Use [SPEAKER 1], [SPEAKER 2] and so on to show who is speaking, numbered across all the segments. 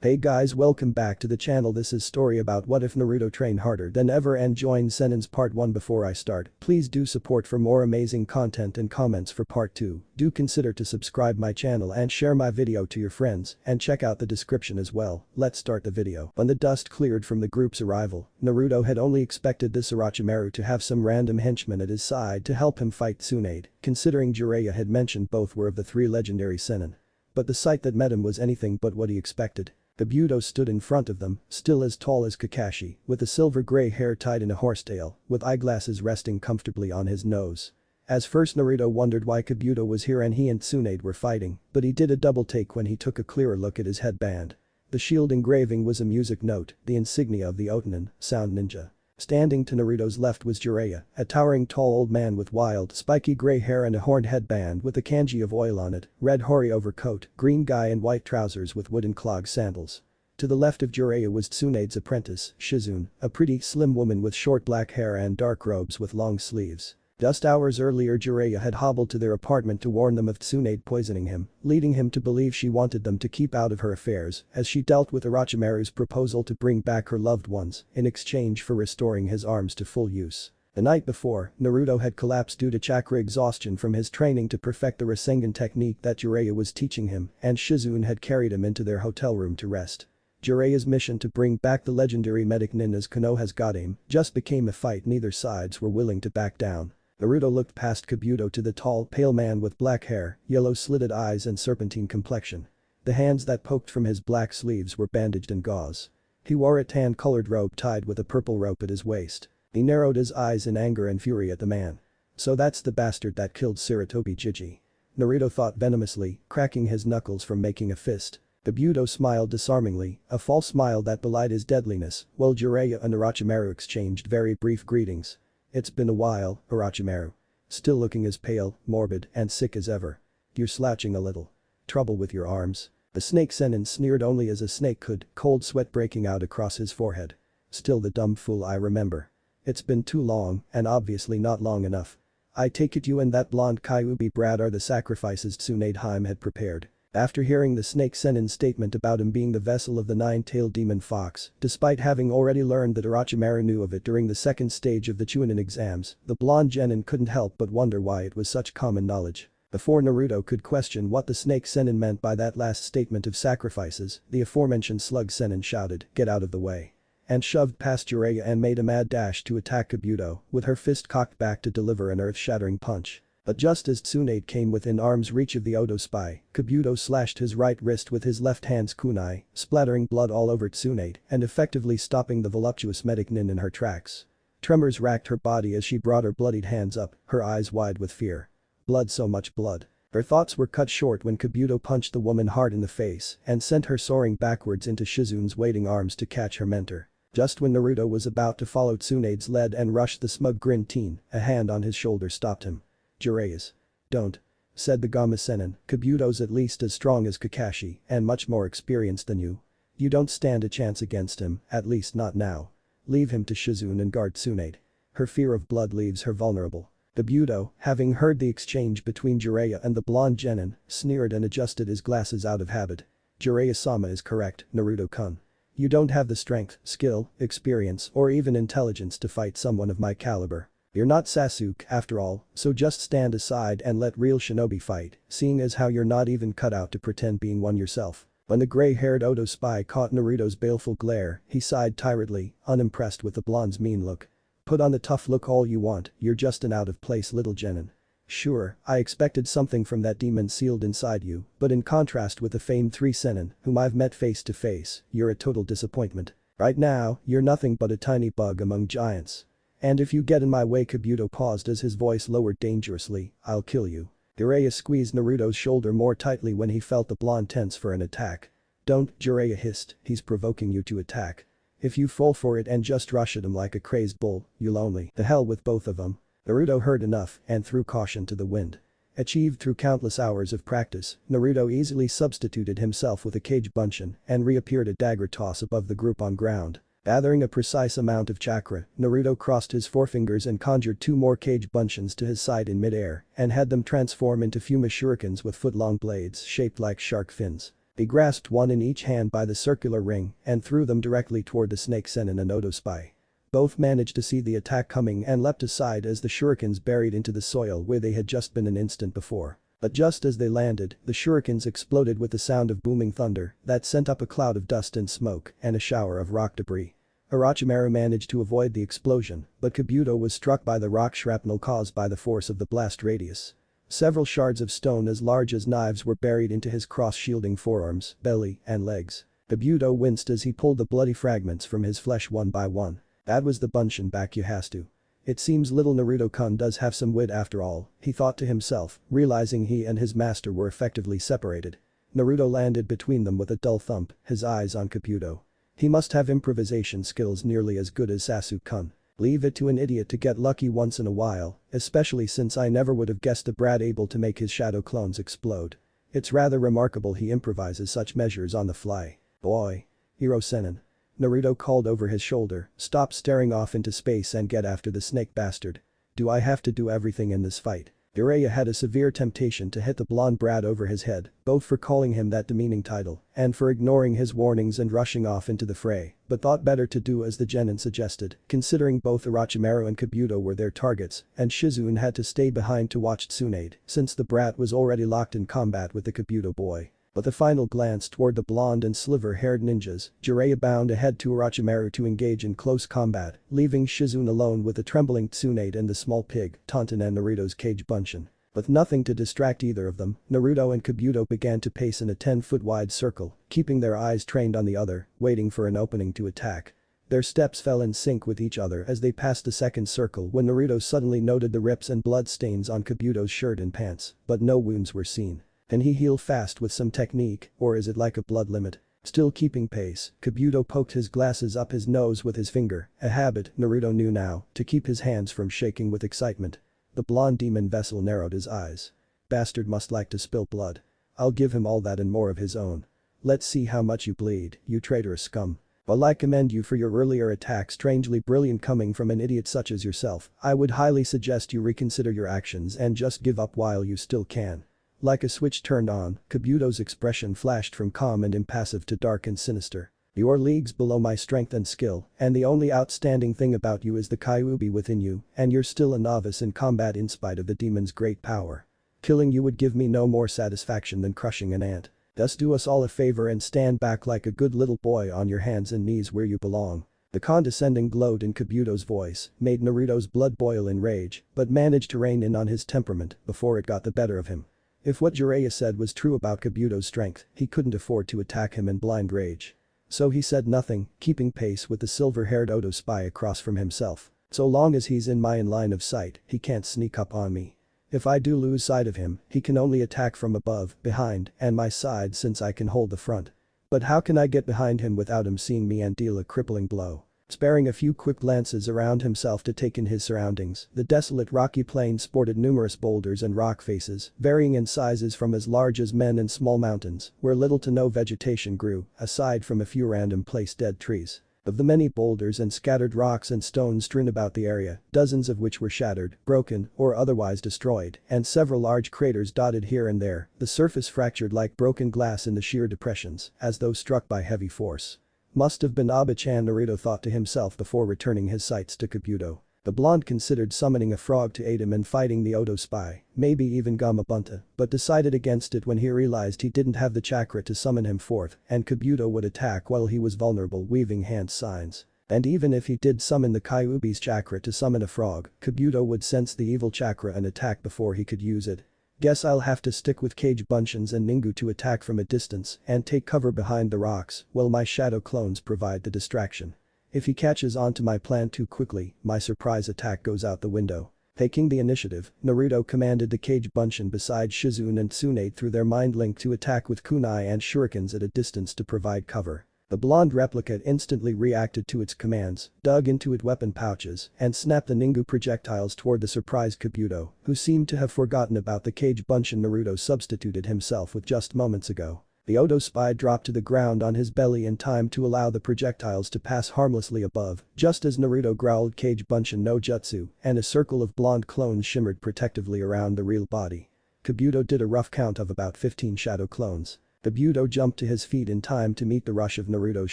[SPEAKER 1] Hey guys, welcome back to the channel. This is story about what if Naruto trained harder than ever and join Sanin's part 1. Before I start, please do support for more amazing content and comments for part 2. Do consider to subscribe my channel and share my video to your friends and check out the description as well. Let's start the video. When the dust cleared from the group's arrival, Naruto had only expected this Orochimaru to have some random henchman at his side to help him fight Tsunade, considering Jiraiya had mentioned both were of the 3 legendary Sanin. But the sight that met him was anything but what he expected. Kabuto stood in front of them, still as tall as Kakashi, with the silver gray hair tied in a horsetail, with eyeglasses resting comfortably on his nose. As first Naruto wondered why Kabuto was here and he and Tsunade were fighting, but he did a double take when he took a clearer look at his headband. The shield engraving was a music note, the insignia of the Otanin, Sound Ninja. Standing to Naruto's left was Jiraiya, a towering tall old man with wild, spiky gray hair and a horned headband with a kanji of oil on it, red hori overcoat, green guy and white trousers with wooden clog sandals. To the left of Jiraiya was Tsunade's apprentice, Shizune, a pretty, slim woman with short black hair and dark robes with long sleeves. Just hours earlier Jiraiya had hobbled to their apartment to warn them of Tsunade poisoning him, leading him to believe she wanted them to keep out of her affairs as she dealt with Orochimaru's proposal to bring back her loved ones in exchange for restoring his arms to full use. The night before, Naruto had collapsed due to chakra exhaustion from his training to perfect the Rasengan technique that Jiraiya was teaching him, and Shizune had carried him into their hotel room to rest. Jiraiya's mission to bring back the legendary medic Nina's Konoha's Godame just became a fight neither sides were willing to back down. Naruto looked past Kabuto to the tall, pale man with black hair, yellow slitted eyes and serpentine complexion. The hands that poked from his black sleeves were bandaged in gauze. He wore a tan-colored robe tied with a purple rope at his waist. He narrowed his eyes in anger and fury at the man. So that's the bastard that killed Sarutobi Jiji. Naruto thought venomously, cracking his knuckles from making a fist. Kabuto smiled disarmingly, a false smile that belied his deadliness, while Jiraiya and Orochimaru exchanged very brief greetings. It's been a while, Orochimaru. Still looking as pale, morbid, and sick as ever. You're slouching a little. Trouble with your arms? The snake Sanin sneered only as a snake could, cold sweat breaking out across his forehead. Still the dumb fool I remember. It's been too long, and obviously not long enough. I take it you and that blonde Kyuubi brat are the sacrifices Tsunade had prepared. After hearing the snake Sanin's statement about him being the vessel of the 9-tailed demon fox, despite having already learned that Orochimaru knew of it during the second stage of the Chunin exams, the blonde genin couldn't help but wonder why it was such common knowledge. Before Naruto could question what the snake Sanin meant by that last statement of sacrifices, the aforementioned slug Sanin shouted, "Get out of the way," and shoved past Jiraiya and made a mad dash to attack Kabuto, with her fist cocked back to deliver an earth-shattering punch. But just as Tsunade came within arm's reach of the Odo spy, Kabuto slashed his right wrist with his left hand's kunai, splattering blood all over Tsunade and effectively stopping the voluptuous medic Nin in her tracks. Tremors racked her body as she brought her bloodied hands up, her eyes wide with fear. Blood, so much blood. Her thoughts were cut short when Kabuto punched the woman hard in the face and sent her soaring backwards into Shizune's waiting arms to catch her mentor. Just when Naruto was about to follow Tsunade's lead and rush the smug-grinned teen, a hand on his shoulder stopped him. Jiraiya's. Don't. Said the Gama Senin, Kabuto's at least as strong as Kakashi and much more experienced than you. You don't stand a chance against him, at least not now. Leave him to Shizune and guard Tsunade. Her fear of blood leaves her vulnerable. Kabuto, having heard the exchange between Jiraiya and the blonde genin, sneered and adjusted his glasses out of habit. Jiraiya-sama is correct, Naruto-kun. You don't have the strength, skill, experience, or even intelligence to fight someone of my caliber. You're not Sasuke after all, so just stand aside and let real shinobi fight, seeing as how you're not even cut out to pretend being one yourself. When the gray-haired Odo spy caught Naruto's baleful glare, he sighed tiredly, unimpressed with the blonde's mean look. Put on the tough look all you want, you're just an out-of-place little genin. Sure, I expected something from that demon sealed inside you, but in contrast with the famed 3 Sanin, whom I've met face to face, you're a total disappointment. Right now, you're nothing but a tiny bug among giants. And if you get in my way. Kabuto paused as his voice lowered dangerously, I'll kill you. Jiraiya squeezed Naruto's shoulder more tightly when he felt the blonde tense for an attack. Don't, Jiraiya hissed, he's provoking you to attack. If you fall for it and just rush at him like a crazed bull, you'll only, the hell with both of them. Naruto heard enough and threw caution to the wind. Achieved through countless hours of practice, Naruto easily substituted himself with a cage bunshin and reappeared a dagger toss above the group on ground. Gathering a precise amount of chakra, Naruto crossed his forefingers and conjured 2 more cage bunshins to his side in midair and had them transform into Fuma shurikens with foot-long blades shaped like shark fins. He grasped one in each hand by the circular ring and threw them directly toward the snake Sanin and Odo spy. Both managed to see the attack coming and leapt aside as the shurikens buried into the soil where they had just been an instant before. But just as they landed, the shurikens exploded with the sound of booming thunder that sent up a cloud of dust and smoke and a shower of rock debris. Orochimaru managed to avoid the explosion, but Kabuto was struck by the rock shrapnel caused by the force of the blast radius. Several shards of stone as large as knives were buried into his cross-shielding forearms, belly, and legs. Kabuto winced as he pulled the bloody fragments from his flesh one by one. That was the Bunshin Bakuhastu. It seems little Naruto-kun does have some wit after all, he thought to himself, realizing he and his master were effectively separated. Naruto landed between them with a dull thump, his eyes on Kabuto. He must have improvisation skills nearly as good as Sasuke-kun. Leave it to an idiot to get lucky once in a while, especially since I never would have guessed a brat able to make his shadow clones explode. It's rather remarkable he improvises such measures on the fly. Boy. Hero Sanin. Naruto called over his shoulder, stop staring off into space and get after the snake bastard. Do I have to do everything in this fight? Jiraiya had a severe temptation to hit the blonde brat over his head, both for calling him that demeaning title and for ignoring his warnings and rushing off into the fray, but thought better to do as the genin suggested, considering both Orochimaru and Kabuto were their targets, and Shizune had to stay behind to watch Tsunade, since the brat was already locked in combat with the Kabuto boy. With a final glance toward the blonde and sliver-haired ninjas, Jiraiya bound ahead to Orochimaru to engage in close combat, leaving Shizune alone with the trembling Tsunade and the small pig, Taunton and Naruto's cage Bunshin. With nothing to distract either of them, Naruto and Kabuto began to pace in a 10-foot-wide circle, keeping their eyes trained on the other, waiting for an opening to attack. Their steps fell in sync with each other as they passed the second circle when Naruto suddenly noted the rips and blood stains on Kabuto's shirt and pants, but no wounds were seen. Can he heal fast with some technique, or is it like a blood limit? Still keeping pace, Kabuto poked his glasses up his nose with his finger, a habit Naruto knew now to keep his hands from shaking with excitement. The blonde demon vessel narrowed his eyes. Bastard must like to spill blood. I'll give him all that and more of his own. Let's see how much you bleed, you traitorous scum. While I commend you for your earlier attack, strangely brilliant coming from an idiot such as yourself, I would highly suggest you reconsider your actions and just give up while you still can. Like a switch turned on, Kabuto's expression flashed from calm and impassive to dark and sinister. You're leagues below my strength and skill, and the only outstanding thing about you is the Kyuubi within you, and you're still a novice in combat in spite of the demon's great power. Killing you would give me no more satisfaction than crushing an ant. Thus do us all a favor and stand back like a good little boy on your hands and knees where you belong. The condescending gloat in Kabuto's voice made Naruto's blood boil in rage, but managed to rein in on his temperament before it got the better of him. If what Jiraiya said was true about Kabuto's strength, he couldn't afford to attack him in blind rage. So he said nothing, keeping pace with the silver-haired Odo spy across from himself. So long as he's in my line of sight, he can't sneak up on me. If I do lose sight of him, he can only attack from above, behind, and my side since I can hold the front. But how can I get behind him without him seeing me and deal a crippling blow? Sparing a few quick glances around himself to take in his surroundings, the desolate rocky plain sported numerous boulders and rock faces, varying in sizes from as large as men and small mountains, where little to no vegetation grew, aside from a few random placed dead trees. Of the many boulders and scattered rocks and stones strewn about the area, dozens of which were shattered, broken, or otherwise destroyed, and several large craters dotted here and there, the surface fractured like broken glass in the sheer depressions, as though struck by heavy force. Must have been Abba-chan, Naruto thought to himself before returning his sights to Kabuto. The blonde considered summoning a frog to aid him in fighting the Odo spy, maybe even Gamabunta, but decided against it when he realized he didn't have the chakra to summon him forth and Kabuto would attack while he was vulnerable, weaving hand signs. And even if he did summon the Kyuubi's chakra to summon a frog, Kabuto would sense the evil chakra and attack before he could use it. Guess I'll have to stick with Cage Bunshins and Ningu to attack from a distance and take cover behind the rocks while my shadow clones provide the distraction. If he catches on to my plan too quickly, my surprise attack goes out the window. Taking the initiative, Naruto commanded the Cage Bunshin beside Shizune and Tsunade through their mind link to attack with kunai and shurikens at a distance to provide cover. The blonde replica instantly reacted to its commands, dug into its weapon pouches, and snapped the Ningu projectiles toward the surprised Kabuto, who seemed to have forgotten about the Cage Bunshin Naruto substituted himself with just moments ago. The Odo spy dropped to the ground on his belly in time to allow the projectiles to pass harmlessly above, just as Naruto growled Cage Bunshin no jutsu, and a circle of blonde clones shimmered protectively around the real body. Kabuto did a rough count of about 15 shadow clones. Kabuto jumped to his feet in time to meet the rush of Naruto's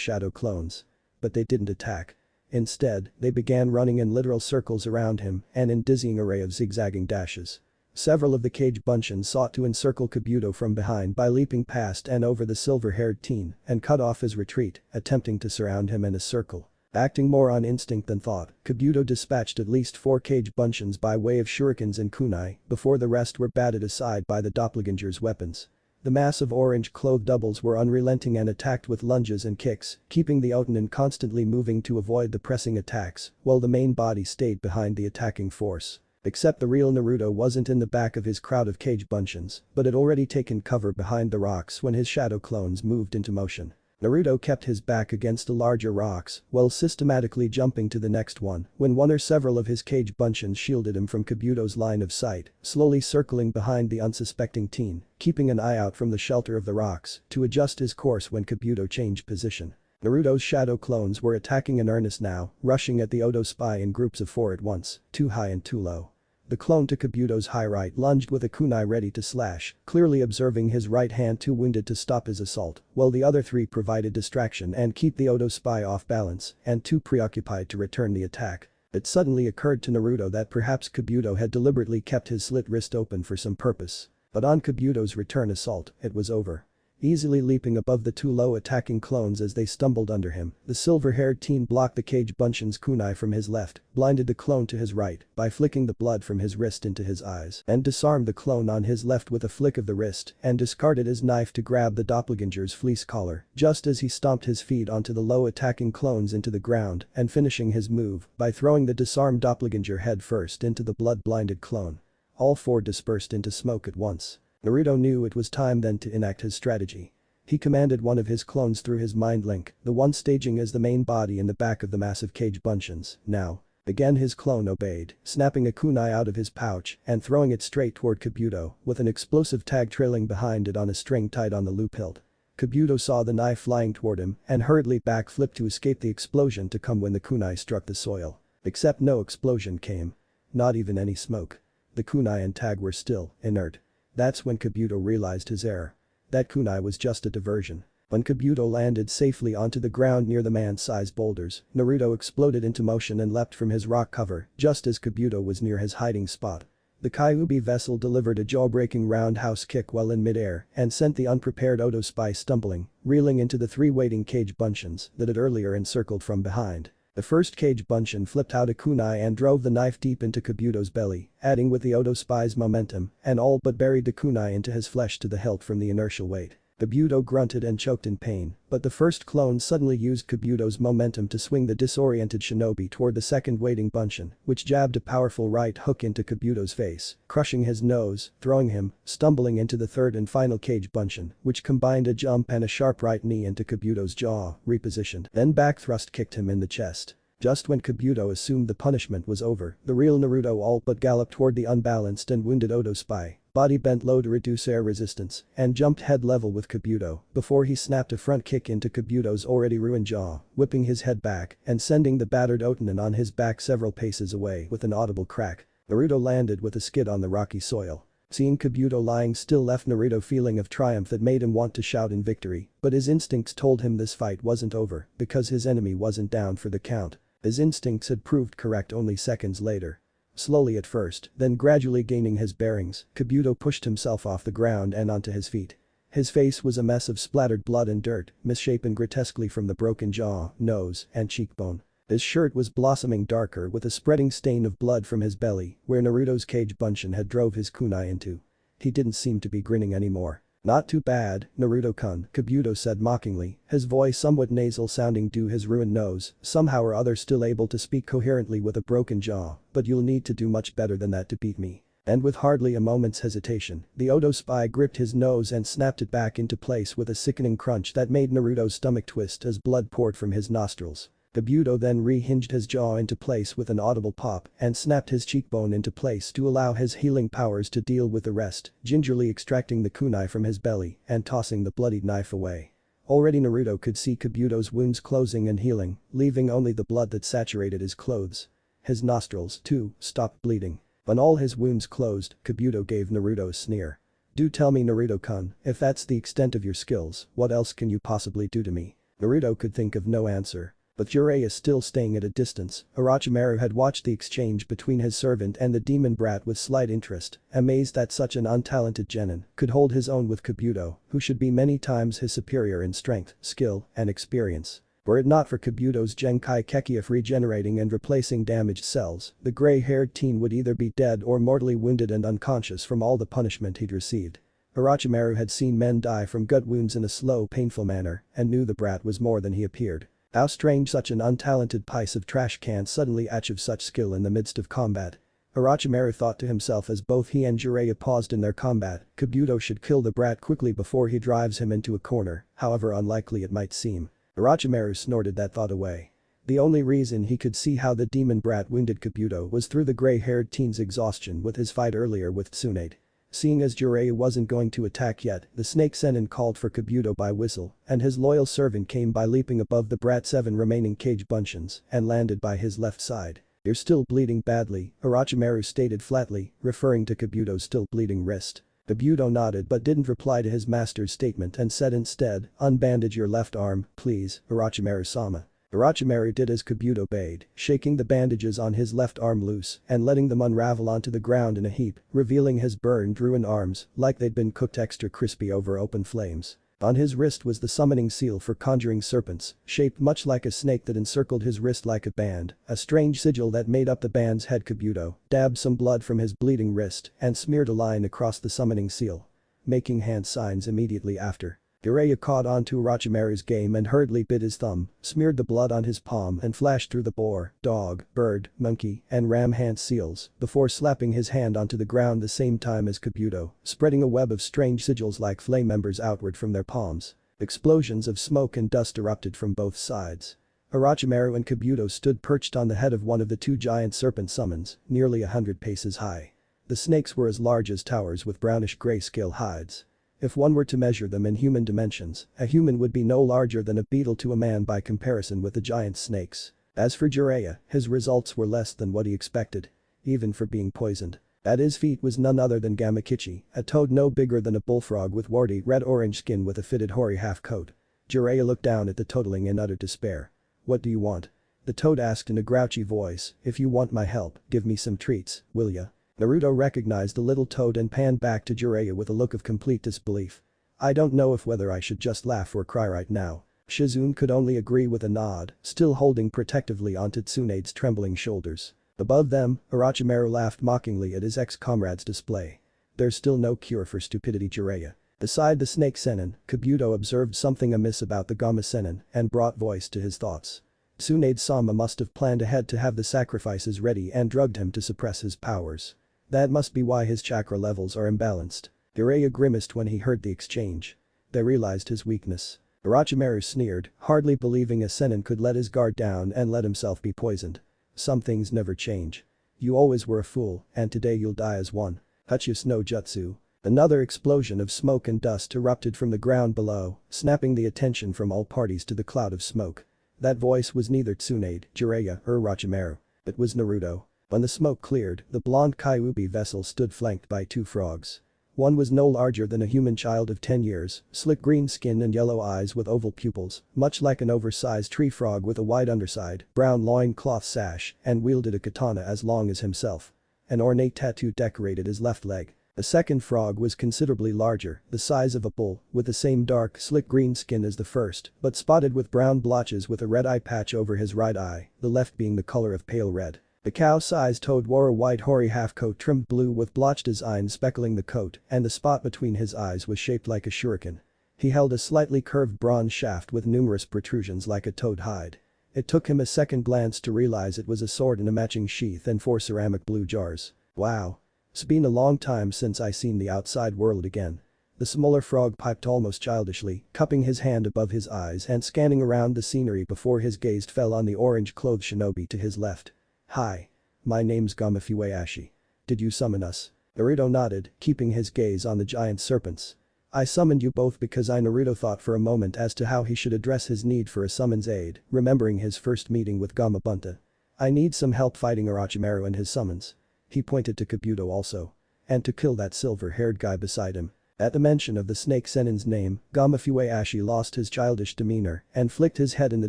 [SPEAKER 1] shadow clones. But they didn't attack. Instead, they began running in literal circles around him and in dizzying array of zigzagging dashes. Several of the cage buncheons sought to encircle Kabuto from behind by leaping past and over the silver-haired teen and cut off his retreat, attempting to surround him in a circle. Acting more on instinct than thought, Kabuto dispatched at least 4 cage buncheons by way of shurikens and kunai before the rest were batted aside by the doppelganger's weapons. The massive orange-clothed doubles were unrelenting and attacked with lunges and kicks, keeping the Otonin constantly moving to avoid the pressing attacks, while the main body stayed behind the attacking force. Except the real Naruto wasn't in the back of his crowd of cage buncheons, but had already taken cover behind the rocks when his shadow clones moved into motion. Naruto kept his back against the larger rocks while systematically jumping to the next one when one or several of his cage buncheons shielded him from Kabuto's line of sight, slowly circling behind the unsuspecting teen, keeping an eye out from the shelter of the rocks to adjust his course when Kabuto changed position. Naruto's shadow clones were attacking in earnest now, rushing at the Odo spy in groups of 4 at once, too high and too low. The clone to Kabuto's high right lunged with a kunai ready to slash, clearly observing his right hand too winded to stop his assault, while the other 3 provided distraction and keep the Odo spy off balance and too preoccupied to return the attack. It suddenly occurred to Naruto that perhaps Kabuto had deliberately kept his slit wrist open for some purpose. But on Kabuto's return assault, it was over. Easily leaping above the 2 low attacking clones as they stumbled under him, the silver-haired teen blocked the cage buncheon's kunai from his left, blinded the clone to his right by flicking the blood from his wrist into his eyes and disarmed the clone on his left with a flick of the wrist and discarded his knife to grab the doppelganger's fleece collar just as he stomped his feet onto the low attacking clones into the ground and finishing his move by throwing the disarmed doppelganger head first into the blood-blinded clone. All 4 dispersed into smoke at once. Naruto knew it was time then to enact his strategy. He commanded one of his clones through his mind link, the one staging as the main body in the back of the massive cage buncheons, now. Again his clone obeyed, snapping a kunai out of his pouch and throwing it straight toward Kabuto, with an explosive tag trailing behind it on a string tied on the loop hilt. Kabuto saw the knife flying toward him and hurriedly backflipped to escape the explosion to come when the kunai struck the soil. Except no explosion came. Not even any smoke. The kunai and tag were still inert. That's when Kabuto realized his error. That kunai was just a diversion. When Kabuto landed safely onto the ground near the man-sized boulders, Naruto exploded into motion and leapt from his rock cover just as Kabuto was near his hiding spot. The Kyuubi vessel delivered a jaw-breaking roundhouse kick while in midair and sent the unprepared Odo spy stumbling, reeling into the 3 waiting cage buncheons that had earlier encircled from behind. The first cage buncheon flipped out a kunai and drove the knife deep into Kabuto's belly, adding with the Odo spy's momentum and all but buried the kunai into his flesh to the hilt from the inertial weight. Kabuto grunted and choked in pain, but the first clone suddenly used Kabuto's momentum to swing the disoriented shinobi toward the second waiting buncheon, which jabbed a powerful right hook into Kabuto's face, crushing his nose, throwing him, stumbling into the third and final cage buncheon, which combined a jump and a sharp right knee into Kabuto's jaw, repositioned, then back thrust kicked him in the chest. Just when Kabuto assumed the punishment was over, the real Naruto all but galloped toward the unbalanced and wounded Odo spy, body bent low to reduce air resistance, and jumped head level with Kabuto before he snapped a front kick into Kabuto's already ruined jaw, whipping his head back and sending the battered Otonin on his back several paces away with an audible crack. Naruto landed with a skid on the rocky soil. Seeing Kabuto lying still left Naruto feeling of triumph that made him want to shout in victory, but his instincts told him this fight wasn't over because his enemy wasn't down for the count. His instincts had proved correct only seconds later. Slowly at first, then gradually gaining his bearings, Kabuto pushed himself off the ground and onto his feet. His face was a mess of splattered blood and dirt, misshapen grotesquely from the broken jaw, nose, and cheekbone. His shirt was blossoming darker with a spreading stain of blood from his belly, where Naruto's cage buncheon had drove his kunai into. He didn't seem to be grinning anymore. Not too bad, Naruto-kun, Kabuto said mockingly, his voice somewhat nasal sounding due his ruined nose, somehow or other still able to speak coherently with a broken jaw, but you'll need to do much better than that to beat me. And with hardly a moment's hesitation, the Odo spy gripped his nose and snapped it back into place with a sickening crunch that made Naruto's stomach twist as blood poured from his nostrils. Kabuto then re-hinged his jaw into place with an audible pop and snapped his cheekbone into place to allow his healing powers to deal with the rest, gingerly extracting the kunai from his belly and tossing the bloodied knife away. Already Naruto could see Kabuto's wounds closing and healing, leaving only the blood that saturated his clothes. His nostrils, too, stopped bleeding. When all his wounds closed, Kabuto gave Naruto a sneer. Do tell me, Naruto-kun, if that's the extent of your skills, what else can you possibly do to me? Naruto could think of no answer. But Jiraiya still staying at a distance, Orochimaru had watched the exchange between his servant and the demon brat with slight interest, amazed that such an untalented genin could hold his own with Kabuto, who should be many times his superior in strength, skill, and experience. Were it not for Kabuto's Genkai Keki of regenerating and replacing damaged cells, the gray-haired teen would either be dead or mortally wounded and unconscious from all the punishment he'd received. Orochimaru had seen men die from gut wounds in a slow, painful manner, and knew the brat was more than he appeared. How strange such an untalented piece of trash can suddenly achieve such skill in the midst of combat. Orochimaru thought to himself as both he and Jiraiya paused in their combat, Kabuto should kill the brat quickly before he drives him into a corner, however unlikely it might seem. Orochimaru snorted that thought away. The only reason he could see how the demon brat wounded Kabuto was through the gray-haired teen's exhaustion with his fight earlier with Tsunade. Seeing as Jiraiya wasn't going to attack yet, the Snake Sennin called for Kabuto by whistle, and his loyal servant came by leaping above the brat's 7 remaining cage buncheons and landed by his left side. "You're still bleeding badly," Orochimaru stated flatly, referring to Kabuto's still bleeding wrist. Kabuto nodded but didn't reply to his master's statement and said instead, "Unbandage your left arm, please, Orochimaru-sama." Orochimaru did as Kabuto bade, shaking the bandages on his left arm loose and letting them unravel onto the ground in a heap, revealing his burned ruined arms like they'd been cooked extra crispy over open flames. On his wrist was the summoning seal for conjuring serpents, shaped much like a snake that encircled his wrist like a band, a strange sigil that made up the band's head. Kabuto dabbed some blood from his bleeding wrist and smeared a line across the summoning seal, making hand signs immediately after. Jiraiya caught on to Orochimaru's game and hurriedly bit his thumb, smeared the blood on his palm and flashed through the boar, dog, bird, monkey, and ram hand seals before slapping his hand onto the ground the same time as Kabuto, spreading a web of strange sigils like flame embers outward from their palms. Explosions of smoke and dust erupted from both sides. Orochimaru and Kabuto stood perched on the head of one of the 2 giant serpent summons, nearly 100 paces high. The snakes were as large as towers with brownish-gray scale hides. If one were to measure them in human dimensions, a human would be no larger than a beetle to a man by comparison with the giant snakes. As for Jiraiya, his results were less than what he expected. Even for being poisoned. At his feet was none other than Gamakichi, a toad no bigger than a bullfrog with warty red-orange skin with a fitted hoary half-coat. Jiraiya looked down at the toadling in utter despair. "What do you want?" the toad asked in a grouchy voice. "If you want my help, give me some treats, will ya?" Naruto recognized the little toad and panned back to Jiraiya with a look of complete disbelief. "I don't know if whether I should just laugh or cry right now." Shizune could only agree with a nod, still holding protectively onto Tsunade's trembling shoulders. Above them, Orochimaru laughed mockingly at his ex-comrade's display. "There's still no cure for stupidity, Jiraiya." Beside the Snake Sennin, Kabuto observed something amiss about the Gamma Sennin and brought voice to his thoughts. Tsunade-sama must have planned ahead to have the sacrifices ready and drugged him to suppress his powers. That must be why his chakra levels are imbalanced. Jiraiya grimaced when he heard the exchange. They realized his weakness. Orochimaru sneered, hardly believing a Sennin could let his guard down and let himself be poisoned. "Some things never change. You always were a fool, and today you'll die as one. Hachus no jutsu." Another explosion of smoke and dust erupted from the ground below, snapping the attention from all parties to the cloud of smoke. That voice was neither Tsunade, Jiraiya, or Orochimaru. It was Naruto. When the smoke cleared, the blonde Kyuubi vessel stood flanked by 2 frogs. One was no larger than a human child of 10 years, slick green skin and yellow eyes with oval pupils, much like an oversized tree frog with a wide underside, brown loincloth sash, and wielded a katana as long as himself. An ornate tattoo decorated his left leg. The second frog was considerably larger, the size of a bull, with the same dark, slick green skin as the first, but spotted with brown blotches with a red eye patch over his right eye, the left being the color of pale red. The cow-sized toad wore a white hoary half-coat trimmed blue with blotched designs speckling the coat, and the spot between his eyes was shaped like a shuriken. He held a slightly curved bronze shaft with numerous protrusions like a toad hide. It took him a second glance to realize it was a sword in a matching sheath and 4 ceramic blue jars. "Wow. It's been a long time since I seen the outside world again." The smaller frog piped almost childishly, cupping his hand above his eyes and scanning around the scenery before his gaze fell on the orange-clothed shinobi to his left. "Hi. My name's Gamma Fueashi. Did you summon us?" Naruto nodded, keeping his gaze on the giant serpents. "I summoned you both because Naruto thought for a moment as to how he should address his need for a summon's aid, remembering his first meeting with Gamma Bunta. I need some help fighting Orochimaru and his summons." He pointed to Kabuto also. "And to kill that silver-haired guy beside him." At the mention of the snake Senin's name, Fueashi lost his childish demeanor and flicked his head in the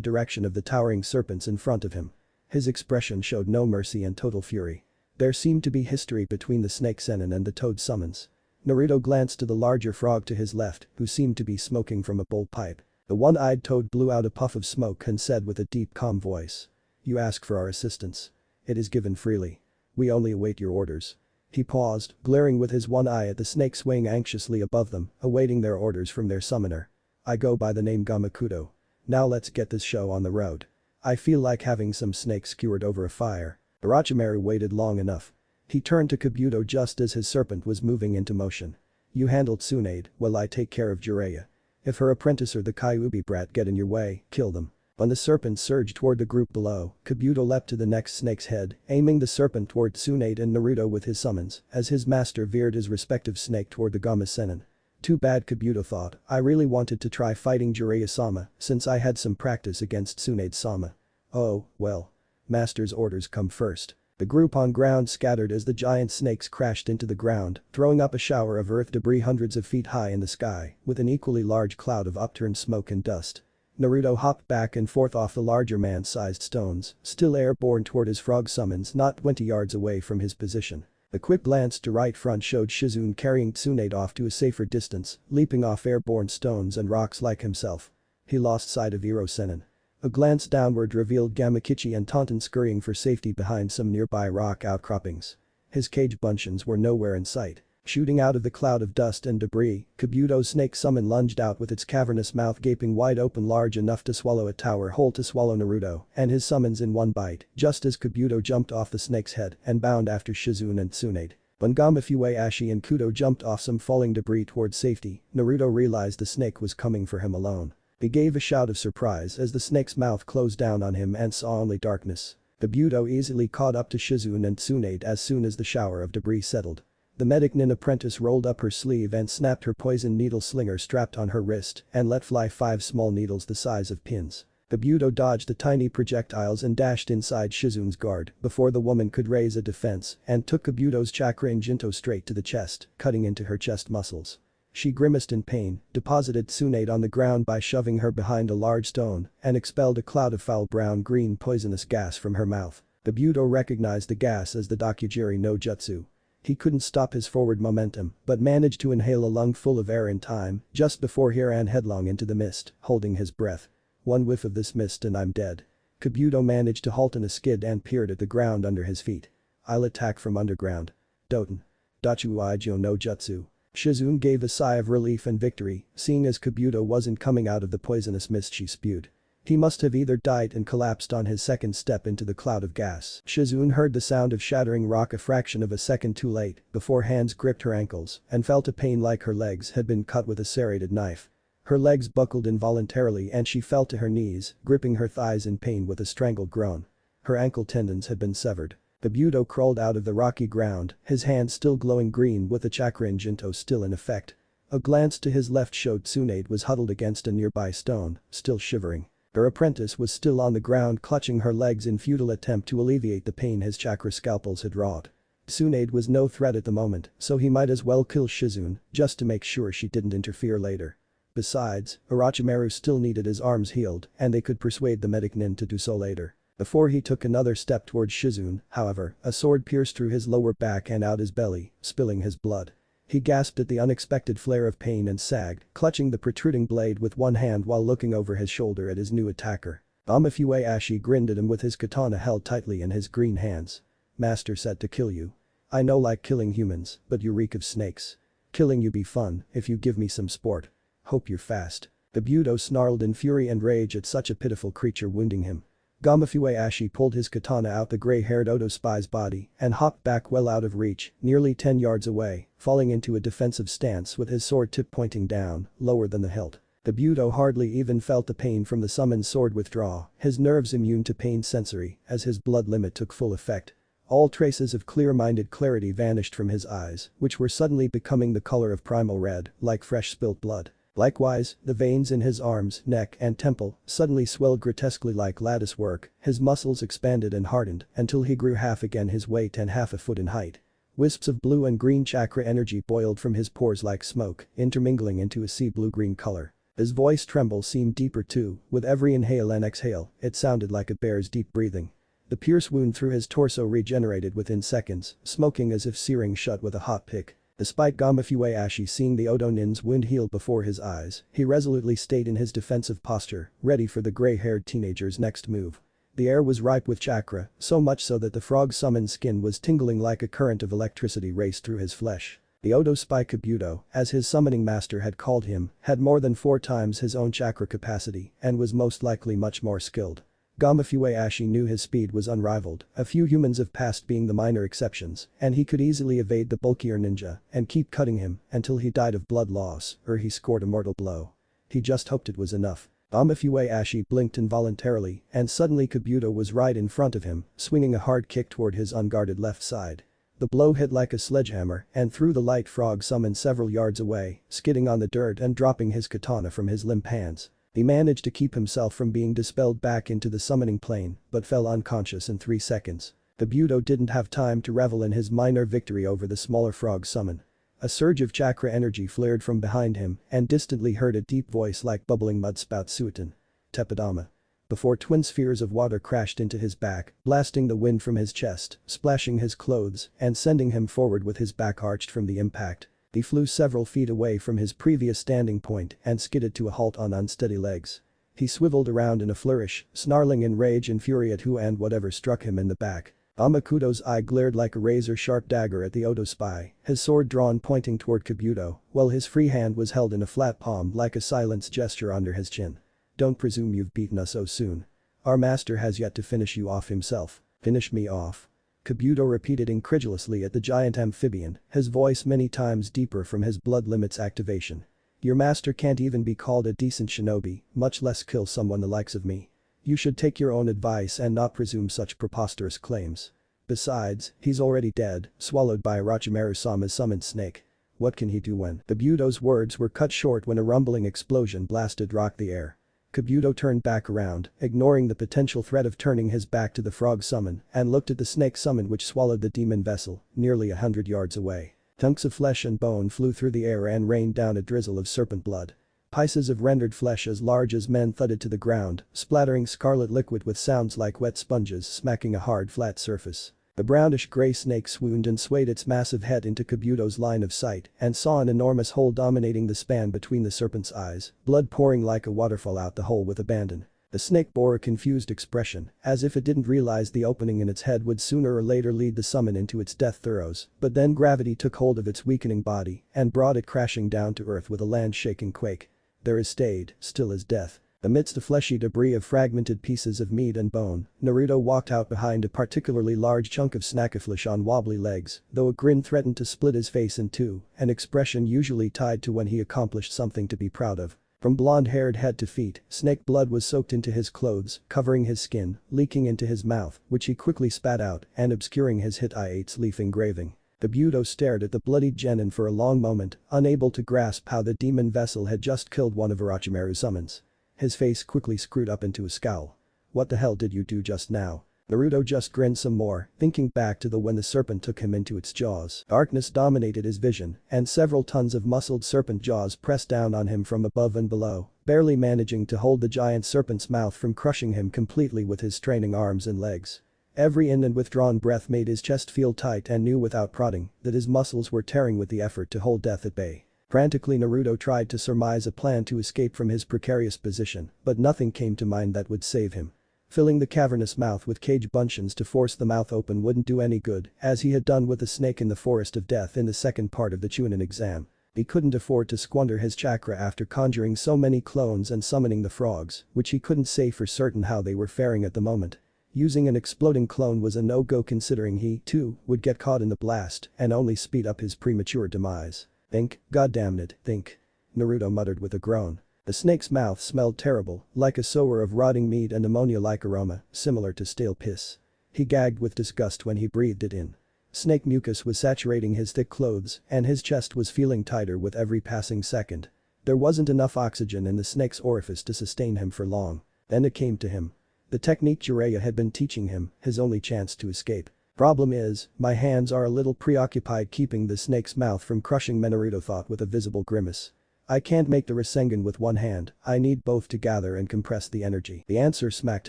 [SPEAKER 1] direction of the towering serpents in front of him. His expression showed no mercy and total fury. There seemed to be history between the snake Senin and the toad summons. Naruto glanced to the larger frog to his left, who seemed to be smoking from a bowl pipe. The one-eyed toad blew out a puff of smoke and said with a deep calm voice. "You ask for our assistance. It is given freely. We only await your orders." He paused, glaring with his one eye at the snake swaying anxiously above them, awaiting their orders from their summoner. "I go by the name Gamakudo. Now let's get this show on the road. I feel like having some snakes skewered over a fire." Orochimaru waited long enough. He turned to Kabuto just as his serpent was moving into motion. "You handled Tsunade, while I take care of Jiraiya. If her apprentice or the Kyuubi brat get in your way, kill them." When the serpent surged toward the group below, Kabuto leapt to the next snake's head, aiming the serpent toward Tsunade and Naruto with his summons, as his master veered his respective snake toward the Gama Senin. Too bad, Kabuto thought. I really wanted to try fighting Jiraiya-sama since I had some practice against Tsunade-sama. Oh, well. Master's orders come first. The group on ground scattered as the giant snakes crashed into the ground, throwing up a shower of earth debris hundreds of feet high in the sky, with an equally large cloud of upturned smoke and dust. Naruto hopped back and forth off the larger man-sized stones, still airborne toward his frog summons not 20 yards away from his position. A quick glance to right front showed Shizune carrying Tsunade off to a safer distance, leaping off airborne stones and rocks like himself. He lost sight of Iro Senin. A glance downward revealed Gamakichi and Taunton scurrying for safety behind some nearby rock outcroppings. His cage buncheons were nowhere in sight. Shooting out of the cloud of dust and debris, Kabuto's snake summon lunged out with its cavernous mouth gaping wide open, large enough to swallow a tower whole to swallow Naruto and his summons in one bite, just as Kabuto jumped off the snake's head and bound after Shizune and Tsunade. When Fueashi and Kudo jumped off some falling debris towards safety, Naruto realized the snake was coming for him alone. He gave a shout of surprise as the snake's mouth closed down on him and saw only darkness. Kabuto easily caught up to Shizune and Tsunade as soon as the shower of debris settled. The medic nin apprentice rolled up her sleeve and snapped her poison needle slinger strapped on her wrist and let fly 5 small needles the size of pins. Kabuto dodged the tiny projectiles and dashed inside Shizune's guard before the woman could raise a defense and took Kabuto's chakra Jinto straight to the chest, cutting into her chest muscles. She grimaced in pain, deposited Tsunade on the ground by shoving her behind a large stone, and expelled a cloud of foul brown-green poisonous gas from her mouth. Kabuto recognized the gas as the Dakujiri no Jutsu. He couldn't stop his forward momentum, but managed to inhale a lungful of air in time, just before he ran headlong into the mist, holding his breath. "One whiff of this mist and I'm dead." Kabuto managed to halt in a skid and peered at the ground under his feet. "I'll attack from underground. Doten. Dachu Aijo no Jutsu." Shizune gave a sigh of relief and victory, seeing as Kabuto wasn't coming out of the poisonous mist she spewed. He must have either died and collapsed on his second step into the cloud of gas. Shizune heard the sound of shattering rock a fraction of a second too late before hands gripped her ankles and felt a pain like her legs had been cut with a serrated knife. Her legs buckled involuntarily and she fell to her knees, gripping her thighs in pain with a strangled groan. Her ankle tendons had been severed. Kabuto crawled out of the rocky ground, his hands still glowing green with the chakra Jinto still in effect. A glance to his left showed Tsunade was huddled against a nearby stone, still shivering. Her apprentice was still on the ground clutching her legs in futile attempt to alleviate the pain his chakra scalpels had wrought. Tsunade was no threat at the moment, so he might as well kill Shizune, just to make sure she didn't interfere later. Besides, Orochimaru still needed his arms healed, and they could persuade the medic nin to do so later. Before he took another step towards Shizune, however, a sword pierced through his lower back and out his belly, spilling his blood. He gasped at the unexpected flare of pain and sagged, clutching the protruding blade with one hand while looking over his shoulder at his new attacker. Fueashi grinned at him with his katana held tightly in his green hands. "Master said to kill you. I know like killing humans, but you reek of snakes. Killing you be fun, if you give me some sport. Hope you're fast." Kabuto snarled in fury and rage at such a pitiful creature wounding him. Fueashi pulled his katana out the gray-haired Odo spy's body and hopped back well out of reach, nearly 10 yards away, falling into a defensive stance with his sword tip pointing down, lower than the hilt. Kabuto hardly even felt the pain from the summoned sword withdraw, his nerves immune to pain sensory as his blood limit took full effect. All traces of clear-minded clarity vanished from his eyes, which were suddenly becoming the color of primal red, like fresh spilt blood. Likewise, the veins in his arms, neck and temple suddenly swelled grotesquely like lattice work, his muscles expanded and hardened until he grew half again his weight and half a foot in height. Wisps of blue and green chakra energy boiled from his pores like smoke, intermingling into a sea blue-green color. His voice tremble seemed deeper too, with every inhale and exhale, it sounded like a bear's deep breathing. The pierce wound through his torso regenerated within seconds, smoking as if searing shut with a hot pick. Despite Gamafueashi seeing the Odo Nin's wound heal before his eyes, he resolutely stayed in his defensive posture, ready for the gray-haired teenager's next move. The air was ripe with chakra, so much so that the frog summoned skin was tingling like a current of electricity raced through his flesh. The Odo spy Kabuto, as his summoning master had called him, had more than 4 times his own chakra capacity and was most likely much more skilled. Gamafueashi knew his speed was unrivaled, a few humans have passed being the minor exceptions, and he could easily evade the bulkier ninja and keep cutting him until he died of blood loss or he scored a mortal blow. He just hoped it was enough. Gamafueashi blinked involuntarily and suddenly Kabuto was right in front of him, swinging a hard kick toward his unguarded left side. The blow hit like a sledgehammer and threw the light frog summon several yards away, skidding on the dirt and dropping his katana from his limp hands. He managed to keep himself from being dispelled back into the summoning plane but fell unconscious in 3 seconds. Kabuto didn't have time to revel in his minor victory over the smaller frog summon. A surge of chakra energy flared from behind him and distantly heard a deep voice like bubbling mud spout Suiton. Tepidama. Before twin spheres of water crashed into his back, blasting the wind from his chest, splashing his clothes, and sending him forward with his back arched from the impact. He flew several feet away from his previous standing point and skidded to a halt on unsteady legs. He swiveled around in a flourish, snarling in rage and fury at who and whatever struck him in the back. Amakuto's eye glared like a razor-sharp dagger at the Odo spy, his sword drawn pointing toward Kabuto, while his free hand was held in a flat palm like a silence gesture under his chin. Don't presume you've beaten us so soon. Our master has yet to finish you off himself. Finish me off. Kabuto repeated incredulously at the giant amphibian, his voice many times deeper from his blood limits activation. Your master can't even be called a decent shinobi, much less kill someone the likes of me. You should take your own advice and not presume such preposterous claims. Besides, he's already dead, swallowed by Orochimaru-sama's summoned snake. What can he do when? Kabuto's words were cut short when a rumbling explosion blasted rocked the air. Kabuto turned back around, ignoring the potential threat of turning his back to the frog summon, and looked at the snake summon which swallowed the demon vessel, nearly 100 yards away. Chunks of flesh and bone flew through the air and rained down a drizzle of serpent blood. Pieces of rendered flesh as large as men thudded to the ground, splattering scarlet liquid with sounds like wet sponges smacking a hard flat surface. The brownish-gray snake swooned and swayed its massive head into Kabuto's line of sight and saw an enormous hole dominating the span between the serpent's eyes, blood pouring like a waterfall out the hole with abandon. The snake bore a confused expression, as if it didn't realize the opening in its head would sooner or later lead the summon into its death throes, but then gravity took hold of its weakening body and brought it crashing down to earth with a land-shaking quake. There it stayed, still as death. Amidst the fleshy debris of fragmented pieces of meat and bone, Naruto walked out behind a particularly large chunk of snackaflesh on wobbly legs, though a grin threatened to split his face in two, an expression usually tied to when he accomplished something to be proud of. From blonde-haired head to feet, snake blood was soaked into his clothes, covering his skin, leaking into his mouth, which he quickly spat out, and obscuring his Hittite leaf engraving. Kabuto stared at the bloodied genin for a long moment, unable to grasp how the demon vessel had just killed one of Orochimaru's summons. His face quickly screwed up into a scowl. What the hell did you do just now? Naruto just grinned some more, thinking back to when the serpent took him into its jaws. Darkness dominated his vision, and several tons of muscled serpent jaws pressed down on him from above and below, barely managing to hold the giant serpent's mouth from crushing him completely with his straining arms and legs. Every in and withdrawn breath made his chest feel tight and knew without prodding that his muscles were tearing with the effort to hold death at bay. Frantically Naruto tried to surmise a plan to escape from his precarious position, but nothing came to mind that would save him. Filling the cavernous mouth with cage buncheons to force the mouth open wouldn't do any good, as he had done with the snake in the forest of death in the second part of the Chunin exam. He couldn't afford to squander his chakra after conjuring so many clones and summoning the frogs, which he couldn't say for certain how they were faring at the moment. Using an exploding clone was a no-go considering he, too, would get caught in the blast and only speed up his premature demise. Think, goddammit, think. Naruto muttered with a groan. The snake's mouth smelled terrible, like a sour of rotting meat and ammonia-like aroma, similar to stale piss. He gagged with disgust when he breathed it in. Snake mucus was saturating his thick clothes, and his chest was feeling tighter with every passing second. There wasn't enough oxygen in the snake's orifice to sustain him for long. Then it came to him. The technique Jiraiya had been teaching him, his only chance to escape. Problem is, my hands are a little preoccupied keeping the snake's mouth from crushing me, Naruto thought with a visible grimace. I can't make the Rasengan with one hand, I need both to gather and compress the energy. The answer smacked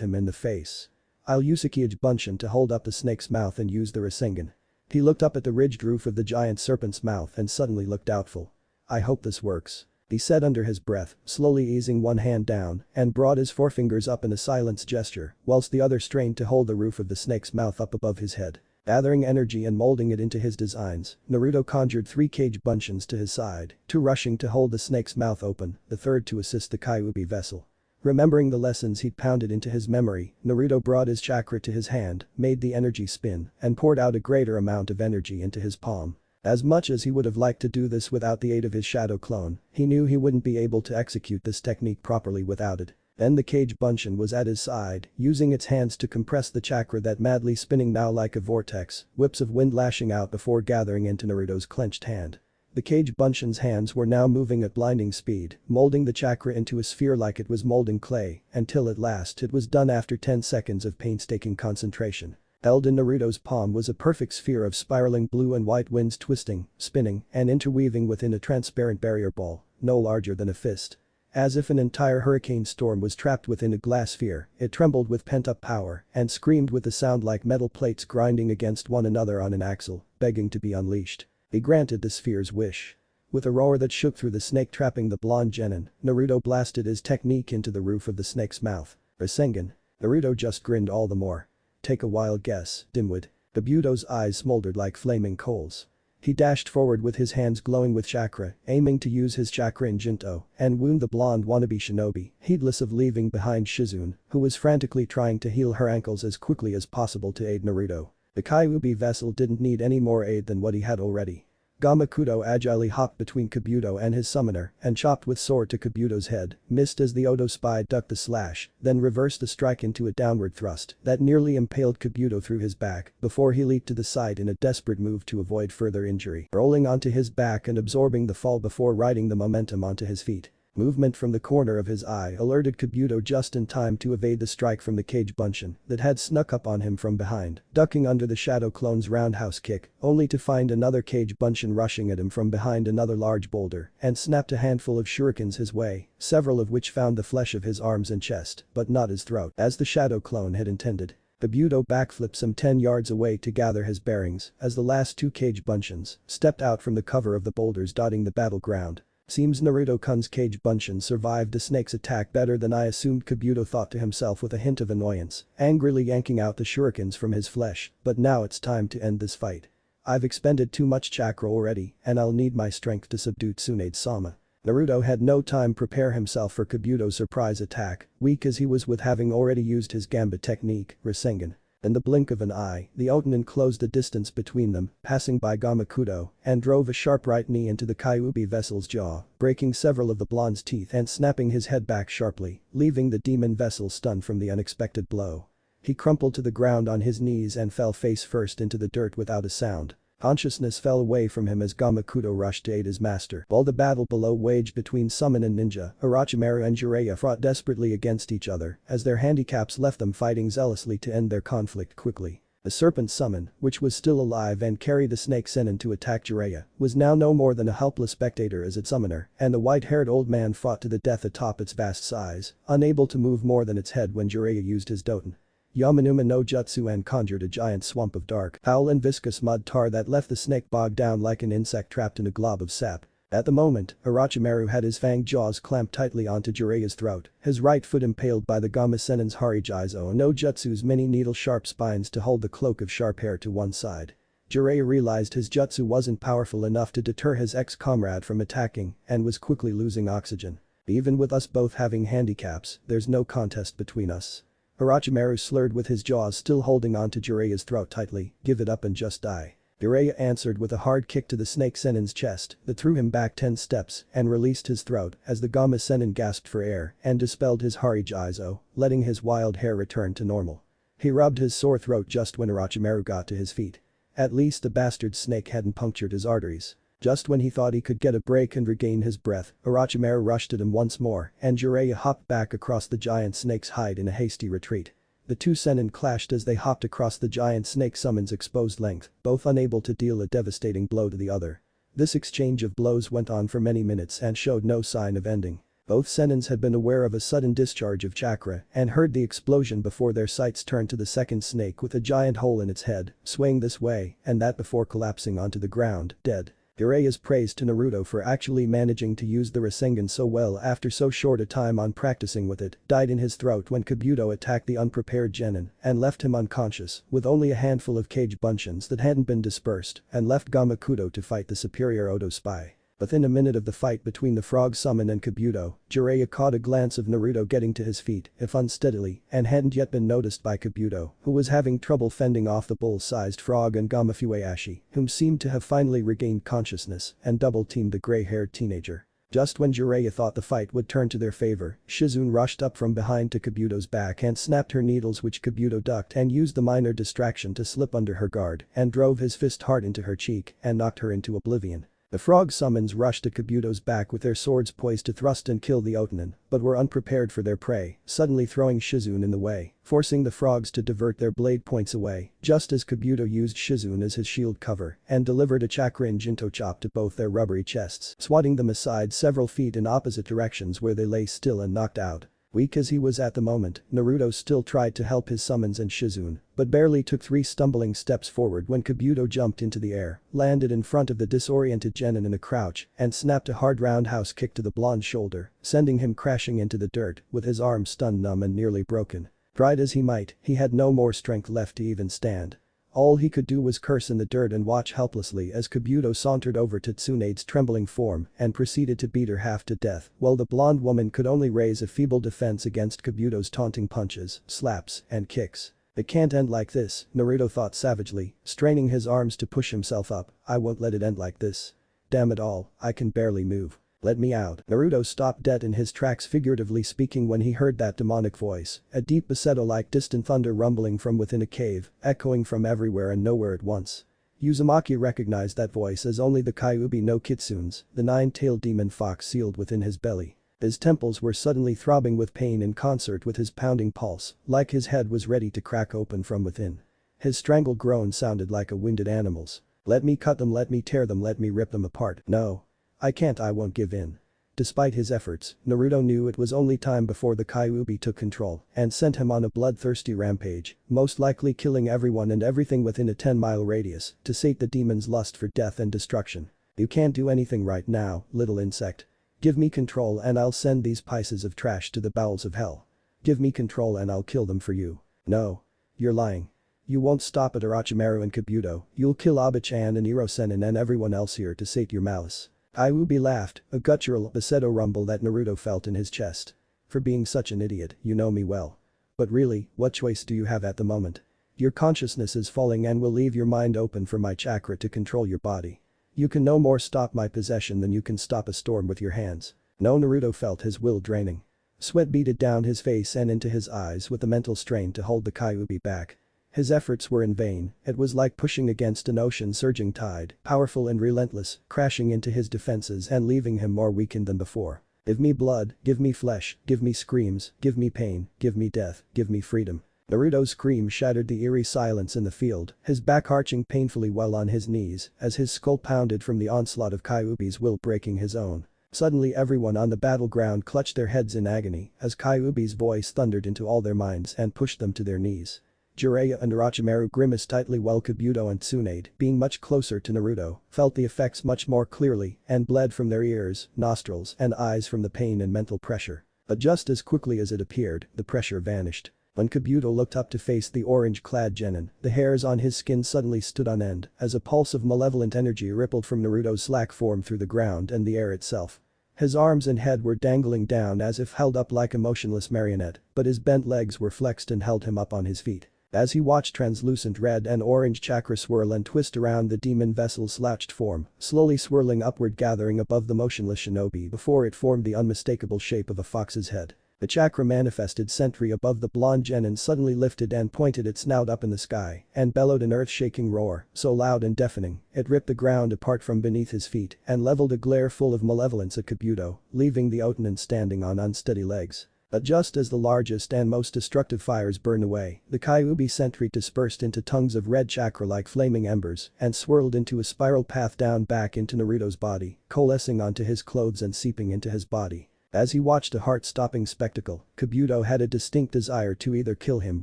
[SPEAKER 1] him in the face. I'll use Ikage Bunshin to hold up the snake's mouth and use the Rasengan. He looked up at the ridged roof of the giant serpent's mouth and suddenly looked doubtful. I hope this works. He said under his breath, slowly easing one hand down and brought his forefingers up in a silence gesture whilst the other strained to hold the roof of the snake's mouth up above his head. Gathering energy and molding it into his designs, Naruto conjured 3 Kage Bunshins to his side, 2 rushing to hold the snake's mouth open, the third to assist the Kyuubi vessel. Remembering the lessons he'd pounded into his memory, Naruto brought his chakra to his hand, made the energy spin, and poured out a greater amount of energy into his palm. As much as he would have liked to do this without the aid of his shadow clone, he knew he wouldn't be able to execute this technique properly without it. Then the Kage Bunshin was at his side, using its hands to compress the chakra that madly spinning now like a vortex, whips of wind lashing out before gathering into Naruto's clenched hand. The Kage Bunshin's hands were now moving at blinding speed, molding the chakra into a sphere like it was molding clay, until at last it was done after 10 seconds of painstaking concentration. Held in Naruto's palm was a perfect sphere of spiraling blue and white winds twisting, spinning, and interweaving within a transparent barrier ball, no larger than a fist. As if an entire hurricane storm was trapped within a glass sphere, it trembled with pent-up power and screamed with a sound like metal plates grinding against one another on an axle, begging to be unleashed. He granted the sphere's wish. With a roar that shook through the snake trapping the blonde genin, Naruto blasted his technique into the roof of the snake's mouth. Rasengan. Naruto just grinned all the more. Take a wild guess, dimwit. Kabuto's eyes smoldered like flaming coals. He dashed forward with his hands glowing with chakra, aiming to use his chakra in Jinto and wound the blonde wannabe shinobi, heedless of leaving behind Shizune, who was frantically trying to heal her ankles as quickly as possible to aid Naruto. The Kyuubi vessel didn't need any more aid than what he had already. Gamakudo agilely hopped between Kabuto and his summoner and chopped with sword to Kabuto's head, missed as the Odo spy ducked the slash, then reversed the strike into a downward thrust that nearly impaled Kabuto through his back before he leaped to the side in a desperate move to avoid further injury, rolling onto his back and absorbing the fall before riding the momentum onto his feet. Movement from the corner of his eye alerted Kabuto just in time to evade the strike from the Kage Bunshin that had snuck up on him from behind, ducking under the Shadow Clone's roundhouse kick, only to find another Kage Bunshin rushing at him from behind another large boulder and snapped a handful of shurikens his way, several of which found the flesh of his arms and chest, but not his throat, as the Shadow Clone had intended. Kabuto backflipped some 10 yards away to gather his bearings as the last 2 Kage Bunshins stepped out from the cover of the boulders dotting the battleground. Seems Naruto-kun's Kage Bunshin survived the snake's attack better than I assumed, Kabuto thought to himself with a hint of annoyance, angrily yanking out the shurikens from his flesh, but now it's time to end this fight. I've expended too much chakra already and I'll need my strength to subdue Tsunade-sama. Naruto had no time to prepare himself for Kabuto's surprise attack, weak as he was with having already used his gambit technique, Rasengan. In the blink of an eye, the Otonin closed the distance between them, passing by Gamakudo, and drove a sharp right knee into the Kyuubi vessel's jaw, breaking several of the blonde's teeth and snapping his head back sharply, leaving the demon vessel stunned from the unexpected blow. He crumpled to the ground on his knees and fell face first into the dirt without a sound. Consciousness fell away from him as Gamakudo rushed to aid his master. While the battle below waged between Summon and Ninja, Orochimaru and Jiraiya fought desperately against each other as their handicaps left them fighting zealously to end their conflict quickly. The serpent Summon, which was still alive and carried the snake Sanin to attack Jiraiya, was now no more than a helpless spectator as its summoner, and the white-haired old man fought to the death atop its vast size, unable to move more than its head when Jiraiya used his Doton Yamanuma no Jutsu and conjured a giant swamp of dark, foul and viscous mud tar that left the snake bogged down like an insect trapped in a glob of sap. At the moment, Orochimaru had his fanged jaws clamped tightly onto Jiraiya's throat, his right foot impaled by the Gama Senin's Harijizo no Jutsu's many needle-sharp spines to hold the cloak of sharp hair to one side. Jiraiya realized his jutsu wasn't powerful enough to deter his ex-comrade from attacking and was quickly losing oxygen. Even with us both having handicaps, there's no contest between us. Orochimaru slurred with his jaws still holding onto Jiraiya's throat tightly, give it up and just die. Jiraiya answered with a hard kick to the snake Senin's chest that threw him back 10 steps and released his throat as the Gama Senin gasped for air and dispelled his Harijizo, letting his wild hair return to normal. He rubbed his sore throat just when Orochimaru got to his feet. At least the bastard snake hadn't punctured his arteries. Just when he thought he could get a break and regain his breath, Orochimaru rushed at him once more and Jiraiya hopped back across the giant snake's hide in a hasty retreat. The two Sanin clashed as they hopped across the giant snake summon's exposed length, both unable to deal a devastating blow to the other. This exchange of blows went on for many minutes and showed no sign of ending. Both Senins had been aware of a sudden discharge of chakra and heard the explosion before their sights turned to the second snake with a giant hole in its head, swaying this way and that before collapsing onto the ground, dead. Jiraiya's praise to Naruto for actually managing to use the Rasengan so well after so short a time on practicing with it died in his throat when Kabuto attacked the unprepared Genin and left him unconscious with only a handful of cage buncheons that hadn't been dispersed and left Gamakudo to fight the superior Odo spy. Within a minute of the fight between the frog summon and Kabuto, Jiraiya caught a glance of Naruto getting to his feet, if unsteadily, and hadn't yet been noticed by Kabuto, who was having trouble fending off the bull-sized frog and Gamafueashi, whom seemed to have finally regained consciousness and double-teamed the gray-haired teenager. Just when Jiraiya thought the fight would turn to their favor, Shizune rushed up from behind to Kabuto's back and snapped her needles which Kabuto ducked and used the minor distraction to slip under her guard and drove his fist hard into her cheek and knocked her into oblivion. The frog summons rushed at Kabuto's back with their swords poised to thrust and kill the Otanin, but were unprepared for their prey, suddenly throwing Shizune in the way, forcing the frogs to divert their blade points away, just as Kabuto used Shizune as his shield cover and delivered a chakra Jinto chop to both their rubbery chests, swatting them aside several feet in opposite directions where they lay still and knocked out. Weak as he was at the moment, Naruto still tried to help his summons and Shizune, but barely took 3 stumbling steps forward when Kabuto jumped into the air, landed in front of the disoriented Genin in a crouch, and snapped a hard roundhouse kick to the blonde's shoulder, sending him crashing into the dirt with his arm stunned numb and nearly broken. Tried as he might, he had no more strength left to even stand. All he could do was curse in the dirt and watch helplessly as Kabuto sauntered over to Tsunade's trembling form and proceeded to beat her half to death while the blonde woman could only raise a feeble defense against Kabuto's taunting punches, slaps, and kicks. It can't end like this, Naruto thought savagely, straining his arms to push himself up. I won't let it end like this. Damn it all, I can barely move. Let me out. Naruto stopped dead in his tracks, figuratively speaking, when he heard that demonic voice, a deep bassetto-like distant thunder rumbling from within a cave, echoing from everywhere and nowhere at once. Uzumaki recognized that voice as only the Kyuubi no Kitsune's, the 9-tailed demon fox sealed within his belly. His temples were suddenly throbbing with pain in concert with his pounding pulse, like his head was ready to crack open from within. His strangled groan sounded like a wounded animal's. Let me cut them, let me tear them, let me rip them apart. No. I can't, I won't give in. Despite his efforts, Naruto knew it was only time before the Kyuubi took control and sent him on a bloodthirsty rampage, most likely killing everyone and everything within a 10-mile radius to sate the demon's lust for death and destruction. You can't do anything right now, little insect. Give me control and I'll send these pieces of trash to the bowels of hell. Give me control and I'll kill them for you. No. You're lying. You won't stop at Orochimaru and Kabuto, you'll kill Oba-chan and Iro-Senin and everyone else here to sate your malice. Kyuubi laughed, a guttural bassetto rumble that Naruto felt in his chest. For being such an idiot, you know me well. But really, what choice do you have at the moment? Your consciousness is falling and will leave your mind open for my chakra to control your body. You can no more stop my possession than you can stop a storm with your hands. No, Naruto felt his will draining. Sweat beaded down his face and into his eyes with the mental strain to hold the Kyuubi back. His efforts were in vain, it was like pushing against an ocean-surging tide, powerful and relentless, crashing into his defenses and leaving him more weakened than before. Give me blood, give me flesh, give me screams, give me pain, give me death, give me freedom. Naruto's scream shattered the eerie silence in the field, his back arching painfully while on his knees as his skull pounded from the onslaught of Kyuubi's will breaking his own. Suddenly everyone on the battleground clutched their heads in agony as Kyuubi's voice thundered into all their minds and pushed them to their knees. Jiraiya and Orochimaru grimaced tightly while Kabuto and Tsunade, being much closer to Naruto, felt the effects much more clearly and bled from their ears, nostrils, and eyes from the pain and mental pressure. But just as quickly as it appeared, the pressure vanished. When Kabuto looked up to face the orange-clad Genin, the hairs on his skin suddenly stood on end as a pulse of malevolent energy rippled from Naruto's slack form through the ground and the air itself. His arms and head were dangling down as if held up like a motionless marionette, but his bent legs were flexed and held him up on his feet. As he watched translucent red and orange chakra swirl and twist around the demon vessel's slouched form, slowly swirling upward, gathering above the motionless shinobi before it formed the unmistakable shape of a fox's head. The chakra manifested sentry above the blonde Genin suddenly lifted and pointed its snout up in the sky and bellowed an earth-shaking roar, so loud and deafening, it ripped the ground apart from beneath his feet and leveled a glare full of malevolence at Kabuto, leaving the Otanin standing on unsteady legs. But just as the largest and most destructive fires burned away, the Kyuubi sentry dispersed into tongues of red chakra like flaming embers and swirled into a spiral path down back into Naruto's body, coalescing onto his clothes and seeping into his body. As he watched a heart-stopping spectacle, Kabuto had a distinct desire to either kill him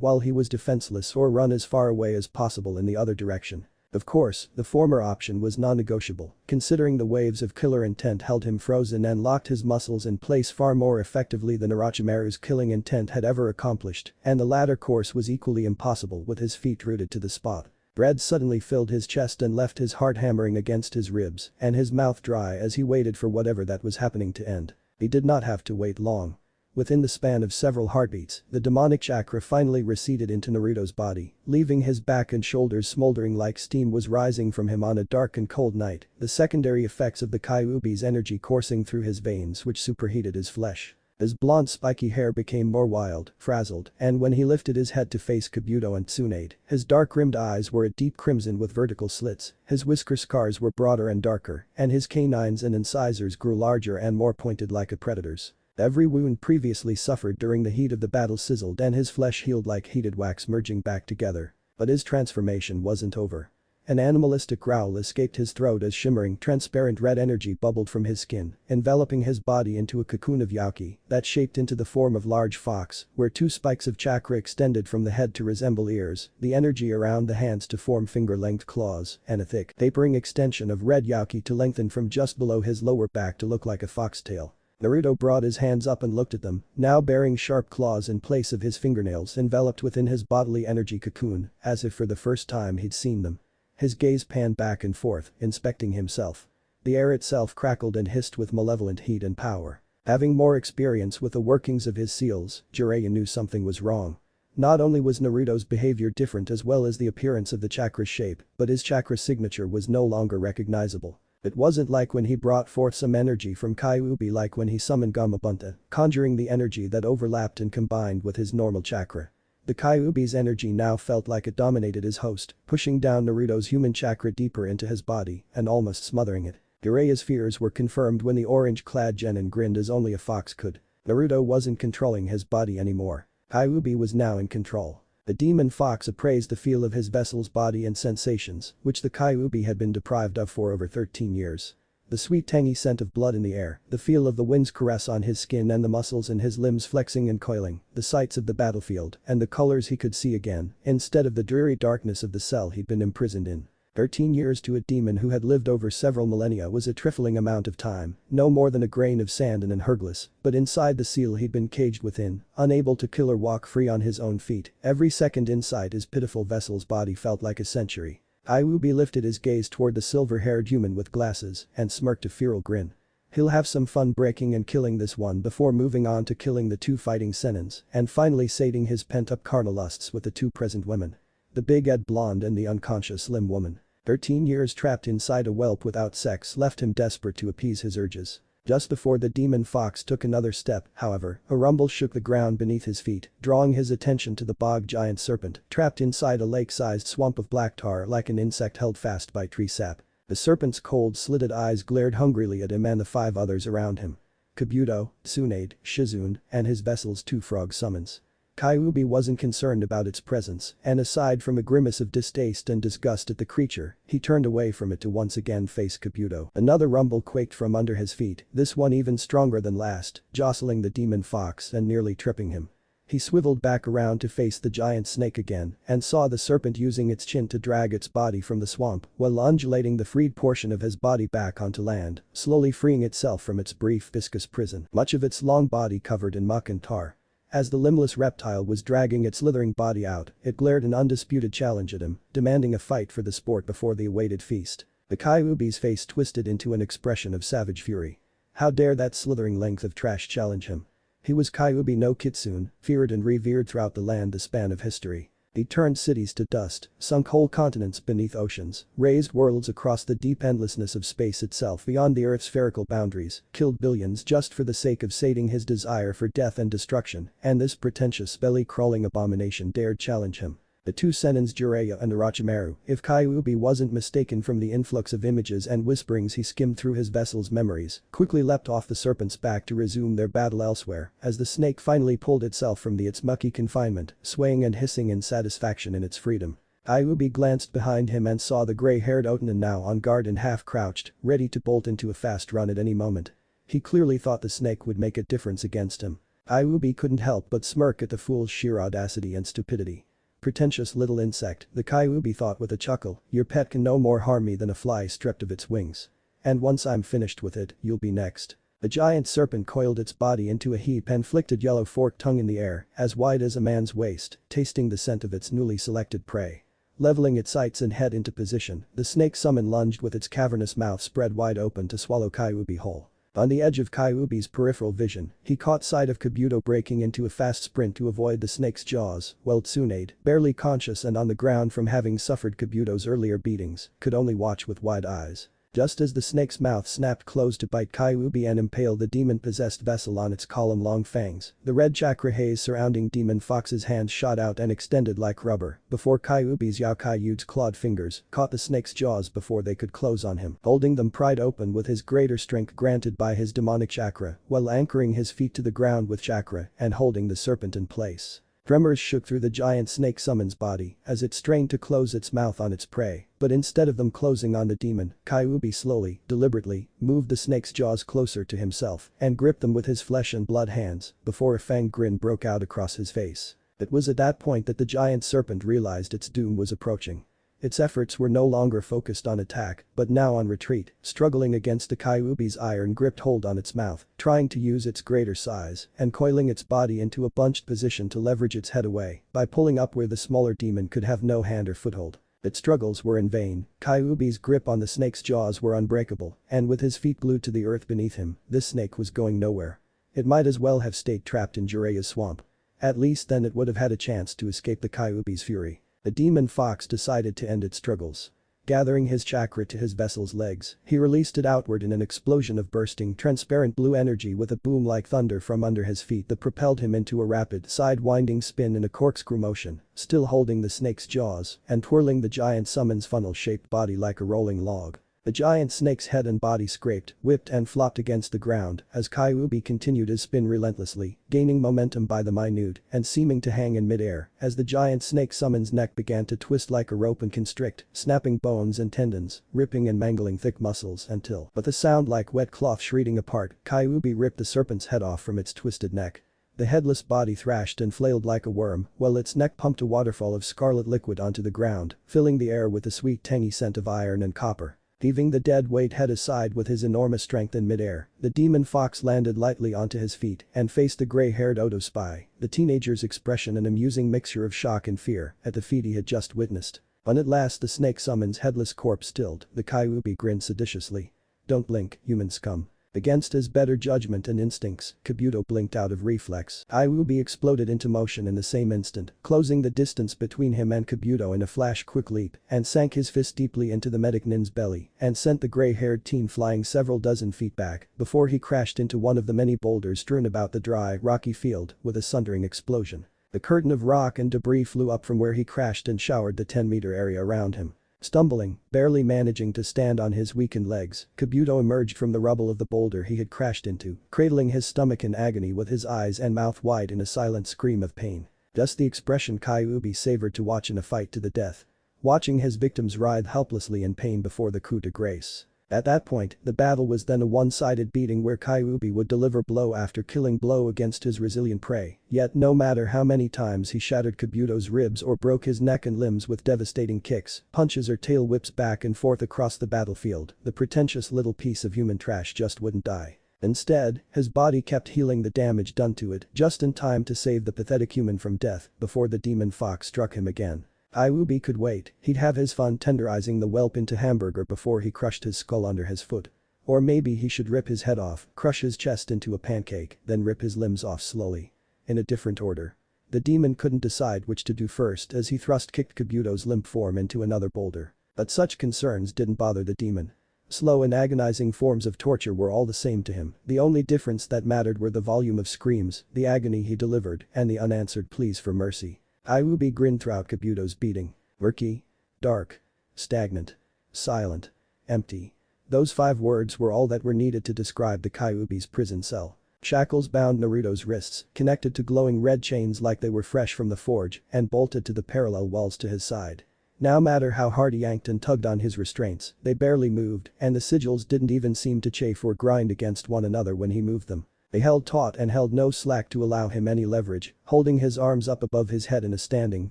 [SPEAKER 1] while he was defenseless or run as far away as possible in the other direction. Of course, the former option was non-negotiable, considering the waves of killer intent held him frozen and locked his muscles in place far more effectively than Orochimaru's killing intent had ever accomplished, and the latter course was equally impossible with his feet rooted to the spot. Dread suddenly filled his chest and left his heart hammering against his ribs and his mouth dry as he waited for whatever that was happening to end. He did not have to wait long. Within the span of several heartbeats, the demonic chakra finally receded into Naruto's body, leaving his back and shoulders smoldering like steam was rising from him on a dark and cold night, the secondary effects of the Kyuubi's energy coursing through his veins which superheated his flesh. His blonde spiky hair became more wild, frazzled, and when he lifted his head to face Kabuto and Tsunade, his dark-rimmed eyes were a deep crimson with vertical slits, his whisker scars were broader and darker, and his canines and incisors grew larger and more pointed like a predator's. Every wound previously suffered during the heat of the battle sizzled and his flesh healed like heated wax merging back together. But his transformation wasn't over. An animalistic growl escaped his throat as shimmering, transparent red energy bubbled from his skin, enveloping his body into a cocoon of Yauki that shaped into the form of large fox, where two spikes of chakra extended from the head to resemble ears, the energy around the hands to form finger-length claws, and a thick, tapering extension of red Yauki to lengthen from just below his lower back to look like a foxtail. Naruto brought his hands up and looked at them, now bearing sharp claws in place of his fingernails enveloped within his bodily energy cocoon, as if for the first time he'd seen them. His gaze panned back and forth, inspecting himself. The air itself crackled and hissed with malevolent heat and power. Having more experience with the workings of his seals, Jiraiya knew something was wrong. Not only was Naruto's behavior different as well as the appearance of the chakra's shape, but his chakra signature was no longer recognizable. It wasn't like when he brought forth some energy from Kyuubi like when he summoned Gamabunta, conjuring the energy that overlapped and combined with his normal chakra. The Kyuubi's energy now felt like it dominated his host, pushing down Naruto's human chakra deeper into his body and almost smothering it. Jiraiya's fears were confirmed when the orange-clad genin grinned as only a fox could. Naruto wasn't controlling his body anymore. Kyuubi was now in control. The demon fox appraised the feel of his vessel's body and sensations, which the Kyuubi had been deprived of for over 13 years. The sweet tangy scent of blood in the air, the feel of the wind's caress on his skin and the muscles in his limbs flexing and coiling, the sights of the battlefield, and the colors he could see again, instead of the dreary darkness of the cell he'd been imprisoned in. 13 years to a demon who had lived over several millennia was a trifling amount of time, no more than a grain of sand in an Herglis, but inside the seal he'd been caged within, unable to kill or walk free on his own feet, every second inside his pitiful vessel's body felt like a century. Kyuubi lifted his gaze toward the silver-haired human with glasses and smirked a feral grin. He'll have some fun breaking and killing this one before moving on to killing the two fighting Senins and finally sating his pent-up carnal lusts with the two present women. The big-eyed blonde and the unconscious slim woman. 13 years trapped inside a whelp without sex left him desperate to appease his urges. Just before the demon fox took another step, however, a rumble shook the ground beneath his feet, drawing his attention to the bog giant serpent trapped inside a lake-sized swamp of black tar like an insect held fast by tree sap. The serpent's cold slitted eyes glared hungrily at him and the 5 others around him. Kabuto, Tsunade, Shizune, and his vessel's 2 frog summons. Kyuubi wasn't concerned about its presence, and aside from a grimace of distaste and disgust at the creature, he turned away from it to once again face Kabuto. Another rumble quaked from under his feet, this one even stronger than last, jostling the demon fox and nearly tripping him. He swiveled back around to face the giant snake again and saw the serpent using its chin to drag its body from the swamp while undulating the freed portion of his body back onto land, slowly freeing itself from its brief viscous prison, much of its long body covered in muck and tar. As the limbless reptile was dragging its slithering body out, it glared an undisputed challenge at him, demanding a fight for the sport before the awaited feast. The Kyuubi's face twisted into an expression of savage fury. How dare that slithering length of trash challenge him? He was Kyuubi no Kitsune, feared and revered throughout the land the span of history. He turned cities to dust, sunk whole continents beneath oceans, raised worlds across the deep endlessness of space itself beyond the Earth's spherical boundaries, killed billions just for the sake of sating his desire for death and destruction, and this pretentious belly-crawling abomination dared challenge him. The two Senins Jiraiya and Orochimaru, if Kyuubi wasn't mistaken from the influx of images and whisperings he skimmed through his vessel's memories, quickly leapt off the serpent's back to resume their battle elsewhere as the snake finally pulled itself from its mucky confinement, swaying and hissing in satisfaction in its freedom. Kyuubi glanced behind him and saw the grey-haired Otanin now on guard and half-crouched, ready to bolt into a fast run at any moment. He clearly thought the snake would make a difference against him. Kyuubi couldn't help but smirk at the fool's sheer audacity and stupidity. Pretentious little insect, the Kyuubi thought with a chuckle, your pet can no more harm me than a fly stripped of its wings. And once I'm finished with it, you'll be next. The giant serpent coiled its body into a heap and flicked a yellow forked tongue in the air, as wide as a man's waist, tasting the scent of its newly selected prey. Leveling its sights and head into position, the snake summon lunged with its cavernous mouth spread wide open to swallow Kyuubi whole. On the edge of Kyuubi's peripheral vision, he caught sight of Kabuto breaking into a fast sprint to avoid the snake's jaws, while Tsunade, barely conscious and on the ground from having suffered Kabuto's earlier beatings, could only watch with wide eyes. Just as the snake's mouth snapped closed to bite Kyuubi and impale the demon-possessed vessel on its column-long fangs, the red chakra haze surrounding Demon Fox's hands shot out and extended like rubber before Kyuubi's Yaokai's clawed fingers caught the snake's jaws before they could close on him, holding them pried open with his greater strength granted by his demonic chakra while anchoring his feet to the ground with chakra and holding the serpent in place. Tremors shook through the giant snake summon's body as it strained to close its mouth on its prey, but instead of them closing on the demon, Kyuubi slowly, deliberately, moved the snake's jaws closer to himself and gripped them with his flesh and blood hands before a fanged grin broke out across his face. It was at that point that the giant serpent realized its doom was approaching. Its efforts were no longer focused on attack, but now on retreat, struggling against the Kyuubi's iron-gripped hold on its mouth, trying to use its greater size and coiling its body into a bunched position to leverage its head away by pulling up where the smaller demon could have no hand or foothold. Its struggles were in vain, Kyuubi's grip on the snake's jaws were unbreakable, and with his feet glued to the earth beneath him, this snake was going nowhere. It might as well have stayed trapped in Jiraiya's swamp. At least then it would have had a chance to escape the Kyuubi's fury. The demon fox decided to end its struggles. Gathering his chakra to his vessel's legs, he released it outward in an explosion of bursting transparent blue energy with a boom like thunder from under his feet that propelled him into a rapid side-winding spin in a corkscrew motion, still holding the snake's jaws and twirling the giant summon's funnel-shaped body like a rolling log. The giant snake's head and body scraped, whipped and flopped against the ground as Kyuubi continued his spin relentlessly, gaining momentum by the minute and seeming to hang in midair as the giant snake summon's neck began to twist like a rope and constrict, snapping bones and tendons, ripping and mangling thick muscles until, with a sound like wet cloth shredding apart, Kyuubi ripped the serpent's head off from its twisted neck. The headless body thrashed and flailed like a worm while its neck pumped a waterfall of scarlet liquid onto the ground, filling the air with the sweet tangy scent of iron and copper. Heaving the dead weight head aside with his enormous strength in midair, the demon fox landed lightly onto his feet and faced the grey-haired Odo spy, the teenager's expression an amusing mixture of shock and fear at the feat he had just witnessed. When at last the snake summon's headless corpse stilled, the Kyuubi grinned seditiously. "Don't blink, human scum." Against his better judgment and instincts, Kabuto blinked out of reflex. Kyuubi exploded into motion in the same instant, closing the distance between him and Kabuto in a flash-quick leap, and sank his fist deeply into the medic nin's belly and sent the grey-haired teen flying several dozen feet back before he crashed into one of the many boulders strewn about the dry, rocky field with a sundering explosion. The curtain of rock and debris flew up from where he crashed and showered the 10-meter area around him. Stumbling, barely managing to stand on his weakened legs, Kabuto emerged from the rubble of the boulder he had crashed into, cradling his stomach in agony with his eyes and mouth wide in a silent scream of pain. Just the expression Kyuubi savored to watch in a fight to the death. Watching his victims writhe helplessly in pain before the coup de grace. At that point, the battle was then a one-sided beating where Kyuubi would deliver blow after killing blow against his resilient prey, yet no matter how many times he shattered Kabuto's ribs or broke his neck and limbs with devastating kicks, punches or tail whips back and forth across the battlefield, the pretentious little piece of human trash just wouldn't die. Instead, his body kept healing the damage done to it just in time to save the pathetic human from death before the demon fox struck him again. Kyuubi could wait, he'd have his fun tenderizing the whelp into hamburger before he crushed his skull under his foot. Or maybe he should rip his head off, crush his chest into a pancake, then rip his limbs off slowly. In a different order. The demon couldn't decide which to do first as he thrust-kicked Kabuto's limp form into another boulder. But such concerns didn't bother the demon. Slow and agonizing forms of torture were all the same to him, the only difference that mattered were the volume of screams, the agony he delivered, and the unanswered pleas for mercy. Kyuubi grinned throughout Kabuto's beating. Murky. Dark. Stagnant. Silent. Empty. Those 5 words were all that were needed to describe the Kyuubi's prison cell. Shackles bound Naruto's wrists, connected to glowing red chains like they were fresh from the forge, and bolted to the parallel walls to his side. No matter how hard he yanked and tugged on his restraints, they barely moved, and the sigils didn't even seem to chafe or grind against one another when he moved them. They held taut and held no slack to allow him any leverage, holding his arms up above his head in a standing,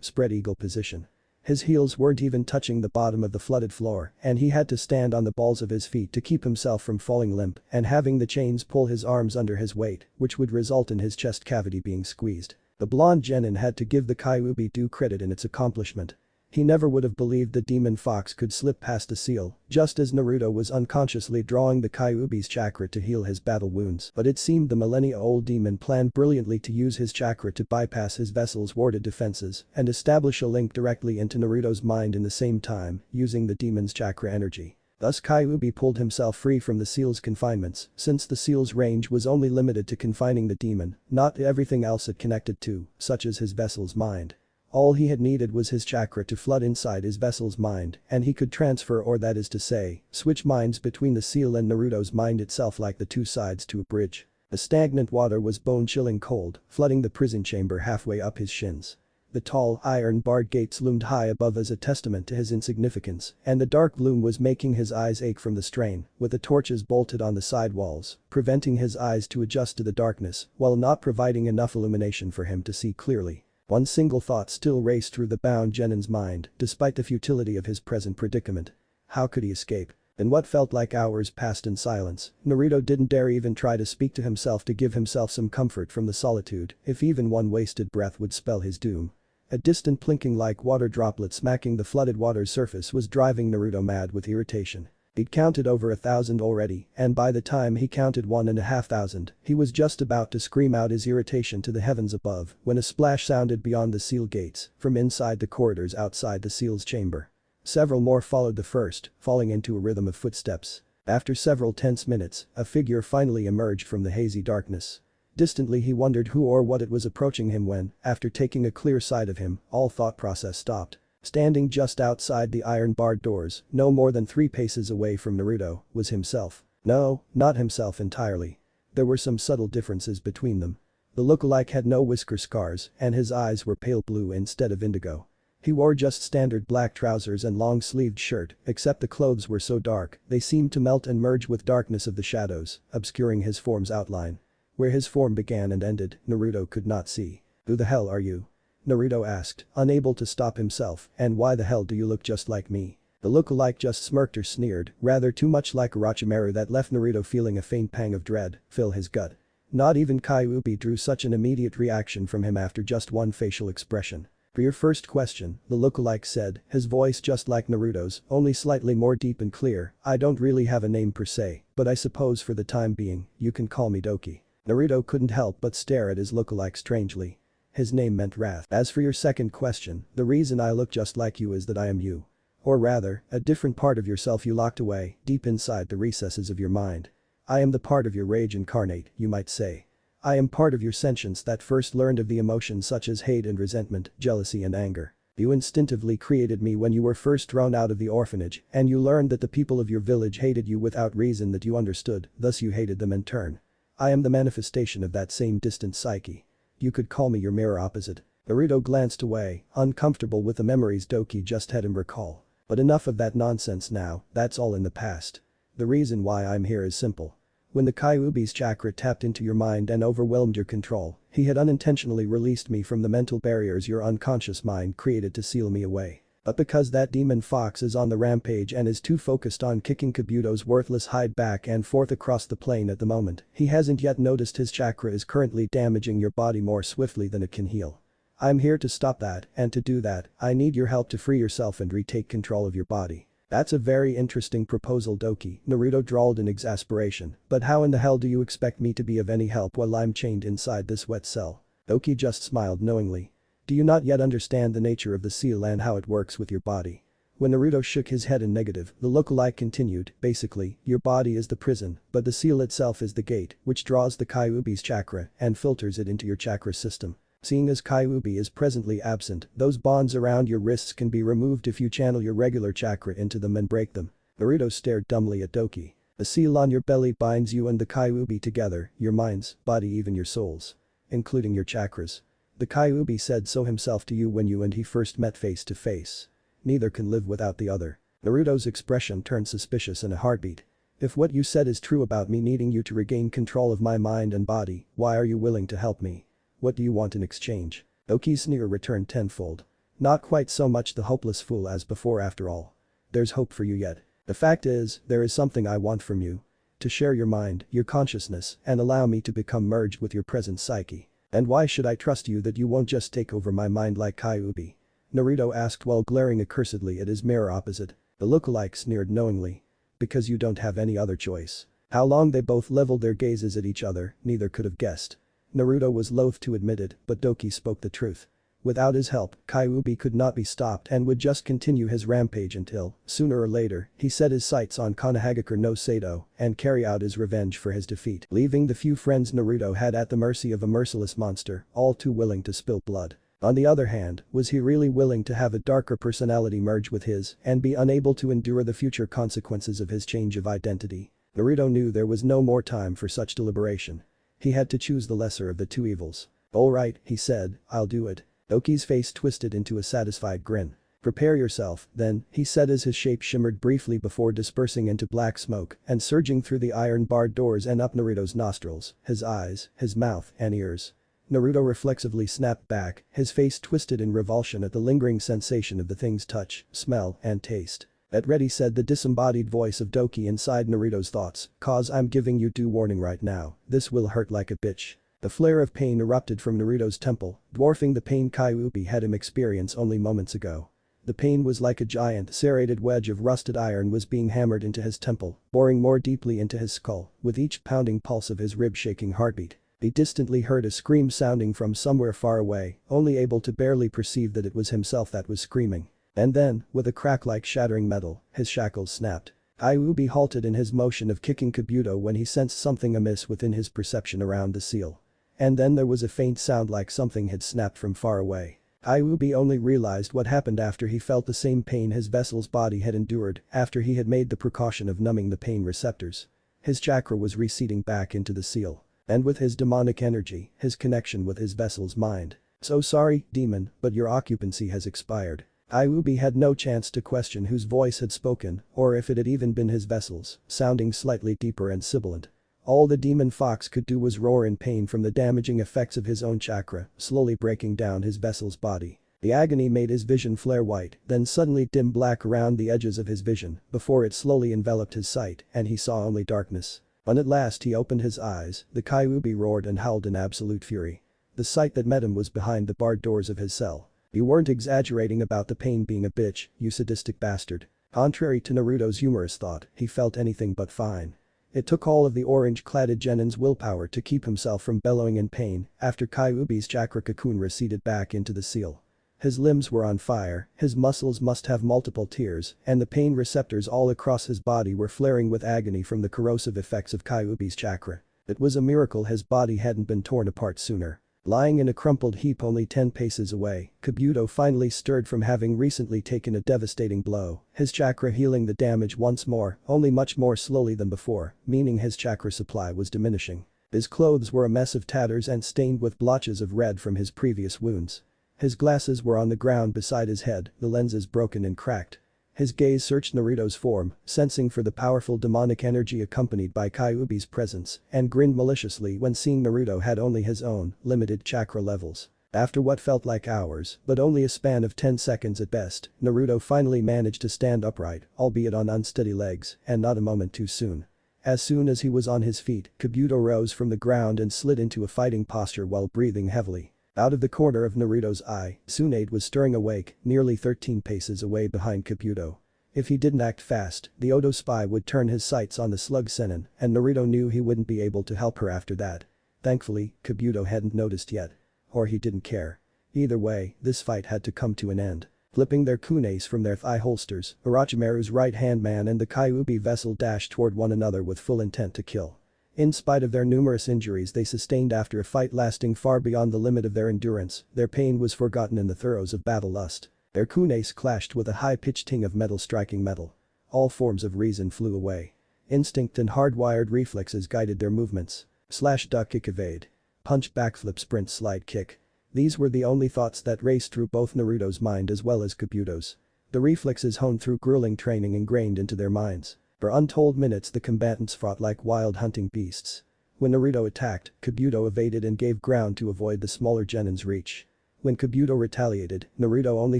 [SPEAKER 1] spread eagle position. His heels weren't even touching the bottom of the flooded floor, and he had to stand on the balls of his feet to keep himself from falling limp and having the chains pull his arms under his weight, which would result in his chest cavity being squeezed. The blonde genin had to give the Kyuubi due credit in its accomplishment. He never would have believed the demon fox could slip past a seal, just as Naruto was unconsciously drawing the Kyuubi's chakra to heal his battle wounds, but it seemed the millennia-old demon planned brilliantly to use his chakra to bypass his vessel's warded defenses and establish a link directly into Naruto's mind in the same time, using the demon's chakra energy. Thus Kyuubi pulled himself free from the seal's confinements, since the seal's range was only limited to confining the demon, not everything else it connected to, such as his vessel's mind. All he had needed was his chakra to flood inside his vessel's mind, and he could transfer, or that is to say, switch minds between the seal and Naruto's mind itself like the two sides to a bridge. The stagnant water was bone-chilling cold, flooding the prison chamber halfway up his shins. The tall, iron-barred gates loomed high above as a testament to his insignificance, and the dark gloom was making his eyes ache from the strain, with the torches bolted on the side walls, preventing his eyes to adjust to the darkness while not providing enough illumination for him to see clearly. One single thought still raced through the bound genin's mind, despite the futility of his present predicament. How could he escape? In what felt like hours passed in silence, Naruto didn't dare even try to speak to himself to give himself some comfort from the solitude, if even one wasted breath would spell his doom. A distant plinking like water droplet smacking the flooded water's surface was driving Naruto mad with irritation. He'd counted over 1,000 already, and by the time he counted 1,500, he was just about to scream out his irritation to the heavens above when a splash sounded beyond the seal gates, from inside the corridors outside the seal's chamber. Several more followed the first, falling into a rhythm of footsteps. After several tense minutes, a figure finally emerged from the hazy darkness. Distantly he wondered who or what it was approaching him when, after taking a clear sight of him, all thought process stopped. Standing just outside the iron-barred doors, no more than 3 paces away from Naruto, was himself. No, not himself entirely. There were some subtle differences between them. The lookalike had no whisker scars, and his eyes were pale blue instead of indigo. He wore just standard black trousers and long-sleeved shirt, except the clothes were so dark, they seemed to melt and merge with darkness of the shadows, obscuring his form's outline. Where his form began and ended, Naruto could not see. "Who the hell are you?" Naruto asked, unable to stop himself, "and why the hell do you look just like me?" The lookalike just smirked or sneered, rather too much like Orochimaru, that left Naruto feeling a faint pang of dread fill his gut. Not even Kyuubi drew such an immediate reaction from him after just one facial expression. "For your first question," the lookalike said, his voice just like Naruto's, only slightly more deep and clear, "I don't really have a name per se, but I suppose for the time being, you can call me Doki." Naruto couldn't help but stare at his lookalike strangely. His name meant wrath. "As for your second question, the reason I look just like you is that I am you. Or rather, a different part of yourself you locked away, deep inside the recesses of your mind. I am the part of your rage incarnate, you might say. I am part of your sentience that first learned of the emotions such as hate and resentment, jealousy and anger. You instinctively created me when you were first thrown out of the orphanage, and you learned that the people of your village hated you without reason that you understood, thus you hated them in turn. I am the manifestation of that same distant psyche. You could call me your mirror opposite." Naruto glanced away, uncomfortable with the memories Doki just had him recall. "But enough of that nonsense now, that's all in the past. The reason why I'm here is simple. When the Kyuubi's chakra tapped into your mind and overwhelmed your control, he had unintentionally released me from the mental barriers your unconscious mind created to seal me away. But because that demon fox is on the rampage and is too focused on kicking Kabuto's worthless hide back and forth across the plane at the moment, he hasn't yet noticed his chakra is currently damaging your body more swiftly than it can heal. I'm here to stop that, and to do that, I need your help to free yourself and retake control of your body." "That's a very interesting proposal, Doki," Naruto drawled in exasperation, "but how in the hell do you expect me to be of any help while I'm chained inside this wet cell?" Doki just smiled knowingly. "Do you not yet understand the nature of the seal and how it works with your body?" When Naruto shook his head in negative, the lookalike continued, "Basically, your body is the prison, but the seal itself is the gate, which draws the Kyuubi's chakra and filters it into your chakra system. Seeing as Kyuubi is presently absent, those bonds around your wrists can be removed if you channel your regular chakra into them and break them. Naruto stared dumbly at Doki. A seal on your belly binds you and the Kyuubi together, your minds, body, even your souls. Including your chakras. The Kyuubi said so himself to you when you and he first met face to face. Neither can live without the other. Naruto's expression turned suspicious in a heartbeat. If what you said is true about me needing you to regain control of my mind and body, why are you willing to help me? What do you want in exchange? Doki's sneer returned tenfold. Not quite so much the hopeless fool as before after all. There's hope for you yet. The fact is, there is something I want from you. To share your mind, your consciousness, and allow me to become merged with your present psyche. And why should I trust you that you won't just take over my mind like Kyuubi? Naruto asked while glaring accursedly at his mirror opposite. The lookalike sneered knowingly. Because you don't have any other choice. How long they both leveled their gazes at each other, neither could have guessed. Naruto was loath to admit it, but Doki spoke the truth. Without his help, Kyuubi could not be stopped and would just continue his rampage until, sooner or later, he set his sights on Konohagakure no Sado and carry out his revenge for his defeat, leaving the few friends Naruto had at the mercy of a merciless monster, all too willing to spill blood. On the other hand, was he really willing to have a darker personality merge with his and be unable to endure the future consequences of his change of identity? Naruto knew there was no more time for such deliberation. He had to choose the lesser of the two evils. Alright, he said, I'll do it. Doki's face twisted into a satisfied grin. Prepare yourself, then, he said as his shape shimmered briefly before dispersing into black smoke and surging through the iron-barred doors and up Naruto's nostrils, his eyes, his mouth, and ears. Naruto reflexively snapped back, his face twisted in revulsion at the lingering sensation of the thing's touch, smell, and taste. Get ready, said the disembodied voice of Doki inside Naruto's thoughts, cause I'm giving you due warning right now, this will hurt like a bitch. The flare of pain erupted from Naruto's temple, dwarfing the pain Kyuubi had him experience only moments ago. The pain was like a giant serrated wedge of rusted iron was being hammered into his temple, boring more deeply into his skull, with each pounding pulse of his rib-shaking heartbeat. He distantly heard a scream sounding from somewhere far away, only able to barely perceive that it was himself that was screaming. And then, with a crack like shattering metal, his shackles snapped. Kyuubi halted in his motion of kicking Kabuto when he sensed something amiss within his perception around the seal. And then there was a faint sound like something had snapped from far away. Kyuubi only realized what happened after he felt the same pain his vessel's body had endured after he had made the precaution of numbing the pain receptors. His chakra was receding back into the seal. And with his demonic energy, his connection with his vessel's mind. So sorry, demon, but your occupancy has expired. Kyuubi had no chance to question whose voice had spoken, or if it had even been his vessel's, sounding slightly deeper and sibilant. All the demon fox could do was roar in pain from the damaging effects of his own chakra, slowly breaking down his vessel's body. The agony made his vision flare white, then suddenly dim black around the edges of his vision, before it slowly enveloped his sight, and he saw only darkness. When at last he opened his eyes, the Kyuubi roared and howled in absolute fury. The sight that met him was behind the barred doors of his cell. You weren't exaggerating about the pain being a bitch, you sadistic bastard. Contrary to Naruto's humorous thought, he felt anything but fine. It took all of the orange-cladded genin's willpower to keep himself from bellowing in pain after Kyuubi's chakra cocoon receded back into the seal. His limbs were on fire, his muscles must have multiple tears, and the pain receptors all across his body were flaring with agony from the corrosive effects of Kyuubi's chakra. It was a miracle his body hadn't been torn apart sooner. Lying in a crumpled heap only 10 paces away, Kabuto finally stirred from having recently taken a devastating blow, his chakra healing the damage once more, only much more slowly than before, meaning his chakra supply was diminishing. His clothes were a mess of tatters and stained with blotches of red from his previous wounds. His glasses were on the ground beside his head, the lenses broken and cracked. His gaze searched Naruto's form, sensing for the powerful demonic energy accompanied by Kyuubi's presence, and grinned maliciously when seeing Naruto had only his own, limited chakra levels. After what felt like hours, but only a span of 10 seconds at best, Naruto finally managed to stand upright, albeit on unsteady legs, and not a moment too soon. As soon as he was on his feet, Kabuto rose from the ground and slid into a fighting posture while breathing heavily. Out of the corner of Naruto's eye, Tsunade was stirring awake, nearly 13 paces away behind Kabuto. If he didn't act fast, the Odo spy would turn his sights on the slug Sanin, and Naruto knew he wouldn't be able to help her after that. Thankfully, Kabuto hadn't noticed yet. Or he didn't care. Either way, this fight had to come to an end. Flipping their kunes from their thigh holsters, Orochimaru's right-hand man and the Kyuubi vessel dashed toward one another with full intent to kill. In spite of their numerous injuries they sustained after a fight lasting far beyond the limit of their endurance, their pain was forgotten in the throes of battle lust. Their kunais clashed with a high-pitched ting of metal striking metal. All forms of reason flew away. Instinct and hardwired reflexes guided their movements. Slash, duck, kick, evade. Punch, backflip, sprint, slide, kick. These were the only thoughts that raced through both Naruto's mind as well as Kabuto's. The reflexes honed through grueling training ingrained into their minds. For untold minutes the combatants fought like wild hunting beasts. When Naruto attacked, Kabuto evaded and gave ground to avoid the smaller Genin's reach. When Kabuto retaliated, Naruto only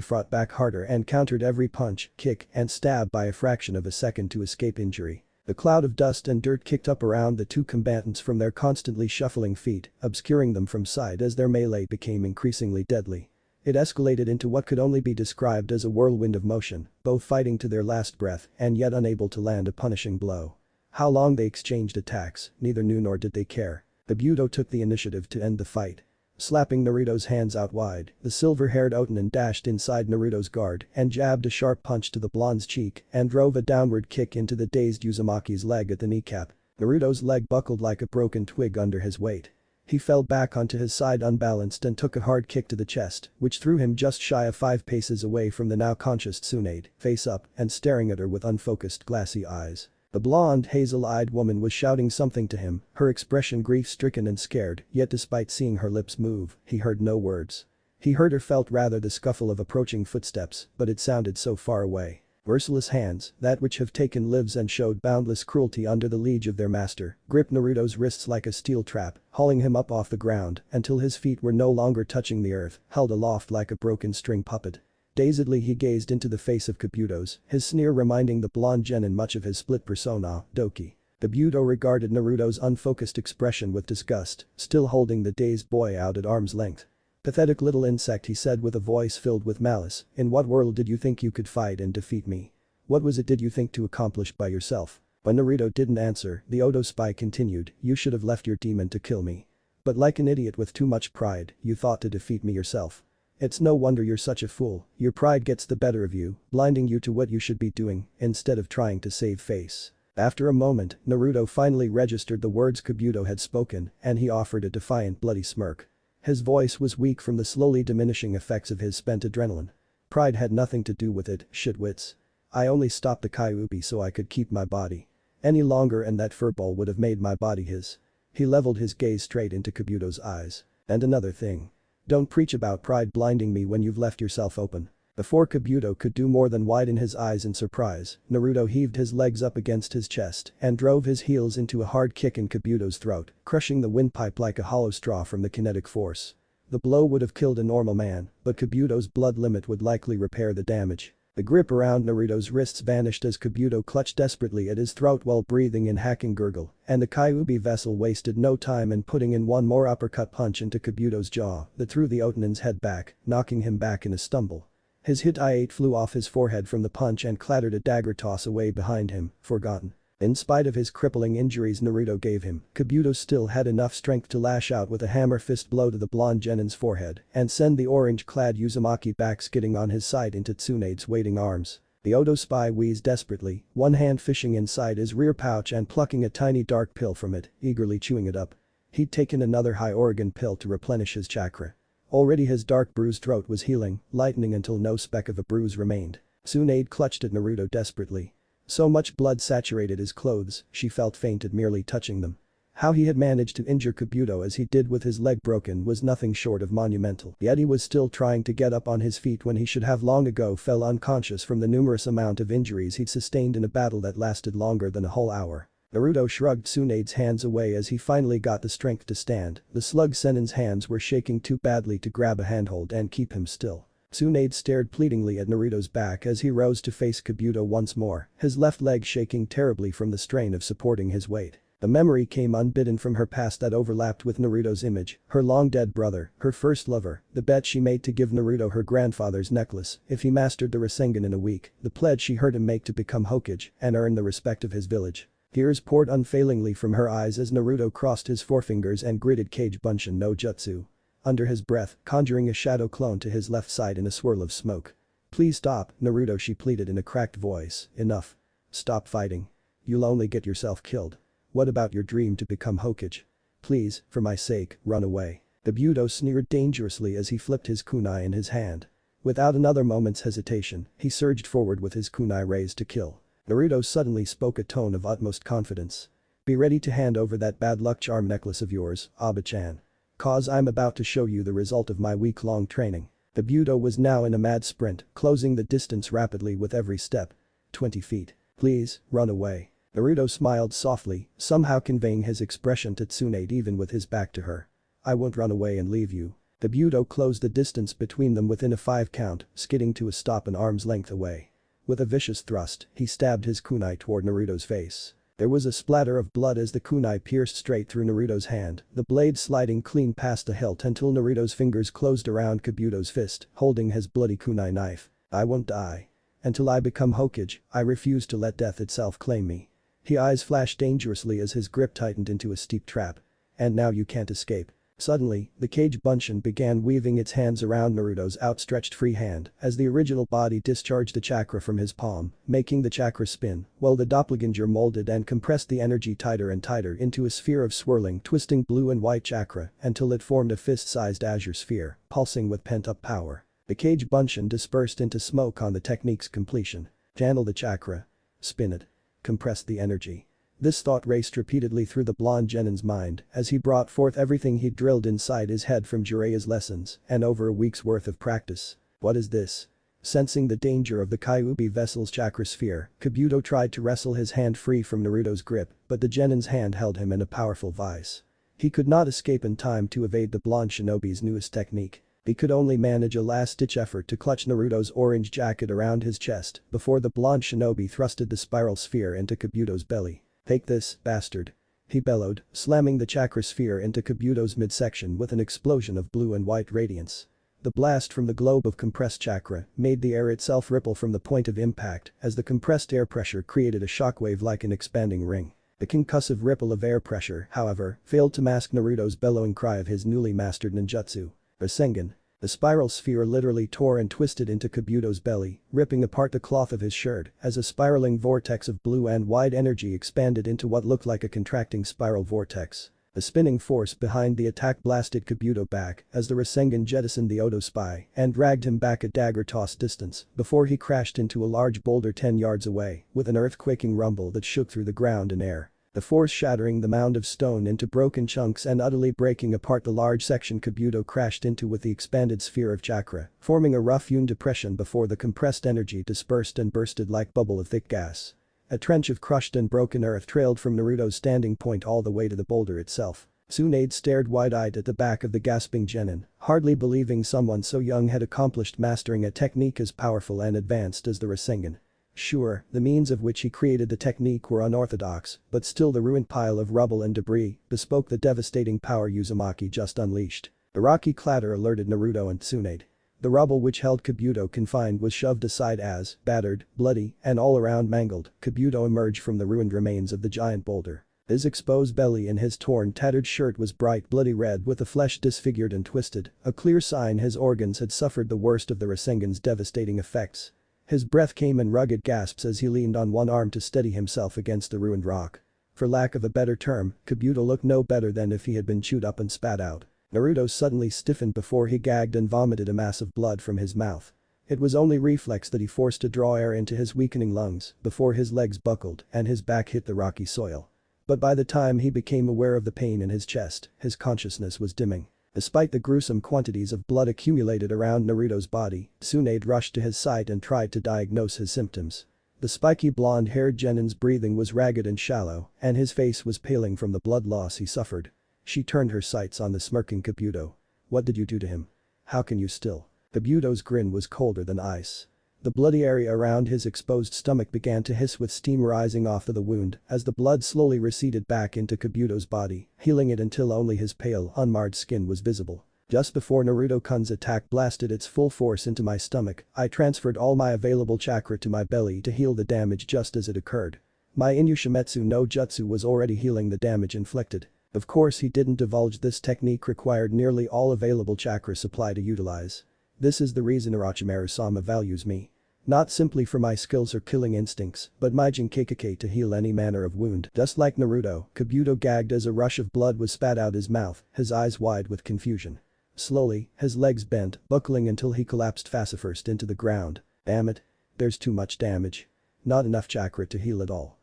[SPEAKER 1] fought back harder and countered every punch, kick, and stab by a fraction of a second to escape injury. The cloud of dust and dirt kicked up around the two combatants from their constantly shuffling feet, obscuring them from sight as their melee became increasingly deadly. It escalated into what could only be described as a whirlwind of motion, both fighting to their last breath and yet unable to land a punishing blow. How long they exchanged attacks, neither knew nor did they care. Kabuto took the initiative to end the fight. Slapping Naruto's hands out wide, the silver-haired Otonin dashed inside Naruto's guard and jabbed a sharp punch to the blonde's cheek and drove a downward kick into the dazed Uzumaki's leg at the kneecap. Naruto's leg buckled like a broken twig under his weight. He fell back onto his side unbalanced and took a hard kick to the chest, which threw him just shy of 5 paces away from the now conscious Tsunade, face up and staring at her with unfocused glassy eyes. The blonde, hazel-eyed woman was shouting something to him, her expression grief-stricken and scared, yet despite seeing her lips move, he heard no words. He heard or felt rather the scuffle of approaching footsteps, but it sounded so far away. Merciless hands, that which have taken lives and showed boundless cruelty under the liege of their master, gripped Naruto's wrists like a steel trap, hauling him up off the ground until his feet were no longer touching the earth, held aloft like a broken string puppet. Dazedly he gazed into the face of Kabuto's, his sneer reminding the blonde Genin much of his split persona, Doki. Kabuto regarded Naruto's unfocused expression with disgust, still holding the dazed boy out at arm's length. "Pathetic little insect," he said with a voice filled with malice, "in what world did you think you could fight and defeat me? What was it did you think to accomplish by yourself?" When Naruto didn't answer, the Odo spy continued, "You should have left your demon to kill me. But like an idiot with too much pride, you thought to defeat me yourself. It's no wonder you're such a fool, your pride gets the better of you, blinding you to what you should be doing, instead of trying to save face." After a moment, Naruto finally registered the words Kabuto had spoken, and he offered a defiant bloody smirk. His voice was weak from the slowly diminishing effects of his spent adrenaline. "Pride had nothing to do with it, shitwits. I only stopped the Kyuubi so I could keep my body. Any longer and that furball would have made my body his." He leveled his gaze straight into Kabuto's eyes. "And another thing. Don't preach about pride blinding me when you've left yourself open." Before Kabuto could do more than widen his eyes in surprise, Naruto heaved his legs up against his chest and drove his heels into a hard kick in Kabuto's throat, crushing the windpipe like a hollow straw from the kinetic force. The blow would have killed a normal man, but Kabuto's blood limit would likely repair the damage. The grip around Naruto's wrists vanished as Kabuto clutched desperately at his throat while breathing in hacking gurgle, and the Kyuubi vessel wasted no time in putting in one more uppercut punch into Kabuto's jaw that threw the Otonin's head back, knocking him back in a stumble. His hit flew off his forehead from the punch and clattered a dagger toss away behind him, forgotten. In spite of his crippling injuries Naruto gave him, Kabuto still had enough strength to lash out with a hammer fist blow to the blonde Genin's forehead and send the orange-clad Uzumaki back skidding on his side into Tsunade's waiting arms. The Odo spy wheezed desperately, one hand fishing inside his rear pouch and plucking a tiny dark pill from it, eagerly chewing it up. He'd taken another high Oregon pill to replenish his chakra. Already his dark bruised throat was healing, lightening until no speck of a bruise remained. Tsunade clutched at Naruto desperately. So much blood saturated his clothes, she felt faint at merely touching them. How he had managed to injure Kabuto as he did with his leg broken was nothing short of monumental. Yet he was still trying to get up on his feet when he should have long ago fell unconscious from the numerous amount of injuries he'd sustained in a battle that lasted longer than a whole hour. Naruto shrugged Tsunade's hands away as he finally got the strength to stand. The slug Sanin's hands were shaking too badly to grab a handhold and keep him still. Tsunade stared pleadingly at Naruto's back as he rose to face Kabuto once more, his left leg shaking terribly from the strain of supporting his weight. A memory came unbidden from her past that overlapped with Naruto's image, her long-dead brother, her first lover, the bet she made to give Naruto her grandfather's necklace if he mastered the Rasengan in a week, the pledge she heard him make to become Hokage and earn the respect of his village. Tears poured unfailingly from her eyes as Naruto crossed his forefingers and gritted Kage Bunshin no Jutsu. Under his breath, conjuring a shadow clone to his left side in a swirl of smoke. "Please stop, Naruto," she pleaded in a cracked voice, "enough. Stop fighting. You'll only get yourself killed." What about your dream to become Hokage? Please, for my sake, run away. The Budo sneered dangerously as he flipped his kunai in his hand. Without another moment's hesitation, he surged forward with his kunai raised to kill. Naruto suddenly spoke a tone of utmost confidence. Be ready to hand over that bad luck charm necklace of yours, Aba-chan. Cause I'm about to show you the result of my week-long training. The Budo was now in a mad sprint, closing the distance rapidly with every step. 20 feet. Please, run away. Naruto smiled softly, somehow conveying his expression to Tsunade even with his back to her. I won't run away and leave you. The Budo closed the distance between them within a 5 count, skidding to a stop an arm's length away. With a vicious thrust, he stabbed his kunai toward Naruto's face. There was a splatter of blood as the kunai pierced straight through Naruto's hand, the blade sliding clean past the hilt until Naruto's fingers closed around Kabuto's fist, holding his bloody kunai knife. I won't die. Until I become Hokage, I refuse to let death itself claim me. His eyes flashed dangerously as his grip tightened into a steep trap. And now you can't escape. Suddenly, the Kage Bunshin began weaving its hands around Naruto's outstretched free hand as the original body discharged the chakra from his palm, making the chakra spin, while the doppelganger molded and compressed the energy tighter and tighter into a sphere of swirling, twisting blue and white chakra until it formed a fist-sized azure sphere, pulsing with pent-up power. The Kage Bunshin dispersed into smoke on the technique's completion. Channel the chakra. Spin it. Compress the energy. This thought raced repeatedly through the blonde genin's mind as he brought forth everything he'd drilled inside his head from Jiraiya's lessons and over a week's worth of practice. What is this? Sensing the danger of the Kyuubi vessel's chakra sphere, Kabuto tried to wrestle his hand free from Naruto's grip, but the genin's hand held him in a powerful vice. He could not escape in time to evade the blonde shinobi's newest technique. He could only manage a last-ditch effort to clutch Naruto's orange jacket around his chest before the blonde shinobi thrusted the spiral sphere into Kabuto's belly. Take this, bastard. He bellowed, slamming the chakra sphere into Kabuto's midsection with an explosion of blue and white radiance. The blast from the globe of compressed chakra made the air itself ripple from the point of impact as the compressed air pressure created a shockwave like an expanding ring. The concussive ripple of air pressure, however, failed to mask Naruto's bellowing cry of his newly mastered ninjutsu. Rasengan. The spiral sphere literally tore and twisted into Kabuto's belly, ripping apart the cloth of his shirt as a spiraling vortex of blue and white energy expanded into what looked like a contracting spiral vortex. The spinning force behind the attack blasted Kabuto back as the Rasengan jettisoned the Odo spy and dragged him back a dagger-toss distance before he crashed into a large boulder 10 yards away with an earth-quaking rumble that shook through the ground and air. The force shattering the mound of stone into broken chunks and utterly breaking apart the large section Kabuto crashed into with the expanded sphere of chakra, forming a rough-hewn depression before the compressed energy dispersed and bursted like bubble of thick gas. A trench of crushed and broken earth trailed from Naruto's standing point all the way to the boulder itself. Tsunade stared wide-eyed at the back of the gasping genin, hardly believing someone so young had accomplished mastering a technique as powerful and advanced as the Rasengan. Sure, the means of which he created the technique were unorthodox, but still the ruined pile of rubble and debris bespoke the devastating power Uzumaki just unleashed. The rocky clatter alerted Naruto and Tsunade. The rubble which held Kabuto confined was shoved aside as, battered, bloody, and all around mangled, Kabuto emerged from the ruined remains of the giant boulder. His exposed belly and his torn, tattered shirt was bright bloody red with the flesh disfigured and twisted, a clear sign his organs had suffered the worst of the Rasengan's devastating effects. His breath came in rugged gasps as he leaned on one arm to steady himself against the ruined rock. For lack of a better term, Kabuto looked no better than if he had been chewed up and spat out. Naruto suddenly stiffened before he gagged and vomited a mass of blood from his mouth. It was only reflex that he forced to draw air into his weakening lungs before his legs buckled and his back hit the rocky soil. But by the time he became aware of the pain in his chest, his consciousness was dimming. Despite the gruesome quantities of blood accumulated around Naruto's body, Tsunade rushed to his side and tried to diagnose his symptoms. The spiky blonde-haired genin's breathing was ragged and shallow, and his face was paling from the blood loss he suffered. She turned her sights on the smirking Kabuto. What did you do to him? How can you still? Kabuto's grin was colder than ice. The bloody area around his exposed stomach began to hiss with steam rising off of the wound as the blood slowly receded back into Kabuto's body, healing it until only his pale, unmarred skin was visible. Just before Naruto-kun's attack blasted its full force into my stomach, I transferred all my available chakra to my belly to heal the damage just as it occurred. My Inushimetsu no Jutsu was already healing the damage inflicted. Of course he didn't divulge this technique required nearly all available chakra supply to utilize. This is the reason Orochimaru-sama values me. Not simply for my skills or killing instincts, but my Jinkekike to heal any manner of wound. Just like Naruto, Kabuto gagged as a rush of blood was spat out his mouth, his eyes wide with confusion. Slowly, his legs bent, buckling until he collapsed face-first into the ground. Damn it. There's too much damage. Not enough chakra to heal it all.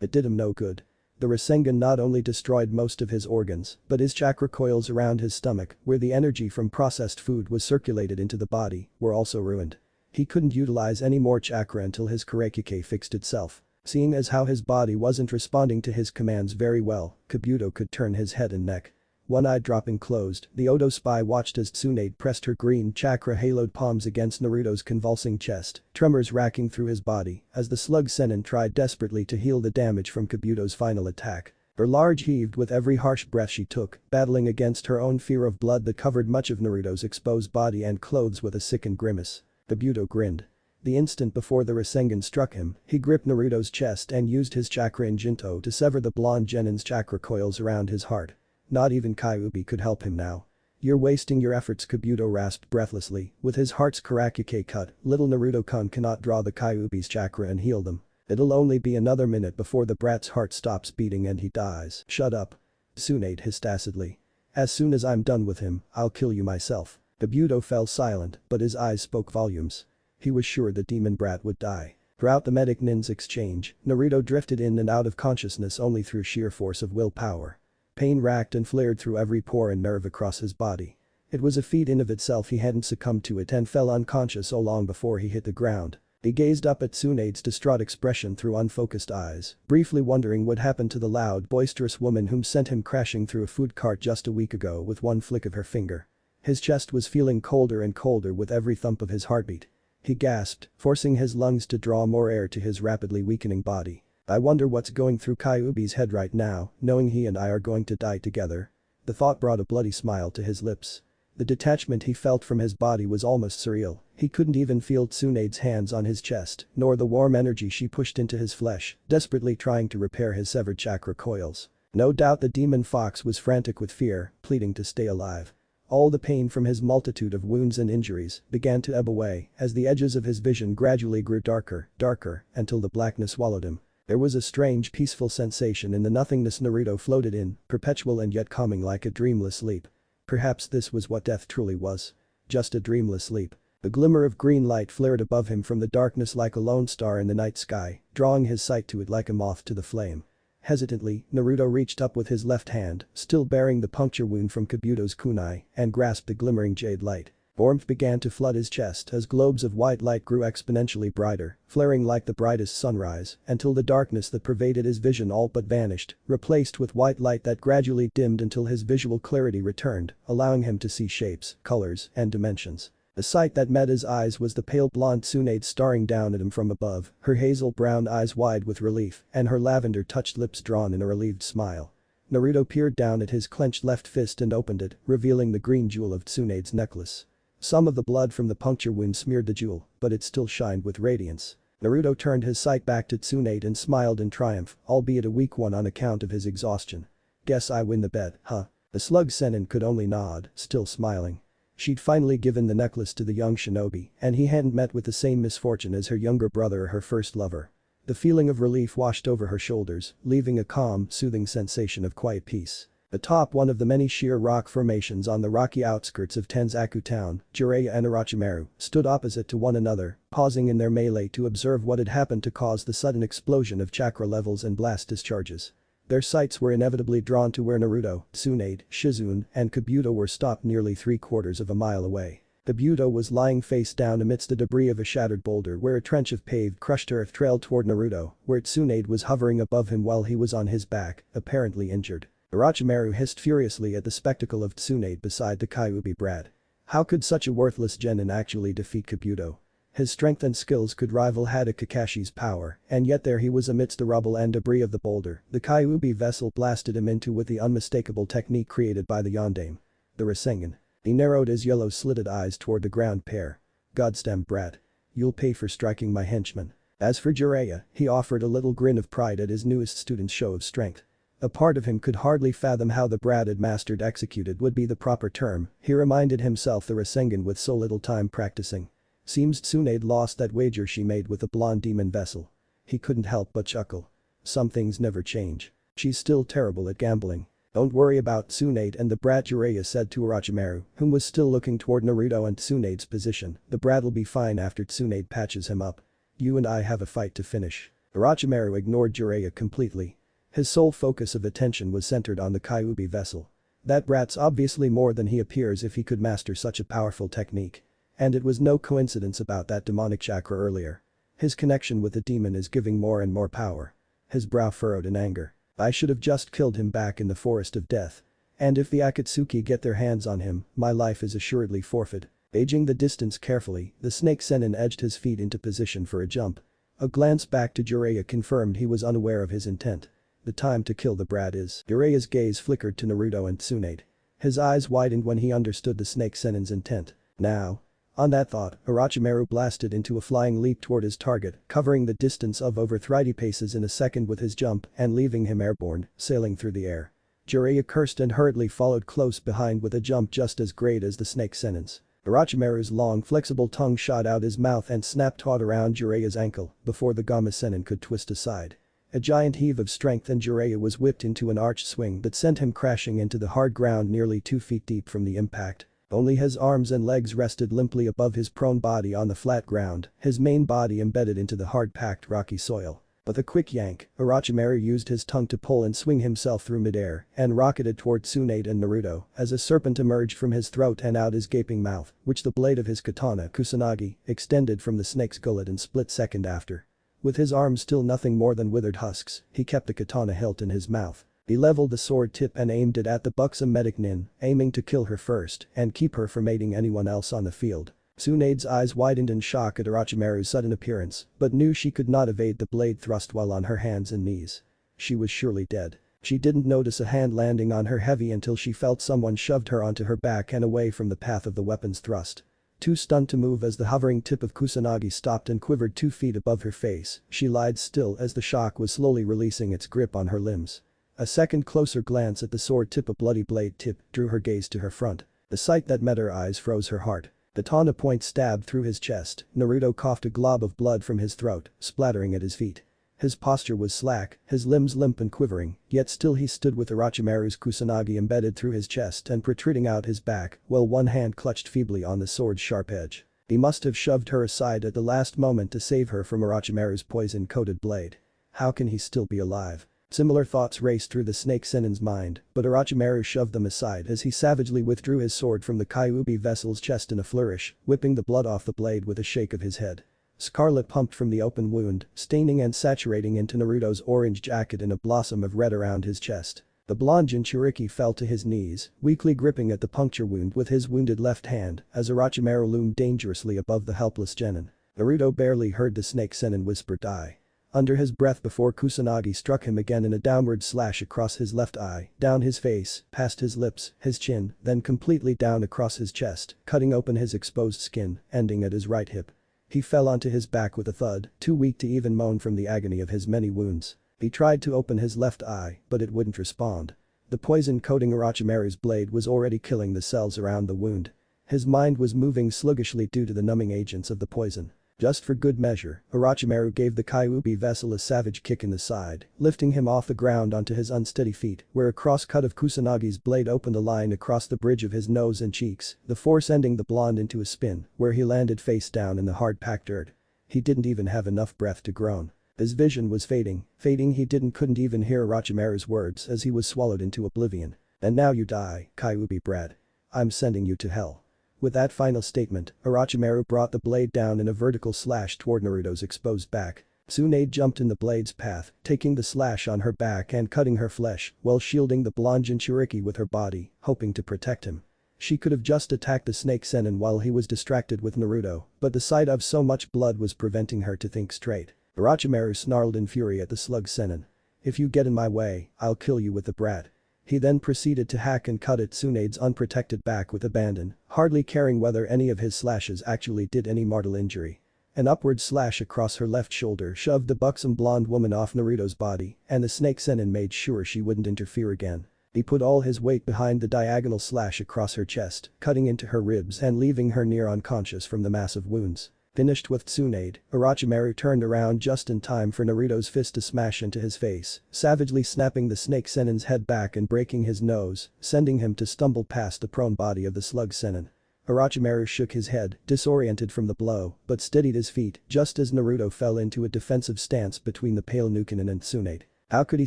[SPEAKER 1] It did him no good. The Rasengan not only destroyed most of his organs, but his chakra coils around his stomach, where the energy from processed food was circulated into the body, were also ruined. He couldn't utilize any more chakra until his Karekike fixed itself. Seeing as how his body wasn't responding to his commands very well, Kabuto could turn his head and neck. One eye dropping closed, the Odo spy watched as Tsunade pressed her green chakra-haloed palms against Naruto's convulsing chest, tremors racking through his body as the slug Sanin tried desperately to heal the damage from Kabuto's final attack. Her large heaved with every harsh breath she took, battling against her own fear of blood that covered much of Naruto's exposed body and clothes with a sickened grimace. Kabuto grinned. The instant before the Rasengan struck him, he gripped Naruto's chest and used his chakra Injinto to sever the blonde genin's chakra coils around his heart. Not even Kyuubi could help him now. You're wasting your efforts, Kabuto rasped breathlessly. With his heart's Karakike cut, little Naruto-kun cannot draw the Kyuubi's chakra and heal them. It'll only be another minute before the brat's heart stops beating and he dies. Shut up. Tsunade hissed acidly. As soon as I'm done with him, I'll kill you myself. Kabuto fell silent, but his eyes spoke volumes. He was sure the demon brat would die. Throughout the medic nin's exchange, Naruto drifted in and out of consciousness only through sheer force of willpower. Pain racked and flared through every pore and nerve across his body. It was a feat in of itself he hadn't succumbed to it and fell unconscious so long before he hit the ground. He gazed up at Tsunade's distraught expression through unfocused eyes, briefly wondering what happened to the loud, boisterous woman whom sent him crashing through a food cart just a week ago with one flick of her finger. His chest was feeling colder and colder with every thump of his heartbeat. He gasped, forcing his lungs to draw more air to his rapidly weakening body. I wonder what's going through Kyuubi's head right now, knowing he and I are going to die together. The thought brought a bloody smile to his lips. The detachment he felt from his body was almost surreal. He couldn't even feel Tsunade's hands on his chest, nor the warm energy she pushed into his flesh, desperately trying to repair his severed chakra coils. No doubt the demon fox was frantic with fear, pleading to stay alive. All the pain from his multitude of wounds and injuries began to ebb away as the edges of his vision gradually grew darker, until the blackness swallowed him. There was a strange peaceful sensation in the nothingness Naruto floated in, perpetual and yet calming like a dreamless sleep. Perhaps this was what death truly was. Just a dreamless sleep. A glimmer of green light flared above him from the darkness like a lone star in the night sky, drawing his sight to it like a moth to the flame. Hesitantly, Naruto reached up with his left hand, still bearing the puncture wound from Kabuto's kunai, and grasped the glimmering jade light. Warmth began to flood his chest as globes of white light grew exponentially brighter, flaring like the brightest sunrise, until the darkness that pervaded his vision all but vanished, replaced with white light that gradually dimmed until his visual clarity returned, allowing him to see shapes, colors, and dimensions. The sight that met his eyes was the pale blonde Tsunade staring down at him from above, her hazel brown eyes wide with relief, and her lavender-touched lips drawn in a relieved smile. Naruto peered down at his clenched left fist and opened it, revealing the green jewel of Tsunade's necklace. Some of the blood from the puncture wound smeared the jewel, but it still shined with radiance. Naruto turned his sight back to Tsunade and smiled in triumph, albeit a weak one on account of his exhaustion. Guess I win the bet, huh? The slug Sanin could only nod, still smiling. She'd finally given the necklace to the young shinobi, and he hadn't met with the same misfortune as her younger brother or her first lover. The feeling of relief washed over her shoulders, leaving a calm, soothing sensation of quiet peace. Atop one of the many sheer rock formations on the rocky outskirts of Tenzaku town, Jiraiya and Orochimaru stood opposite to one another, pausing in their melee to observe what had happened to cause the sudden explosion of chakra levels and blast discharges. Their sights were inevitably drawn to where Naruto, Tsunade, Shizune, and Kabuto were stopped nearly 3/4 of a mile away. Kabuto was lying face down amidst the debris of a shattered boulder where a trench of paved crushed earth trailed toward Naruto, where Tsunade was hovering above him while he was on his back, apparently injured. Orochimaru hissed furiously at the spectacle of Tsunade beside the Kyuubi brat. How could such a worthless genin actually defeat Kabuto? His strength and skills could rival Hada Kakashi's power, and yet there he was amidst the rubble and debris of the boulder the Kyuubi vessel blasted him into with the unmistakable technique created by the Yondaime. The Rasengan. He narrowed his yellow-slitted eyes toward the ground pair. Goddamn brat. You'll pay for striking my henchman. As for Jiraiya, he offered a little grin of pride at his newest student's show of strength. A part of him could hardly fathom how the brat had mastered executed would be the proper term, he reminded himself the Rasengan with so little time practicing. Seems Tsunade'd lost that wager she made with the blonde demon vessel. He couldn't help but chuckle. Some things never change. She's still terrible at gambling. Don't worry about Tsunade and the brat, Jiraiya said to Orochimaru, whom was still looking toward Naruto and Tsunade's position. The brat'll be fine after Tsunade patches him up. You and I have a fight to finish. Orochimaru ignored Jiraiya completely. His sole focus of attention was centered on the Kyuubi vessel. That brat's obviously more than he appears if he could master such a powerful technique. And it was no coincidence about that demonic chakra earlier. His connection with the demon is giving more and more power. His brow furrowed in anger. I should have just killed him back in the forest of death. And if the Akatsuki get their hands on him, my life is assuredly forfeit. Gauging the distance carefully, the snake Sanin edged his feet into position for a jump. A glance back to Jiraiya confirmed he was unaware of his intent. The time to kill the brat is. Jiraiya's gaze flickered to Naruto and Tsunade. His eyes widened when he understood the snake Sanin's intent. Now. On that thought, Orochimaru blasted into a flying leap toward his target, covering the distance of over 30 paces in a second with his jump and leaving him airborne, sailing through the air. Jiraiya cursed and hurriedly followed close behind with a jump just as great as the snake Sanin's. Orochimaru's long flexible tongue shot out his mouth and snapped taut around Jiraiya's ankle before the Gamma Sanin could twist aside. A giant heave of strength and Jiraiya was whipped into an arched swing that sent him crashing into the hard ground nearly 2 feet deep from the impact. Only his arms and legs rested limply above his prone body on the flat ground, his main body embedded into the hard-packed rocky soil. With a quick yank, Orochimaru used his tongue to pull and swing himself through midair and rocketed toward Tsunade and Naruto as a serpent emerged from his throat and out his gaping mouth, which the blade of his katana Kusanagi extended from the snake's gullet in split second after. With his arms still nothing more than withered husks, he kept the katana hilt in his mouth. He leveled the sword tip and aimed it at the buxom medic Nin, aiming to kill her first and keep her from aiding anyone else on the field. Tsunade's eyes widened in shock at Orochimaru's sudden appearance, but knew she could not evade the blade thrust while on her hands and knees. She was surely dead. She didn't notice a hand landing on her heavy until she felt someone shoved her onto her back and away from the path of the weapon's thrust. Too stunned to move as the hovering tip of Kusanagi stopped and quivered 2 feet above her face, she lied still as the shock was slowly releasing its grip on her limbs. A second closer glance at the sword tip, a bloody blade tip, drew her gaze to her front. The sight that met her eyes froze her heart. The tana point stabbed through his chest. Naruto coughed a glob of blood from his throat, splattering at his feet. His posture was slack, his limbs limp and quivering, yet still he stood with Orochimaru's Kusanagi embedded through his chest and protruding out his back, while one hand clutched feebly on the sword's sharp edge. He must have shoved her aside at the last moment to save her from Orochimaru's poison-coated blade. How can he still be alive? Similar thoughts raced through the snake Sanin's mind, but Orochimaru shoved them aside as he savagely withdrew his sword from the Kyuubi vessel's chest in a flourish, whipping the blood off the blade with a shake of his head. Scarlet pumped from the open wound, staining and saturating into Naruto's orange jacket in a blossom of red around his chest. The blonde Jinchuriki fell to his knees, weakly gripping at the puncture wound with his wounded left hand as Orochimaru loomed dangerously above the helpless genin. Naruto barely heard the snake Sanin whisper die under his breath before Kusanagi struck him again in a downward slash across his left eye, down his face, past his lips, his chin, then completely down across his chest, cutting open his exposed skin, ending at his right hip. He fell onto his back with a thud, too weak to even moan from the agony of his many wounds. He tried to open his left eye, but it wouldn't respond. The poison coating Orochimaru's blade was already killing the cells around the wound. His mind was moving sluggishly due to the numbing agents of the poison. Just for good measure, Orochimaru gave the Kyuubi vessel a savage kick in the side, lifting him off the ground onto his unsteady feet, where a cross-cut of Kusanagi's blade opened a line across the bridge of his nose and cheeks, the force ending the blonde into a spin, where he landed face down in the hard-packed dirt. He didn't even have enough breath to groan. His vision was fading, he couldn't even hear Orochimaru's words as he was swallowed into oblivion. And now you die, Kyuubi brat. I'm sending you to hell. With that final statement, Orochimaru brought the blade down in a vertical slash toward Naruto's exposed back. Tsunade jumped in the blade's path, taking the slash on her back and cutting her flesh, while shielding the blonde Jinchuriki with her body, hoping to protect him. She could have just attacked the snake Sanin while he was distracted with Naruto, but the sight of so much blood was preventing her to think straight. Orochimaru snarled in fury at the slug Sanin. If you get in my way, I'll kill you with the brat. He then proceeded to hack and cut at Tsunade's unprotected back with abandon, hardly caring whether any of his slashes actually did any mortal injury. An upward slash across her left shoulder shoved the buxom blonde woman off Naruto's body, and the snake Sanin made sure she wouldn't interfere again. He put all his weight behind the diagonal slash across her chest, cutting into her ribs and leaving her near unconscious from the massive wounds. Finished with Tsunade, Orochimaru turned around just in time for Naruto's fist to smash into his face, savagely snapping the Snake Senin's head back and breaking his nose, sending him to stumble past the prone body of the Slug Senin. Orochimaru shook his head, disoriented from the blow, but steadied his feet just as Naruto fell into a defensive stance between the pale Nukenin and Tsunade. How could he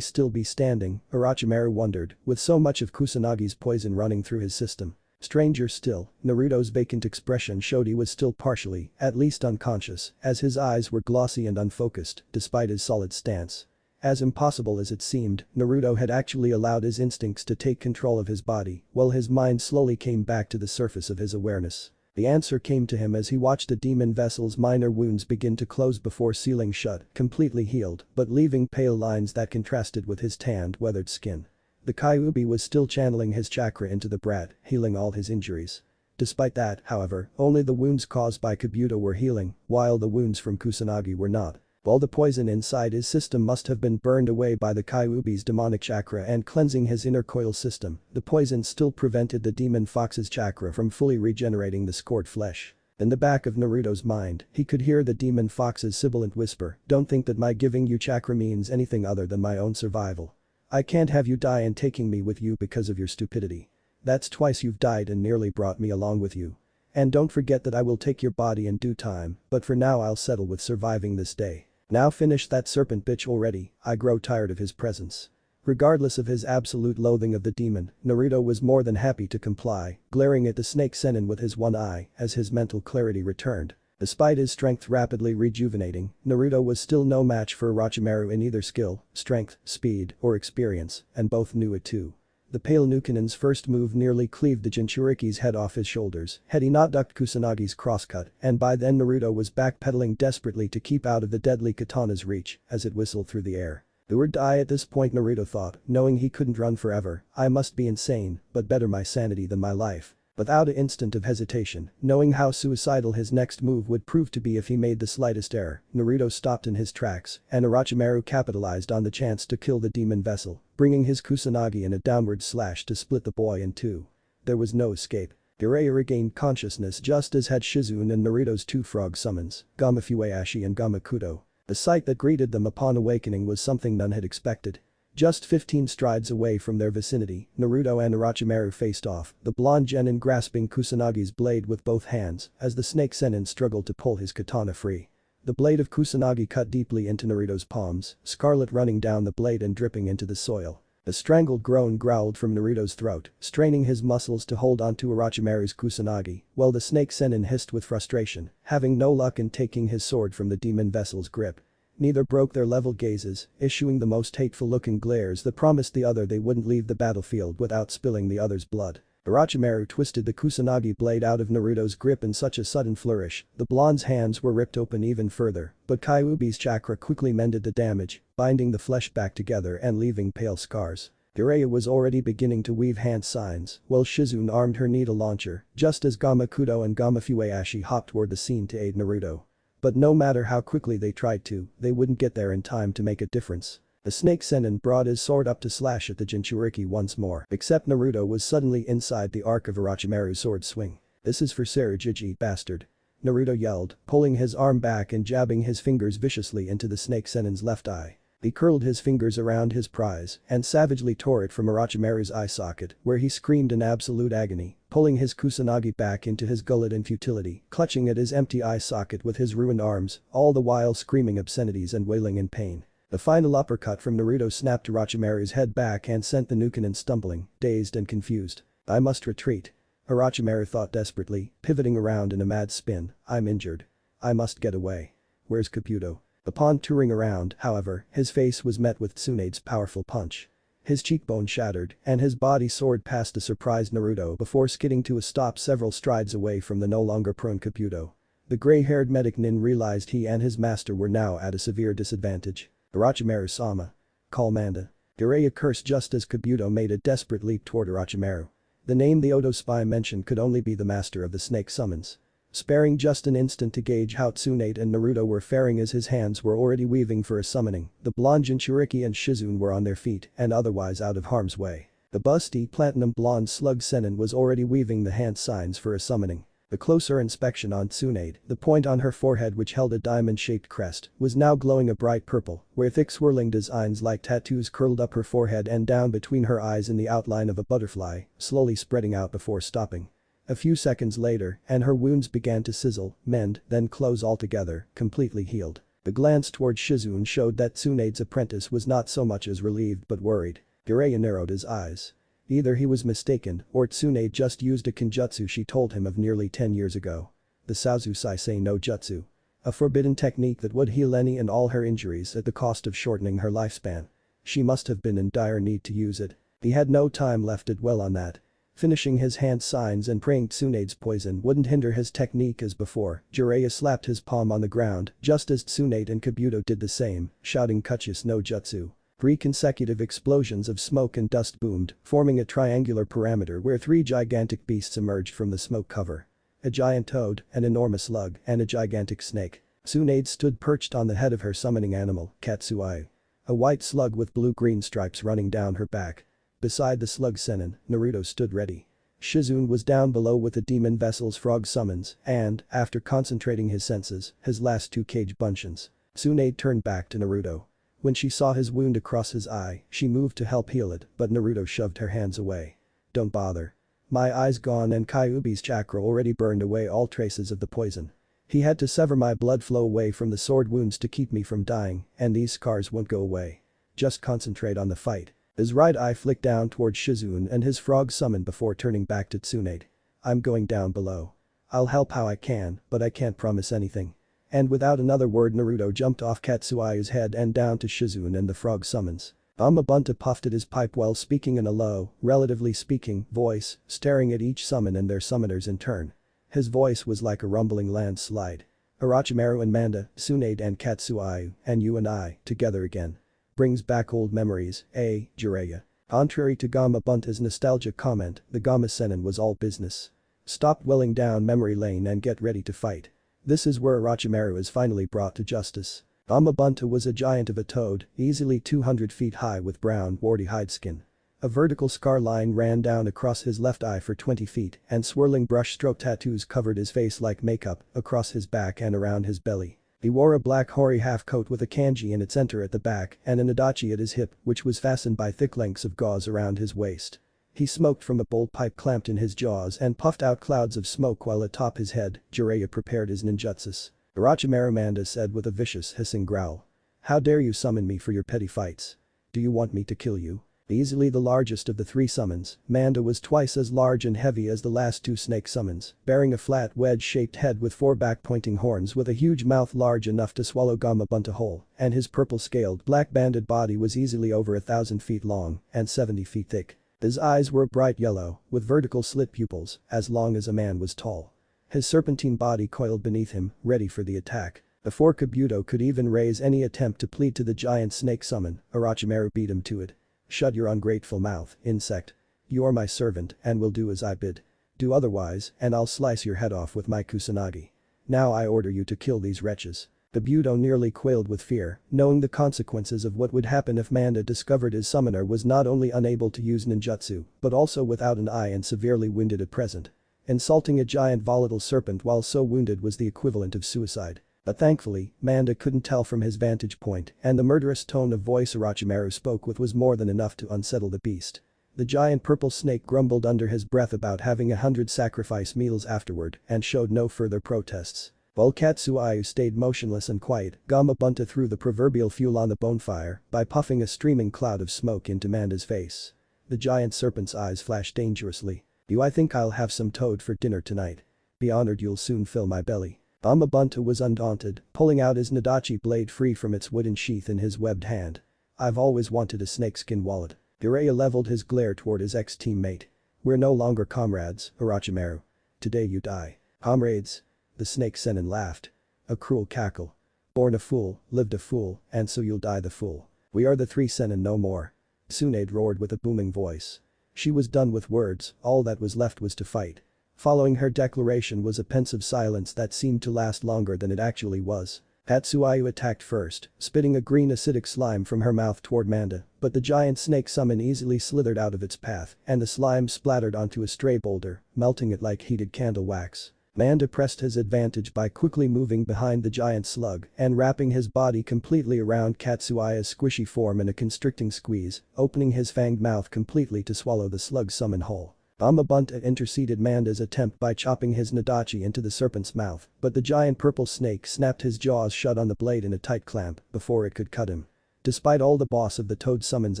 [SPEAKER 1] still be standing, Orochimaru wondered, with so much of Kusanagi's poison running through his system. Stranger still, Naruto's vacant expression showed he was still partially, at least unconscious, as his eyes were glossy and unfocused, despite his solid stance. As impossible as it seemed, Naruto had actually allowed his instincts to take control of his body, while his mind slowly came back to the surface of his awareness. The answer came to him as he watched the demon vessel's minor wounds begin to close before sealing shut, completely healed, but leaving pale lines that contrasted with his tanned, weathered skin. The Kyuubi was still channeling his chakra into the brat, healing all his injuries. Despite that, however, only the wounds caused by Kabuto were healing, while the wounds from Kusanagi were not. All the poison inside his system must have been burned away by the Kyuubi's demonic chakra and cleansing his inner coil system, the poison still prevented the demon fox's chakra from fully regenerating the scored flesh. In the back of Naruto's mind, he could hear the demon fox's sibilant whisper, "Don't think that my giving you chakra means anything other than my own survival. I can't have you die and taking me with you because of your stupidity. That's twice you've died and nearly brought me along with you. And don't forget that I will take your body in due time, but for now I'll settle with surviving this day. Now finish that serpent bitch already, I grow tired of his presence." Regardless of his absolute loathing of the demon, Naruto was more than happy to comply, glaring at the Snake Senin with his one eye as his mental clarity returned. Despite his strength rapidly rejuvenating, Naruto was still no match for Orochimaru in either skill, strength, speed, or experience, and both knew it too. The pale Nukenin's first move nearly cleaved the Jinchuriki's head off his shoulders had he not ducked Kusanagi's crosscut, and by then Naruto was backpedaling desperately to keep out of the deadly katana's reach as it whistled through the air. Do or die at this point, Naruto thought, knowing he couldn't run forever. I must be insane, but better my sanity than my life. Without an instant of hesitation, knowing how suicidal his next move would prove to be if he made the slightest error, Naruto stopped in his tracks, and Orochimaru capitalized on the chance to kill the demon vessel, bringing his Kusanagi in a downward slash to split the boy in two. There was no escape. Jiraiya regained consciousness just as had Shizune and Naruto's two frog summons, Gamafueashi and Gamakudo. The sight that greeted them upon awakening was something none had expected. Just 15 strides away from their vicinity, Naruto and Orochimaru faced off, the blonde genin grasping Kusanagi's blade with both hands as the Snake Senin struggled to pull his katana free. The blade of Kusanagi cut deeply into Naruto's palms, scarlet running down the blade and dripping into the soil. A strangled groan growled from Naruto's throat, straining his muscles to hold onto Orochimaru's Kusanagi, while the Snake Senin hissed with frustration, having no luck in taking his sword from the demon vessel's grip. Neither broke their level gazes, issuing the most hateful-looking glares that promised the other they wouldn't leave the battlefield without spilling the other's blood. Orochimaru twisted the Kusanagi blade out of Naruto's grip in such a sudden flourish, the blonde's hands were ripped open even further, but Kyuubi's chakra quickly mended the damage, binding the flesh back together and leaving pale scars. Jiraiya was already beginning to weave hand signs, while Shizune armed her needle launcher, just as Gamakudo and Gamafueashi hopped toward the scene to aid Naruto. But no matter how quickly they tried to, they wouldn't get there in time to make a difference. The Snake Senin brought his sword up to slash at the Jinchuriki once more, except Naruto was suddenly inside the arc of Orochimaru's sword swing. "This is for Saruji, bastard," Naruto yelled, pulling his arm back and jabbing his fingers viciously into the Snake Senin's left eye. He curled his fingers around his prize and savagely tore it from Orochimaru's eye socket, where he screamed in absolute agony, pulling his Kusanagi back into his gullet in futility, clutching at his empty eye socket with his ruined arms, all the while screaming obscenities and wailing in pain. The final uppercut from Naruto snapped Orochimaru's head back and sent the Nukenin stumbling, dazed and confused. "I must retreat," Orochimaru thought desperately, pivoting around in a mad spin. "I'm injured. I must get away. Where's Kabuto?" Upon touring around, however, his face was met with Tsunade's powerful punch. His cheekbone shattered, and his body soared past the surprised Naruto before skidding to a stop several strides away from the no longer prone Kabuto. The gray-haired medic nin realized he and his master were now at a severe disadvantage. "Orochimaru-sama. Call Manda." Jiraiya cursed just as Kabuto made a desperate leap toward Orochimaru. The name the Odo spy mentioned could only be the master of the snake summons. Sparing just an instant to gauge how Tsunade and Naruto were faring as his hands were already weaving for a summoning, the blonde Jinchuriki and Shizune were on their feet and otherwise out of harm's way. The busty platinum blonde slug Sanin was already weaving the hand signs for a summoning. A closer inspection on Tsunade, the point on her forehead which held a diamond-shaped crest, was now glowing a bright purple, where thick swirling designs like tattoos curled up her forehead and down between her eyes in the outline of a butterfly, slowly spreading out before stopping. A few seconds later, and her wounds began to sizzle, mend, then close altogether, completely healed. The glance toward Shizune showed that Tsunade's apprentice was not so much as relieved but worried. Jiraiya narrowed his eyes. Either he was mistaken, or Tsunade just used a kenjutsu she told him of nearly 10 years ago. The Sazu Saisei no Jutsu. A forbidden technique that would heal any and all her injuries at the cost of shortening her lifespan. She must have been in dire need to use it. He had no time left to dwell on that. Finishing his hand signs and praying Tsunade's poison wouldn't hinder his technique as before, Jiraiya slapped his palm on the ground just as Tsunade and Kabuto did the same, shouting Kuchis no Jutsu. 3 consecutive explosions of smoke and dust boomed, forming a triangular parameter where 3 gigantic beasts emerged from the smoke cover. A giant toad, an enormous slug, and a gigantic snake. Tsunade stood perched on the head of her summoning animal, Katsuayu. A white slug with blue-green stripes running down her back. Beside the slug Sanin, Naruto stood ready. Shizune was down below with the demon vessel's frog summons and, after concentrating his senses, his last 2 cage buncheons. Tsunade turned back to Naruto. When she saw his wound across his eye, she moved to help heal it, but Naruto shoved her hands away. Don't bother. My eye's gone and Kyuubi's chakra already burned away all traces of the poison. He had to sever my blood flow away from the sword wounds to keep me from dying, and these scars won't go away. Just concentrate on the fight. His right eye flicked down toward Shizune and his frog summoned before turning back to Tsunade. I'm going down below. I'll help how I can, but I can't promise anything. And without another word Naruto jumped off Katsuayu's head and down to Shizune and the frog summons. Amabunta puffed at his pipe while speaking in a low, relatively speaking, voice, staring at each summon and their summoners in turn. His voice was like a rumbling landslide. Orochimaru and Manda, Tsunade and Katsuayu, and you and I, together again. Brings back old memories, eh, Jiraiya? Contrary to Gamabunta's nostalgic comment, the Gamma Senin was all business. Stop dwelling down memory lane and get ready to fight. This is where Orochimaru is finally brought to justice. Amabunta was a giant of a toad, easily 200 feet high with brown, warty hide skin. A vertical scar line ran down across his left eye for 20 feet and swirling brushstroke tattoos covered his face like makeup, across his back and around his belly. He wore a black hoary half-coat with a kanji in its center at the back and an adachi at his hip which was fastened by thick lengths of gauze around his waist. He smoked from a bowl pipe clamped in his jaws and puffed out clouds of smoke while atop his head, Jiraiya prepared his ninjutsus. Orochimaru Manda said with a vicious hissing growl. How dare you summon me for your petty fights? Do you want me to kill you? Easily the largest of the 3 summons, Manda was twice as large and heavy as the last 2 snake summons, bearing a flat wedge-shaped head with 4 back-pointing horns with a huge mouth large enough to swallow Gamabunta whole, and his purple-scaled black-banded body was easily over 1,000 feet long and 70 feet thick. His eyes were bright yellow, with vertical slit pupils, as long as a man was tall. His serpentine body coiled beneath him, ready for the attack. Before Kabuto could even raise any attempt to plead to the giant snake summon, Orochimaru beat him to it. Shut your ungrateful mouth, insect. You are my servant and will do as I bid. Do otherwise and I'll slice your head off with my kusanagi. Now I order you to kill these wretches. Kabuto nearly quailed with fear, knowing the consequences of what would happen if Manda discovered his summoner was not only unable to use ninjutsu, but also without an eye and severely wounded at present. Insulting a giant volatile serpent while so wounded was the equivalent of suicide. But thankfully, Manda couldn't tell from his vantage point, and the murderous tone of voice Orochimaru spoke with was more than enough to unsettle the beast. The giant purple snake grumbled under his breath about having 100 sacrifice meals afterward and showed no further protests. While Katsuayu stayed motionless and quiet, Gamabunta threw the proverbial fuel on the bonfire by puffing a streaming cloud of smoke into Manda's face. The giant serpent's eyes flashed dangerously. Do I think I'll have some toad for dinner tonight? Be honored you'll soon fill my belly. Gamabunta was undaunted, pulling out his Nadachi blade free from its wooden sheath in his webbed hand. I've always wanted a snakeskin wallet. Jiraiya leveled his glare toward his ex-teammate. We're no longer comrades, Orochimaru. Today you die. Comrades? The snake Senin laughed. A cruel cackle. Born a fool, lived a fool, and so you'll die the fool. We are the 3 Senin no more. Tsunade roared with a booming voice. She was done with words, all that was left was to fight. Following her declaration was a pensive silence that seemed to last longer than it actually was. Katsuayu attacked first, spitting a green acidic slime from her mouth toward Manda, but the giant snake summon easily slithered out of its path and the slime splattered onto a stray boulder, melting it like heated candle wax. Manda pressed his advantage by quickly moving behind the giant slug and wrapping his body completely around Katsuiya's squishy form in a constricting squeeze, opening his fanged mouth completely to swallow the slug summon whole. Gamabunta interceded Manda's attempt by chopping his Nadachi into the serpent's mouth, but the giant purple snake snapped his jaws shut on the blade in a tight clamp before it could cut him. Despite all the boss of the Toad Summon's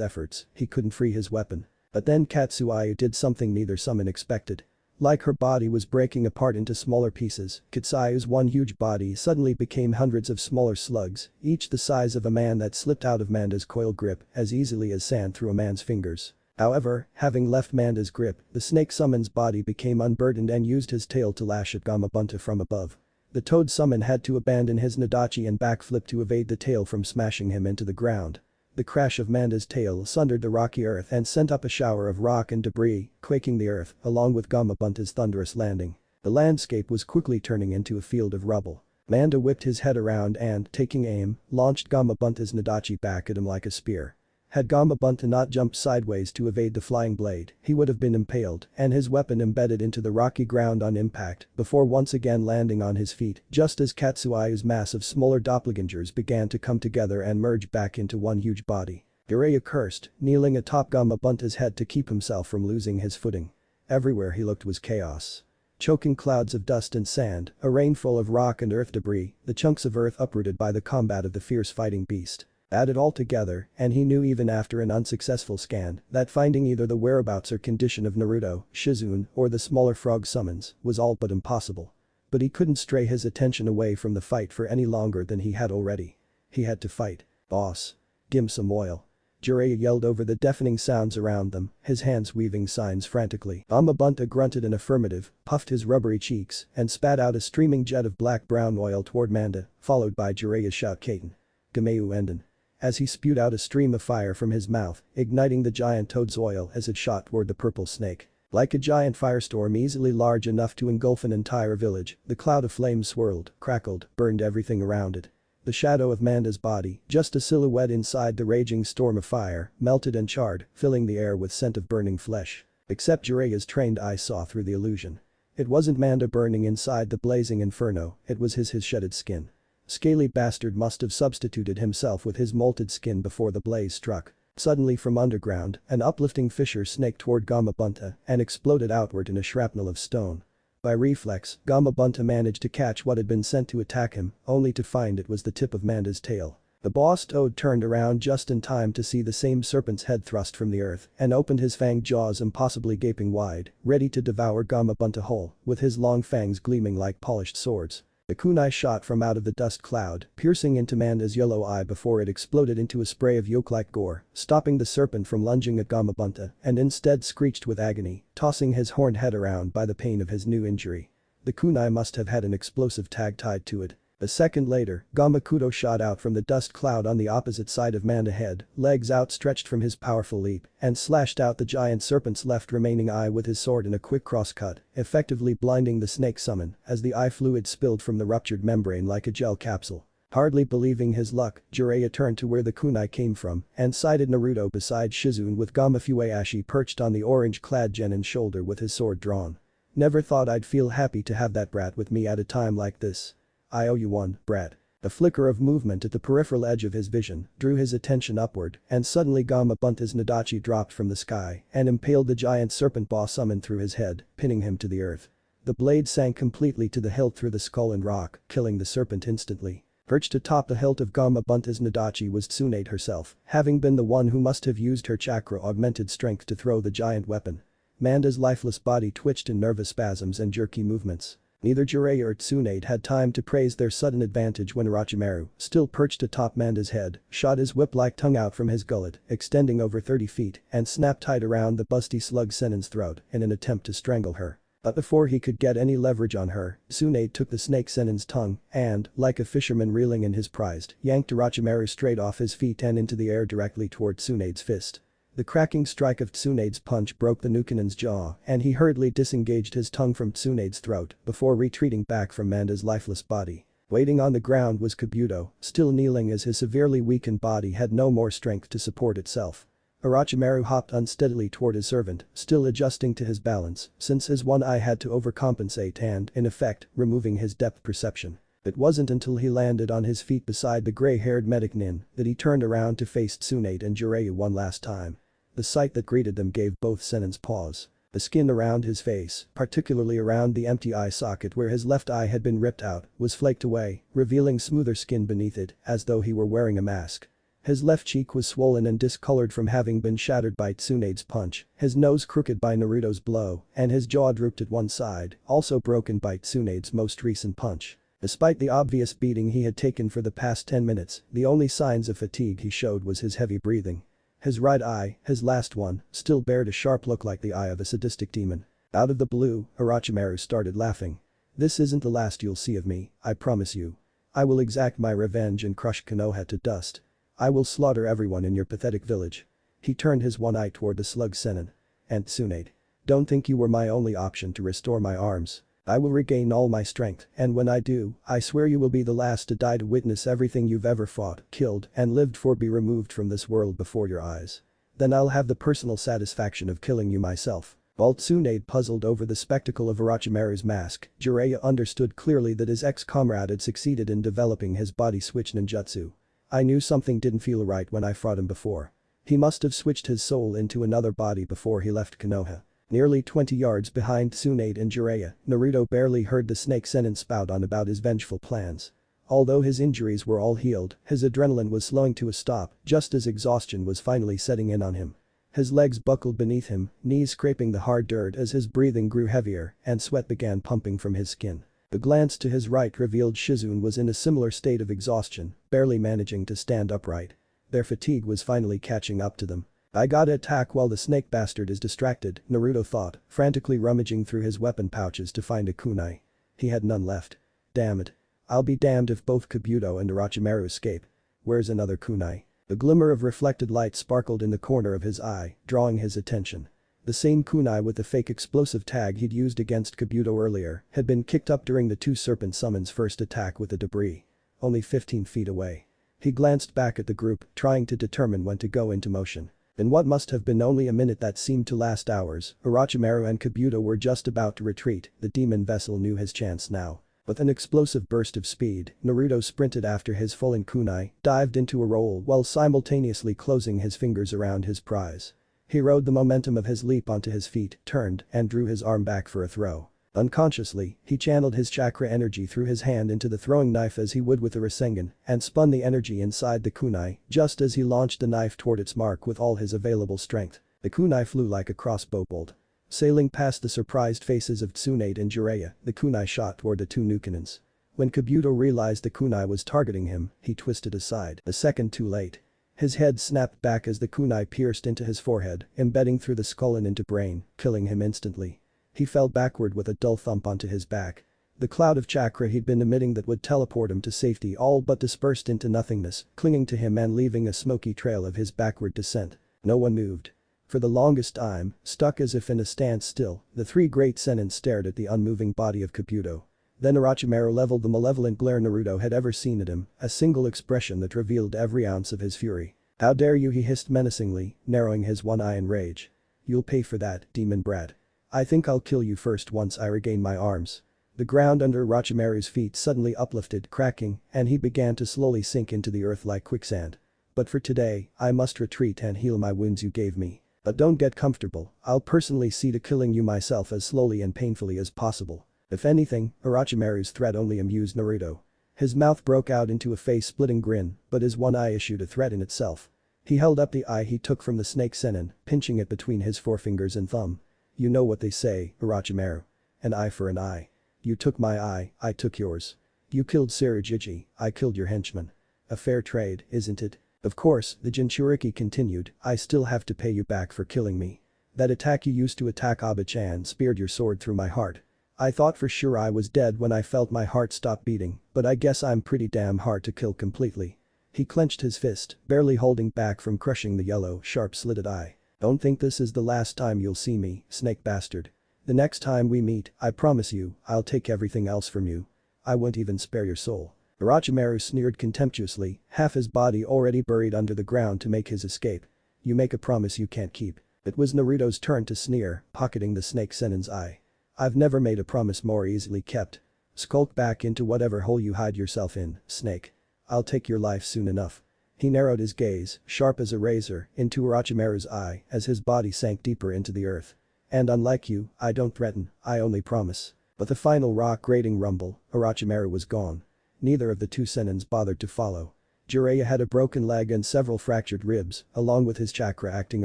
[SPEAKER 1] efforts, he couldn't free his weapon. But then Katsuiya did something neither summon expected. Like her body was breaking apart into smaller pieces, Katsuyu's one huge body suddenly became hundreds of smaller slugs, each the size of a man that slipped out of Manda's coil grip as easily as sand through a man's fingers. However, having left Manda's grip, the snake summon's body became unburdened and used his tail to lash at Gamabunta from above. The Toad Summon had to abandon his Nadachi and backflip to evade the tail from smashing him into the ground. The crash of Manda's tail sundered the rocky earth and sent up a shower of rock and debris, quaking the earth, along with Gamabunta's thunderous landing. The landscape was quickly turning into a field of rubble. Manda whipped his head around and, taking aim, launched Gamabunta's Nadachi back at him like a spear. Had Gamabunta not jumped sideways to evade the flying blade, he would have been impaled and his weapon embedded into the rocky ground on impact before once again landing on his feet just as Katsuiya's mass of smaller doppelgangers began to come together and merge back into one huge body. Jiraiya cursed, kneeling atop Gamabunta's head to keep himself from losing his footing. Everywhere he looked was chaos. Choking clouds of dust and sand, a rainfall of rock and earth debris, the chunks of earth uprooted by the combat of the fierce fighting beast. Add it all together, and he knew even after an unsuccessful scan that finding either the whereabouts or condition of Naruto, Shizune, or the smaller frog summons was all but impossible. But he couldn't stray his attention away from the fight for any longer than he had already. He had to fight. Boss. Give some oil. Jiraiya yelled over the deafening sounds around them, his hands weaving signs frantically. Gamabunta grunted an affirmative, puffed his rubbery cheeks, and spat out a streaming jet of black-brown oil toward Manda, followed by Jiraiya's shout Kaiten. Gameu Enden. As he spewed out a stream of fire from his mouth, igniting the giant toad's oil as it shot toward the purple snake. Like a giant firestorm easily large enough to engulf an entire village, the cloud of flames swirled, crackled, burned everything around it. The shadow of Manda's body, just a silhouette inside the raging storm of fire, melted and charred, filling the air with scent of burning flesh. Except Jiraiya's trained eye saw through the illusion. It wasn't Manda burning inside the blazing inferno, it was his shedded skin. Scaly bastard must have substituted himself with his molted skin before the blaze struck. Suddenly from underground, an uplifting fissure snaked toward Gamabunta and exploded outward in a shrapnel of stone. By reflex, Gamabunta managed to catch what had been sent to attack him, only to find it was the tip of Manda's tail. The boss toad turned around just in time to see the same serpent's head thrust from the earth and opened his fanged jaws impossibly gaping wide, ready to devour Gamabunta whole, with his long fangs gleaming like polished swords. The kunai shot from out of the dust cloud, piercing into Manda's yellow eye before it exploded into a spray of yolk-like gore, stopping the serpent from lunging at Gamabunta and instead screeched with agony, tossing his horned head around by the pain of his new injury. The kunai must have had an explosive tag tied to it. A second later, Gamakudo shot out from the dust cloud on the opposite side of Manda head, legs outstretched from his powerful leap, and slashed out the giant serpent's left remaining eye with his sword in a quick cross-cut, effectively blinding the snake summon as the eye fluid spilled from the ruptured membrane like a gel capsule. Hardly believing his luck, Jiraiya turned to where the kunai came from and sighted Naruto beside Shizune with Gamafueashi perched on the orange-clad Genin's shoulder with his sword drawn. Never thought I'd feel happy to have that brat with me at a time like this. I owe you one, brat. A flicker of movement at the peripheral edge of his vision drew his attention upward and suddenly Gamabunta's Nadachi dropped from the sky and impaled the giant serpent boss summoned through his head, pinning him to the earth. The blade sank completely to the hilt through the skull and rock, killing the serpent instantly. Perched atop the hilt of Gamabunta's Nadachi was Tsunade herself, having been the one who must have used her chakra-augmented strength to throw the giant weapon. Manda's lifeless body twitched in nervous spasms and jerky movements. Neither Jiraiya or Tsunade had time to praise their sudden advantage when Orochimaru, still perched atop Manda's head, shot his whip-like tongue out from his gullet, extending over 30 feet, and snapped tight around the busty slug Sanin's throat in an attempt to strangle her. But before he could get any leverage on her, Tsunade took the snake Sanin's tongue and, like a fisherman reeling in his prize, yanked Orochimaru straight off his feet and into the air directly toward Tsunade's fist. The cracking strike of Tsunade's punch broke the Nukinen's jaw and he hurriedly disengaged his tongue from Tsunade's throat before retreating back from Manda's lifeless body. Waiting on the ground was Kabuto, still kneeling as his severely weakened body had no more strength to support itself. Orochimaru hopped unsteadily toward his servant, still adjusting to his balance, since his one eye had to overcompensate and, in effect, removing his depth perception. It wasn't until he landed on his feet beside the gray-haired medic Nin that he turned around to face Tsunade and Jiraiya one last time. The sight that greeted them gave both Senins pause. The skin around his face, particularly around the empty eye socket where his left eye had been ripped out, was flaked away, revealing smoother skin beneath it, as though he were wearing a mask. His left cheek was swollen and discolored from having been shattered by Tsunade's punch, his nose crooked by Naruto's blow, and his jaw drooped at one side, also broken by Tsunade's most recent punch. Despite the obvious beating he had taken for the past 10 minutes, the only signs of fatigue he showed was his heavy breathing. His right eye, his last one, still bared a sharp look like the eye of a sadistic demon. Out of the blue, Orochimaru started laughing. "This isn't the last you'll see of me, I promise you. I will exact my revenge and crush Konoha to dust. I will slaughter everyone in your pathetic village." He turned his one eye toward the slug Sanin. "And Tsunade. Don't think you were my only option to restore my arms. I will regain all my strength, and when I do, I swear you will be the last to die to witness everything you've ever fought, killed, and lived for be removed from this world before your eyes. Then I'll have the personal satisfaction of killing you myself." While Tsunade puzzled over the spectacle of Orochimaru's mask, Jiraiya understood clearly that his ex-comrade had succeeded in developing his body switch ninjutsu. "I knew something didn't feel right when I fought him before. He must have switched his soul into another body before he left Konoha." Nearly 20 yards behind Tsunade and Jiraiya, Naruto barely heard the snake Sanin spout on about his vengeful plans. Although his injuries were all healed, his adrenaline was slowing to a stop just as exhaustion was finally setting in on him. His legs buckled beneath him, knees scraping the hard dirt as his breathing grew heavier and sweat began pumping from his skin. The glance to his right revealed Shizune was in a similar state of exhaustion, barely managing to stand upright. Their fatigue was finally catching up to them. "I gotta attack while the snake bastard is distracted," Naruto thought, frantically rummaging through his weapon pouches to find a kunai. He had none left. "Damn it. I'll be damned if both Kabuto and Orochimaru escape. Where's another kunai?" The glimmer of reflected light sparkled in the corner of his eye, drawing his attention. The same kunai with the fake explosive tag he'd used against Kabuto earlier had been kicked up during the two serpent summons' first attack with the debris. Only 15 feet away. He glanced back at the group, trying to determine when to go into motion. In what must have been only a minute that seemed to last hours, Orochimaru and Kabuto were just about to retreat. The demon vessel knew his chance now. With an explosive burst of speed, Naruto sprinted after his fallen kunai, dived into a roll while simultaneously closing his fingers around his prize. He rode the momentum of his leap onto his feet, turned, and drew his arm back for a throw. Unconsciously, he channeled his chakra energy through his hand into the throwing knife as he would with a Rasengan and spun the energy inside the kunai just as he launched the knife toward its mark with all his available strength. The kunai flew like a crossbow bolt. Sailing past the surprised faces of Tsunade and Jiraiya, the kunai shot toward the two Nukanins. When Kabuto realized the kunai was targeting him, he twisted aside, a second too late. His head snapped back as the kunai pierced into his forehead, embedding through the skull and into brain, killing him instantly. He fell backward with a dull thump onto his back. The cloud of chakra he'd been emitting that would teleport him to safety all but dispersed into nothingness, clinging to him and leaving a smoky trail of his backward descent. No one moved. For the longest time, stuck as if in a standstill, the three great Sennin stared at the unmoving body of Kabuto. Then Orochimaru leveled the malevolent glare Naruto had ever seen at him, a single expression that revealed every ounce of his fury. "How dare you," he hissed menacingly, narrowing his one eye in rage. "You'll pay for that, demon brat. I think I'll kill you first once I regain my arms." The ground under Orochimaru's feet suddenly uplifted, cracking, and he began to slowly sink into the earth like quicksand. "But for today, I must retreat and heal my wounds you gave me. But don't get comfortable, I'll personally see to killing you myself as slowly and painfully as possible." If anything, Orochimaru's threat only amused Naruto. His mouth broke out into a face-splitting grin, but his one eye issued a threat in itself. He held up the eye he took from the snake Sanin, pinching it between his forefingers and thumb. "You know what they say, Orochimaru. An eye for an eye. You took my eye, I took yours. You killed Sarujichi, I killed your henchman. A fair trade, isn't it? Of course," the Jinchuriki continued, "I still have to pay you back for killing me. That attack you used to attack Aba-chan speared your sword through my heart. I thought for sure I was dead when I felt my heart stop beating, but I guess I'm pretty damn hard to kill completely." He clenched his fist, barely holding back from crushing the yellow, sharp-slitted eye. "Don't think this is the last time you'll see me, snake bastard. The next time we meet, I promise you, I'll take everything else from you. I won't even spare your soul." Orochimaru sneered contemptuously, half his body already buried under the ground to make his escape. You make a promise you can't keep. It was Naruto's turn to sneer, pocketing the snake Sanin's eye. I've never made a promise more easily kept. Skulk back into whatever hole you hide yourself in, snake. I'll take your life soon enough. He narrowed his gaze, sharp as a razor, into Orochimaru's eye as his body sank deeper into the earth. And unlike you, I don't threaten, I only promise. But the final rock-grating rumble, Orochimaru was gone. Neither of the two Senins bothered to follow. Jiraiya had a broken leg and several fractured ribs, along with his chakra acting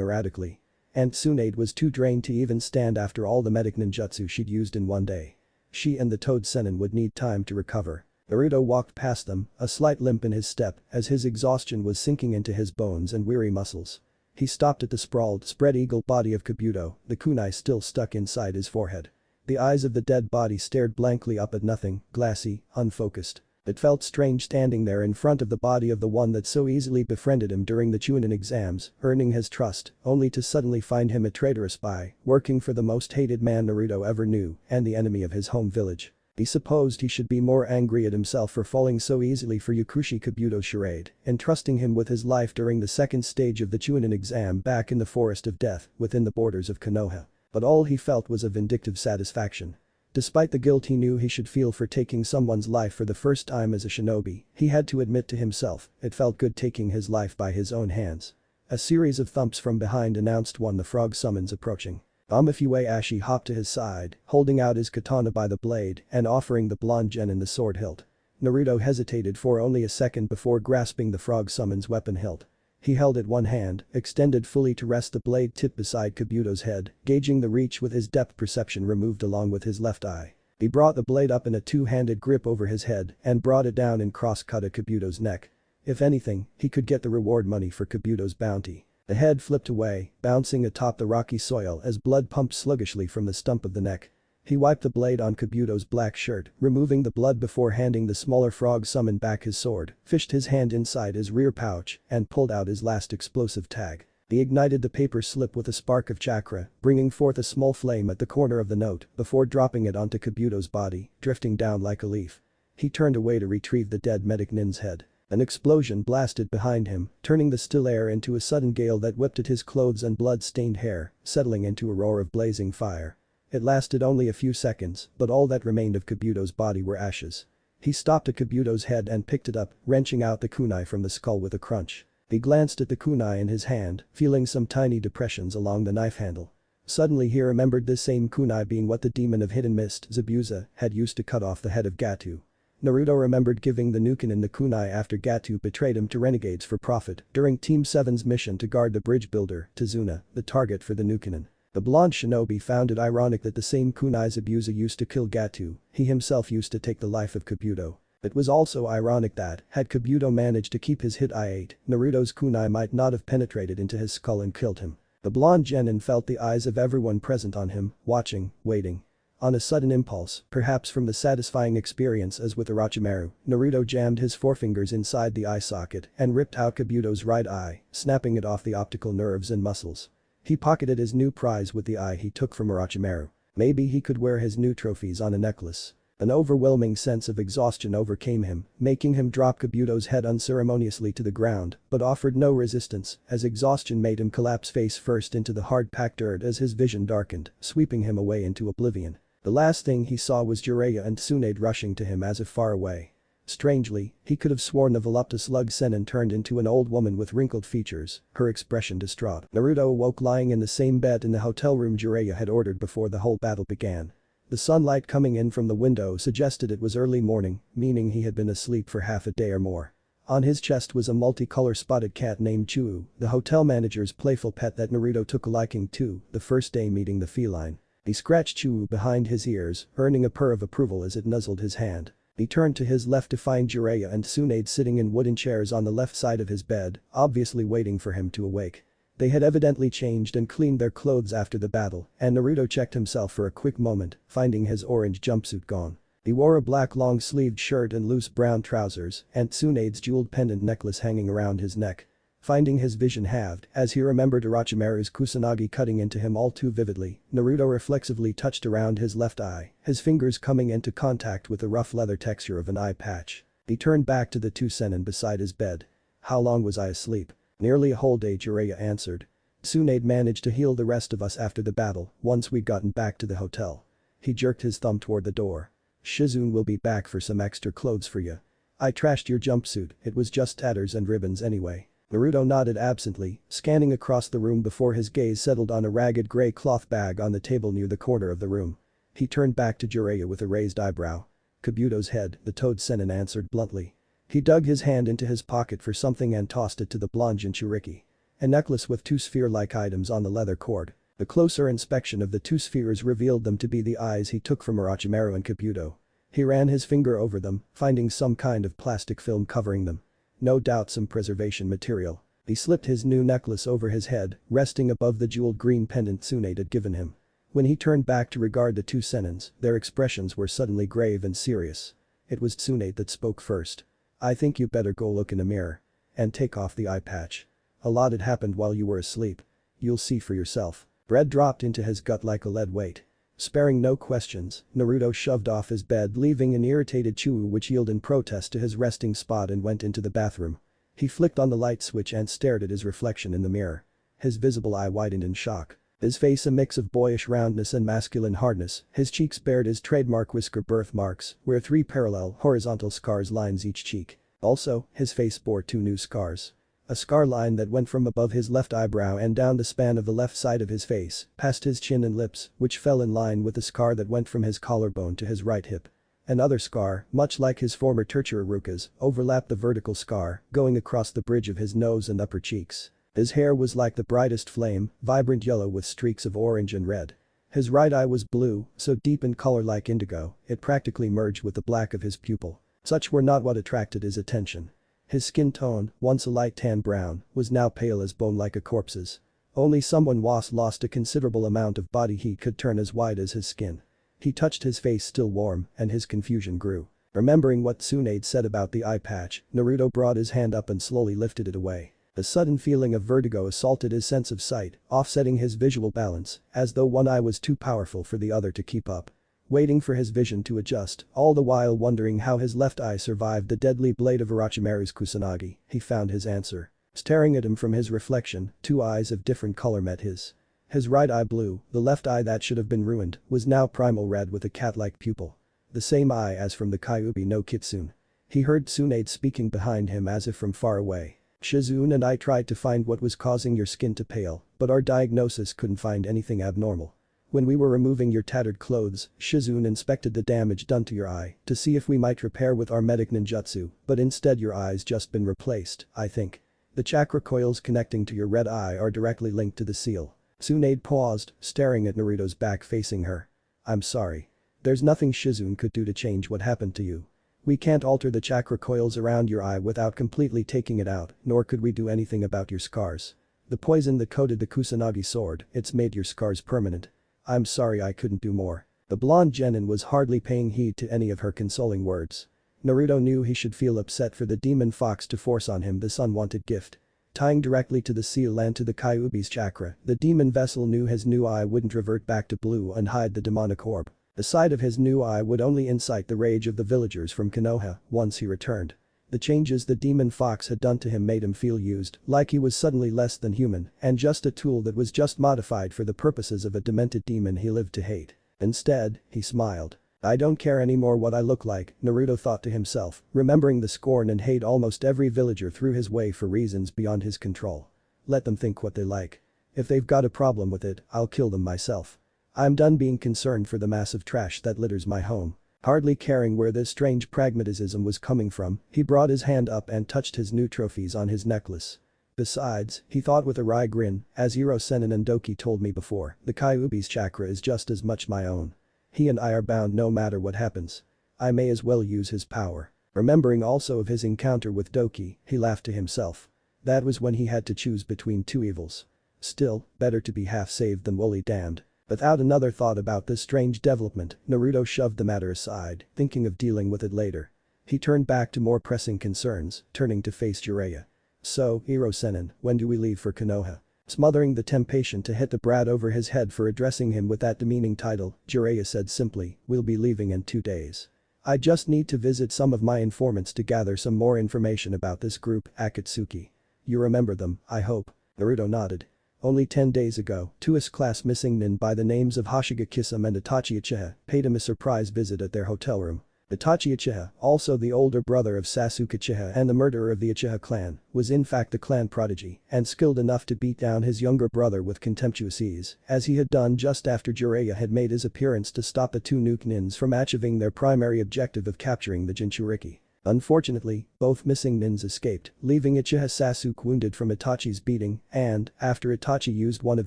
[SPEAKER 1] erratically. And Tsunade was too drained to even stand after all the medic ninjutsu she'd used in one day. She and the Toad Senin would need time to recover. Naruto walked past them, a slight limp in his step as his exhaustion was sinking into his bones and weary muscles. He stopped at the sprawled, spread-eagle body of Kabuto, the kunai still stuck inside his forehead. The eyes of the dead body stared blankly up at nothing, glassy, unfocused. It felt strange standing there in front of the body of the one that so easily befriended him during the Chunin exams, earning his trust, only to suddenly find him a traitorous spy, working for the most hated man Naruto ever knew, and the enemy of his home village. He supposed he should be more angry at himself for falling so easily for Yakushi Kabuto's charade, entrusting him with his life during the second stage of the Chunin exam back in the Forest of Death, within the borders of Konoha. But all he felt was a vindictive satisfaction. Despite the guilt he knew he should feel for taking someone's life for the first time as a shinobi, he had to admit to himself, it felt good taking his life by his own hands. A series of thumps from behind announced the frog summons approaching. Amafuei Ashi hopped to his side, holding out his katana by the blade and offering the blonde genin the sword hilt. Naruto hesitated for only a second before grasping the frog summon's weapon hilt. He held it one hand, extended fully to rest the blade tip beside Kabuto's head, gauging the reach with his depth perception removed along with his left eye. He brought the blade up in a two-handed grip over his head and brought it down in cross-cut at Kabuto's neck. If anything, he could get the reward money for Kabuto's bounty. The head flipped away, bouncing atop the rocky soil as blood pumped sluggishly from the stump of the neck. He wiped the blade on Kabuto's black shirt, removing the blood before handing the smaller frog summon back his sword, fished his hand inside his rear pouch, and pulled out his last explosive tag. He ignited the paper slip with a spark of chakra, bringing forth a small flame at the corner of the note before dropping it onto Kabuto's body, drifting down like a leaf. He turned away to retrieve the dead medic nin's head. An explosion blasted behind him, turning the still air into a sudden gale that whipped at his clothes and blood-stained hair, settling into a roar of blazing fire. It lasted only a few seconds, but all that remained of Kabuto's body were ashes. He stopped at Kabuto's head and picked it up, wrenching out the kunai from the skull with a crunch. He glanced at the kunai in his hand, feeling some tiny depressions along the knife handle. Suddenly he remembered this same kunai being what the demon of hidden mist, Zabuza, had used to cut off the head of Gato. Naruto remembered giving the Nukenin the kunai after Gato betrayed him to renegades for profit during Team 7's mission to guard the bridge builder, Tazuna, the target for the Nukenin. The blonde shinobi found it ironic that the same kunai Zabuza used to kill Gato, he himself used to take the life of Kabuto. It was also ironic that, had Kabuto managed to keep his hit I-8, Naruto's kunai might not have penetrated into his skull and killed him. The blonde genin felt the eyes of everyone present on him, watching, waiting. On a sudden impulse, perhaps from the satisfying experience as with Orochimaru, Naruto jammed his forefingers inside the eye socket and ripped out Kabuto's right eye, snapping it off the optical nerves and muscles. He pocketed his new prize with the eye he took from Orochimaru. Maybe he could wear his new trophies on a necklace. An overwhelming sense of exhaustion overcame him, making him drop Kabuto's head unceremoniously to the ground, but offered no resistance as exhaustion made him collapse face first into the hard-packed dirt as his vision darkened, sweeping him away into oblivion. The last thing he saw was Jiraiya and Tsunade rushing to him as if far away. Strangely, he could have sworn the voluptuous slug Sanin turned into an old woman with wrinkled features, her expression distraught. Naruto awoke lying in the same bed in the hotel room Jiraiya had ordered before the whole battle began. The sunlight coming in from the window suggested it was early morning, meaning he had been asleep for half a day or more. On his chest was a multicolor spotted cat named Chuu, the hotel manager's playful pet that Naruto took a liking to the first day meeting the feline. He scratched Chuu behind his ears, earning a purr of approval as it nuzzled his hand. He turned to his left to find Jiraiya and Tsunade sitting in wooden chairs on the left side of his bed, obviously waiting for him to awake. They had evidently changed and cleaned their clothes after the battle, and Naruto checked himself for a quick moment, finding his orange jumpsuit gone. He wore a black long-sleeved shirt and loose brown trousers, and Tsunade's jeweled pendant necklace hanging around his neck. Finding his vision halved, as he remembered Orochimaru's kusanagi cutting into him all too vividly, Naruto reflexively touched around his left eye, his fingers coming into contact with the rough leather texture of an eye patch. He turned back to the two Sanin beside his bed. "How long was I asleep?" "Nearly a whole day," Jiraiya answered. Tsunade managed to heal the rest of us after the battle, once we'd gotten back to the hotel. He jerked his thumb toward the door. Shizune will be back for some extra clothes for you. I trashed your jumpsuit, it was just tatters and ribbons anyway. Naruto nodded absently, scanning across the room before his gaze settled on a ragged gray cloth bag on the table near the corner of the room. He turned back to Jiraiya with a raised eyebrow. Kabuto's head, the toad Sanin answered bluntly. He dug his hand into his pocket for something and tossed it to the blonde Jinchuriki. A necklace with two sphere-like items on the leather cord. The closer inspection of the two spheres revealed them to be the eyes he took from Orochimaru and Kabuto. He ran his finger over them, finding some kind of plastic film covering them. No doubt some preservation material. He slipped his new necklace over his head, resting above the jeweled green pendant Tsunade had given him. When he turned back to regard the two Senins, their expressions were suddenly grave and serious. It was Tsunade that spoke first. I think you better go look in a mirror. And take off the eye patch. A lot had happened while you were asleep. You'll see for yourself. Bread dropped into his gut like a lead weight. Sparing no questions, Naruto shoved off his bed leaving an irritated Chuo which yielded in protest to his resting spot and went into the bathroom. He flicked on the light switch and stared at his reflection in the mirror. His visible eye widened in shock. His face a mix of boyish roundness and masculine hardness, his cheeks bared his trademark whisker birthmarks, where 3 parallel, horizontal scars lines each cheek. Also, his face bore 2 new scars. A scar line that went from above his left eyebrow and down the span of the left side of his face, past his chin and lips, which fell in line with a scar that went from his collarbone to his right hip. Another scar, much like his former Tetsuraruka's, overlapped the vertical scar, going across the bridge of his nose and upper cheeks. His hair was like the brightest flame, vibrant yellow with streaks of orange and red. His right eye was blue, so deep in color like indigo, it practically merged with the black of his pupil. Such were not what attracted his attention. His skin tone, once a light tan brown, was now pale as bone like a corpse's. Only someone was lost a considerable amount of body heat could turn as white as his skin. He touched his face still warm, and his confusion grew. Remembering what Tsunade said about the eye patch, Naruto brought his hand up and slowly lifted it away. A sudden feeling of vertigo assaulted his sense of sight, offsetting his visual balance, as though one eye was too powerful for the other to keep up. Waiting for his vision to adjust, all the while wondering how his left eye survived the deadly blade of Orochimaru's Kusanagi, he found his answer. Staring at him from his reflection, 2 eyes of different color met his. His right eye blue, the left eye that should have been ruined, was now primal red with a cat-like pupil. The same eye as from the Kyuubi no Kitsune. He heard Tsunade speaking behind him as if from far away. Shizune and I tried to find what was causing your skin to pale, but our diagnosis couldn't find anything abnormal. When we were removing your tattered clothes, Shizune inspected the damage done to your eye to see if we might repair with our medic ninjutsu, but instead your eye's just been replaced, I think. The chakra coils connecting to your red eye are directly linked to the seal. Tsunade paused, staring at Naruto's back facing her. I'm sorry. There's nothing Shizune could do to change what happened to you. We can't alter the chakra coils around your eye without completely taking it out, nor could we do anything about your scars. The poison that coated the Kusanagi sword, it's made your scars permanent. I'm sorry I couldn't do more. The blonde genin was hardly paying heed to any of her consoling words. Naruto knew he should feel upset for the demon fox to force on him this unwanted gift. Tying directly to the seal and to the Kyuubi's chakra, the demon vessel knew his new eye wouldn't revert back to blue and hide the demonic orb. The sight of his new eye would only incite the rage of the villagers from Konoha once he returned. The changes the demon fox had done to him made him feel used, like he was suddenly less than human and just a tool that was just modified for the purposes of a demented demon he lived to hate. Instead, he smiled. I don't care anymore what I look like, Naruto thought to himself, remembering the scorn and hate almost every villager threw his way for reasons beyond his control. Let them think what they like. If they've got a problem with it, I'll kill them myself. I'm done being concerned for the massive trash that litters my home. Hardly caring where this strange pragmatism was coming from, he brought his hand up and touched his new trophies on his necklace. Besides, he thought with a wry grin, as Iro Sennin and Doki told me before, the Kyuubi's chakra is just as much my own. He and I are bound no matter what happens. I may as well use his power. Remembering also of his encounter with Doki, he laughed to himself. That was when he had to choose between 2 evils. Still, better to be half saved than wholly damned. Without another thought about this strange development, Naruto shoved the matter aside, thinking of dealing with it later. He turned back to more pressing concerns, turning to face Jiraiya. So, Iro Sennin, when do we leave for Konoha? Smothering the temptation to hit the brat over his head for addressing him with that demeaning title, Jiraiya said simply, we'll be leaving in 2 days. I just need to visit some of my informants to gather some more information about this group, Akatsuki. You remember them, I hope. Naruto nodded. Only 10 days ago, two S-class missing nin by the names of Hoshige Kisame and Itachi Uchiha paid him a surprise visit at their hotel room. Itachi Uchiha, also the older brother of Sasuke Uchiha and the murderer of the Uchiha clan, was in fact the clan prodigy and skilled enough to beat down his younger brother with contemptuous ease, as he had done just after Jiraiya had made his appearance to stop the two nuke nins from achieving their primary objective of capturing the Jinchuriki. Unfortunately, both missing nins escaped, leaving Uchiha Sasuke wounded from Itachi's beating and, after Itachi used one of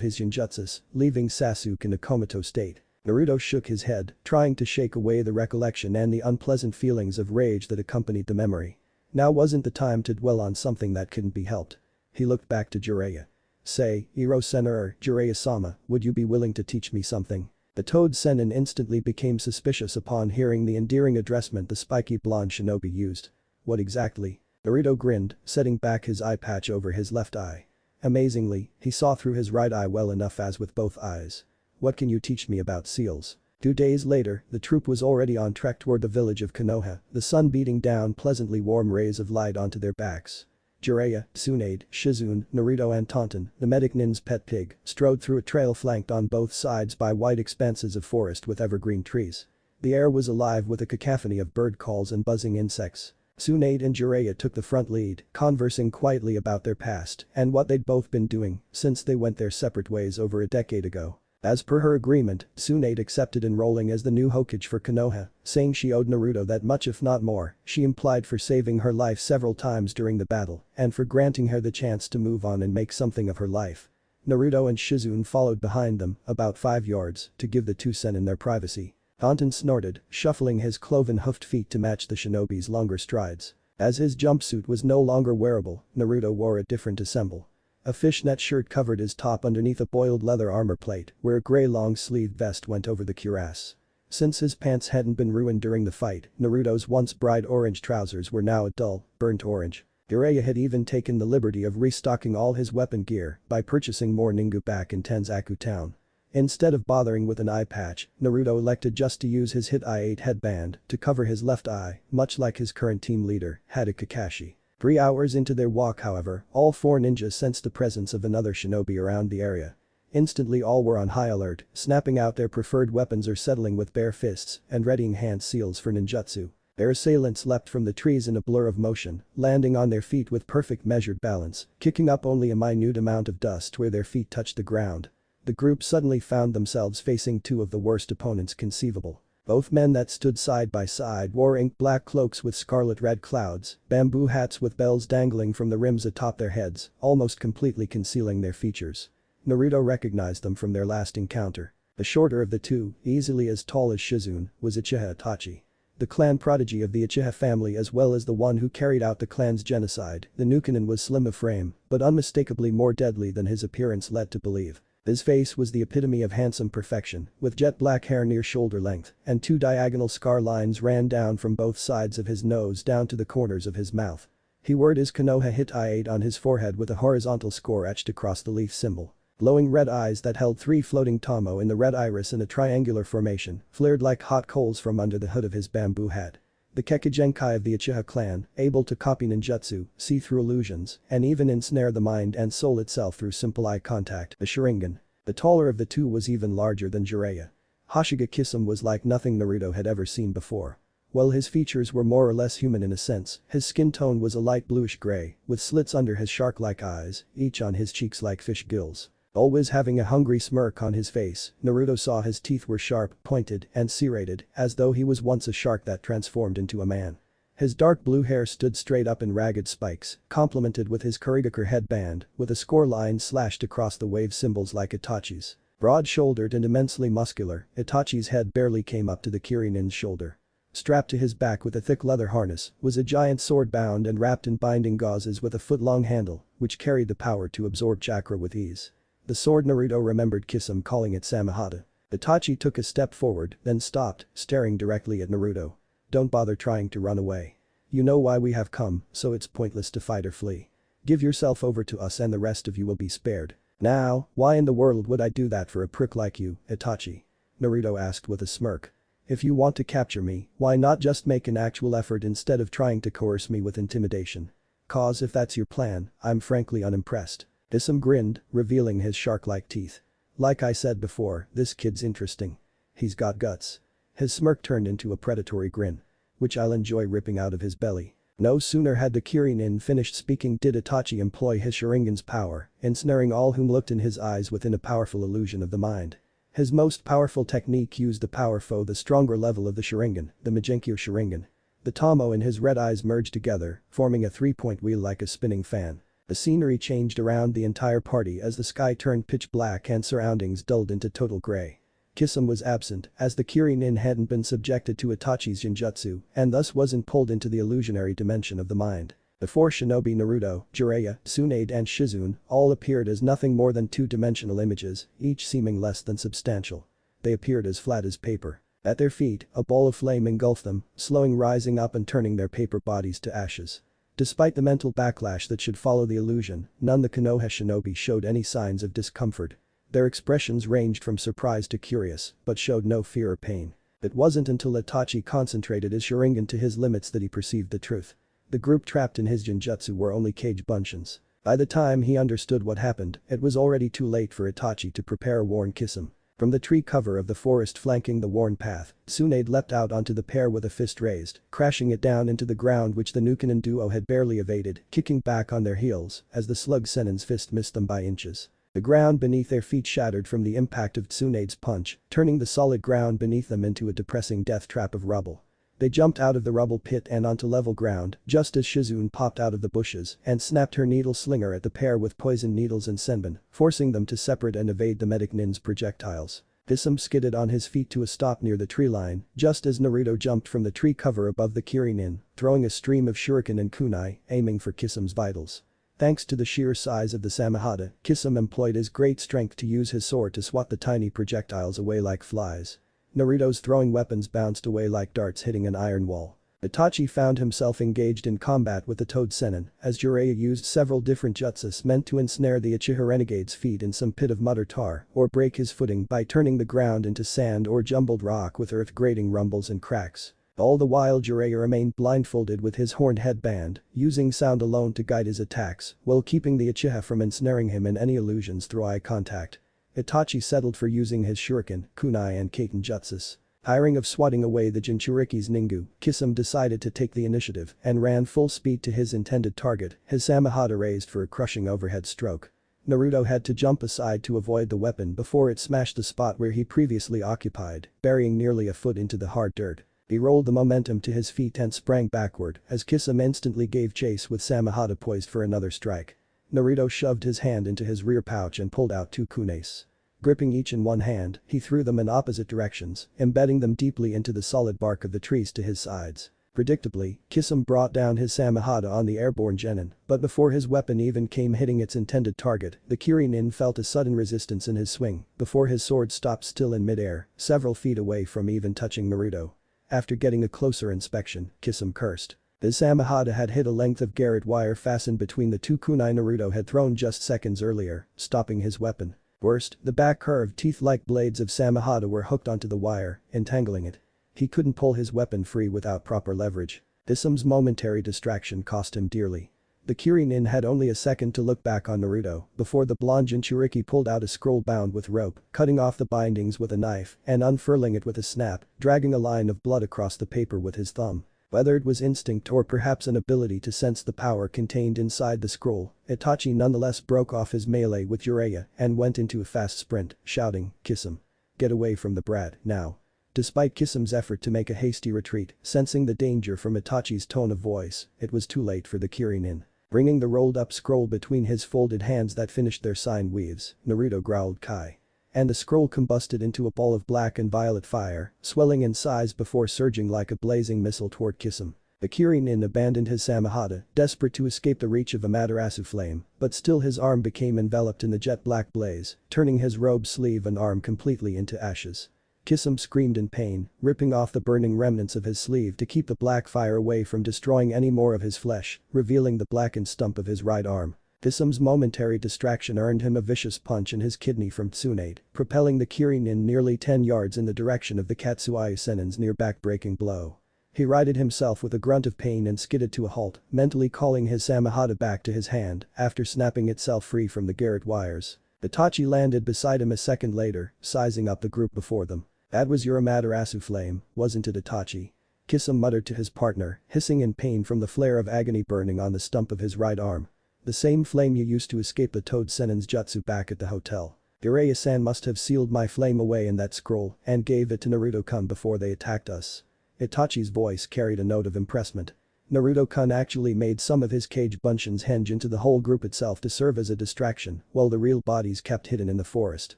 [SPEAKER 1] his ninjutsus, leaving Sasuke in a comatose state. Naruto shook his head, trying to shake away the recollection and the unpleasant feelings of rage that accompanied the memory. Now wasn't the time to dwell on something that couldn't be helped. He looked back to Jiraiya. Say, Iro-sen or Jiraiya-sama, would you be willing to teach me something? The toad Sanin instantly became suspicious upon hearing the endearing addressment the spiky blonde shinobi used. What exactly? Naruto grinned, setting back his eye patch over his left eye. Amazingly, he saw through his right eye well enough as with both eyes. What can you teach me about seals? 2 days later, the troop was already on trek toward the village of Konoha, the sun beating down pleasantly warm rays of light onto their backs. Jiraiya, Tsunade, Shizune, Naruto and Taunton, the medic nin's pet pig, strode through a trail flanked on both sides by wide expanses of forest with evergreen trees. The air was alive with a cacophony of bird calls and buzzing insects. Tsunade and Jiraiya took the front lead, conversing quietly about their past and what they'd both been doing since they went their separate ways over a decade ago. As per her agreement, Tsunade accepted enrolling as the new Hokage for Konoha, saying she owed Naruto that much if not more, she implied for saving her life several times during the battle and for granting her the chance to move on and make something of her life. Naruto and Shizune followed behind them, about 5 yards, to give the two Sanin their privacy. Taunton snorted, shuffling his cloven-hoofed feet to match the shinobi's longer strides. As his jumpsuit was no longer wearable, Naruto wore a different ensemble. A fishnet shirt covered his top underneath a boiled leather armor plate where a grey long-sleeved vest went over the cuirass. Since his pants hadn't been ruined during the fight, Naruto's once bright orange trousers were now a dull, burnt orange. Jiraiya had even taken the liberty of restocking all his weapon gear by purchasing more ningu back in Tenzaku town. Instead of bothering with an eye patch, Naruto elected just to use his Hit I-8 headband to cover his left eye, much like his current team leader, Hada Kakashi. 3 hours into their walk however, all 4 ninjas sensed the presence of another shinobi around the area. Instantly all were on high alert, snapping out their preferred weapons or settling with bare fists and readying hand seals for ninjutsu. Their assailants leapt from the trees in a blur of motion, landing on their feet with perfect measured balance, kicking up only a minute amount of dust where their feet touched the ground. The group suddenly found themselves facing 2 of the worst opponents conceivable. Both men that stood side by side wore ink black cloaks with scarlet red clouds, bamboo hats with bells dangling from the rims atop their heads, almost completely concealing their features. Naruto recognized them from their last encounter. The shorter of the two, easily as tall as Shizune, was Uchiha Itachi. The clan prodigy of the Uchiha family as well as the one who carried out the clan's genocide, the Nukenin was slim of frame, but unmistakably more deadly than his appearance led to believe. His face was the epitome of handsome perfection, with jet black hair near shoulder length, and 2 diagonal scar lines ran down from both sides of his nose down to the corners of his mouth. He wore his Konoha Hit I-8 on his forehead with a horizontal score etched across the leaf symbol. Glowing red eyes that held 3 floating tomo in the red iris in a triangular formation flared like hot coals from under the hood of his bamboo hat. The Kekigenkai of the Uchiha clan, able to copy ninjutsu, see through illusions, and even ensnare the mind and soul itself through simple eye contact, the Sharingan. The taller of the two was even larger than Jiraiya. Hoshige Kisame was like nothing Naruto had ever seen before. While his features were more or less human in a sense, his skin tone was a light bluish gray, with slits under his shark-like eyes, each on his cheeks like fish gills. Always having a hungry smirk on his face, Naruto saw his teeth were sharp, pointed, and serrated, as though he was once a shark that transformed into a man. His dark blue hair stood straight up in ragged spikes, complemented with his Kurigakure headband, with a score line slashed across the wave symbols like Itachi's. Broad-shouldered and immensely muscular, Itachi's head barely came up to the Kirinin's shoulder. Strapped to his back with a thick leather harness was a giant sword bound and wrapped in binding gauzes with a foot-long handle, which carried the power to absorb chakra with ease. The sword Naruto remembered Kisame calling it Samahata. Itachi took a step forward, then stopped, staring directly at Naruto. Don't bother trying to run away. You know why we have come, so it's pointless to fight or flee. Give yourself over to us and the rest of you will be spared. Now, why in the world would I do that for a prick like you, Itachi? Naruto asked with a smirk. If you want to capture me, why not just make an actual effort instead of trying to coerce me with intimidation? Cause if that's your plan, I'm frankly unimpressed. Kisum grinned, revealing his shark-like teeth. Like I said before, this kid's interesting. He's got guts. His smirk turned into a predatory grin. Which I'll enjoy ripping out of his belly. No sooner had the Kirin finished speaking did Itachi employ his Sharingan's power, ensnaring all whom looked in his eyes within a powerful illusion of the mind. His most powerful technique used the power foe the stronger level of the Sharingan, the Majinkyo Sharingan. The Tomo in his red eyes merged together, forming a three-point wheel like a spinning fan. The scenery changed around the entire party as the sky turned pitch black and surroundings dulled into total gray. Kisum was absent, as the Kirin hadn't been subjected to Itachi's Genjutsu, and thus wasn't pulled into the illusionary dimension of the mind. The four shinobi Naruto, Jiraiya, Tsunade and Shizune all appeared as nothing more than two-dimensional images, each seeming less than substantial. They appeared as flat as paper. At their feet, a ball of flame engulfed them, slowing rising up and turning their paper bodies to ashes. Despite the mental backlash that should follow the illusion, none the Konoha shinobi showed any signs of discomfort. Their expressions ranged from surprise to curious, but showed no fear or pain. It wasn't until Itachi concentrated his Sharingan to his limits that he perceived the truth. The group trapped in his Genjutsu were only cage buncheons. By the time he understood what happened, it was already too late for Itachi to prepare a warn Kisum. From the tree cover of the forest flanking the worn path, Tsunade leapt out onto the pair with a fist raised, crashing it down into the ground which the Nukenin duo had barely evaded, kicking back on their heels as the slug Senin's fist missed them by inches. The ground beneath their feet shattered from the impact of Tsunade's punch, turning the solid ground beneath them into a depressing death trap of rubble. They jumped out of the rubble pit and onto level ground just as Shizune popped out of the bushes and snapped her needle slinger at the pair with poison needles and senbon, forcing them to separate and evade the medic nin's projectiles. Kisum skidded on his feet to a stop near the tree line just as Naruto jumped from the tree cover above the Kirin, throwing a stream of shuriken and kunai, aiming for Kisum's vitals. Thanks to the sheer size of the Samehada, Kisum employed his great strength to use his sword to swat the tiny projectiles away like flies. Naruto's throwing weapons bounced away like darts hitting an iron wall. Itachi found himself engaged in combat with the Toad Senin as Jiraiya used several different jutsus meant to ensnare the Uchiha Renegade's feet in some pit of mud or tar or break his footing by turning the ground into sand or jumbled rock with earth grating rumbles and cracks. All the while Jiraiya remained blindfolded with his horned headband, using sound alone to guide his attacks while keeping the Uchiha from ensnaring him in any illusions through eye contact. Itachi settled for using his shuriken, kunai and kaiten jutsus. Tiring of swatting away the Jinchuriki's ningu, Kisum decided to take the initiative and ran full speed to his intended target, his Samehada raised for a crushing overhead stroke. Naruto had to jump aside to avoid the weapon before it smashed the spot where he previously occupied, burying nearly a foot into the hard dirt. He rolled the momentum to his feet and sprang backward as Kisum instantly gave chase with Samehada poised for another strike. Naruto shoved his hand into his rear pouch and pulled out two kunes. Gripping each in one hand, he threw them in opposite directions, embedding them deeply into the solid bark of the trees to his sides. Predictably, Kisum brought down his Samehada on the airborne genin, but before his weapon even came hitting its intended target, the Kirin felt a sudden resistance in his swing before his sword stopped still in midair, several feet away from even touching Naruto. After getting a closer inspection, Kisum cursed. The Samehada had hit a length of garrote wire fastened between the two kunai Naruto had thrown just seconds earlier, stopping his weapon. Worst, the back curved teeth-like blades of Samehada were hooked onto the wire, entangling it. He couldn't pull his weapon free without proper leverage. Kisum's momentary distraction cost him dearly. The Kirin had only a second to look back on Naruto before the blonde Jinchuriki pulled out a scroll bound with rope, cutting off the bindings with a knife and unfurling it with a snap, dragging a line of blood across the paper with his thumb. Whether it was instinct or perhaps an ability to sense the power contained inside the scroll, Itachi nonetheless broke off his melee with Jiraiya and went into a fast sprint, shouting, "Kisum! Get away from the brat, now." Despite Kisum's effort to make a hasty retreat, sensing the danger from Itachi's tone of voice, it was too late for the Kirin. Bringing the rolled-up scroll between his folded hands that finished their sine weaves, Naruto growled Kai. And the scroll combusted into a ball of black and violet fire, swelling in size before surging like a blazing missile toward Kisum. The Kirin abandoned his Samehada, desperate to escape the reach of Amaterasu flame, but still his arm became enveloped in the jet-black blaze, turning his robe sleeve and arm completely into ashes. Kisum screamed in pain, ripping off the burning remnants of his sleeve to keep the black fire away from destroying any more of his flesh, revealing the blackened stump of his right arm. Kisum's momentary distraction earned him a vicious punch in his kidney from Tsunade, propelling the Kirin nearly 10 yards in the direction of the Katsuayu Senin's near back-breaking blow. He righted himself with a grunt of pain and skidded to a halt, mentally calling his Samahata back to his hand after snapping itself free from the garrote wires. Itachi landed beside him a second later, sizing up the group before them. "That was your Amaterasu flame, wasn't it, Itachi?" Kisame muttered to his partner, hissing in pain from the flare of agony burning on the stump of his right arm. "The same flame you used to escape the Toad Senin's jutsu back at the hotel. Jiraiya-san must have sealed my flame away in that scroll and gave it to Naruto-kun before they attacked us." Itachi's voice carried a note of impressment. Naruto-kun actually made some of his Kage Bunshin's henge into the whole group itself to serve as a distraction while the real bodies kept hidden in the forest.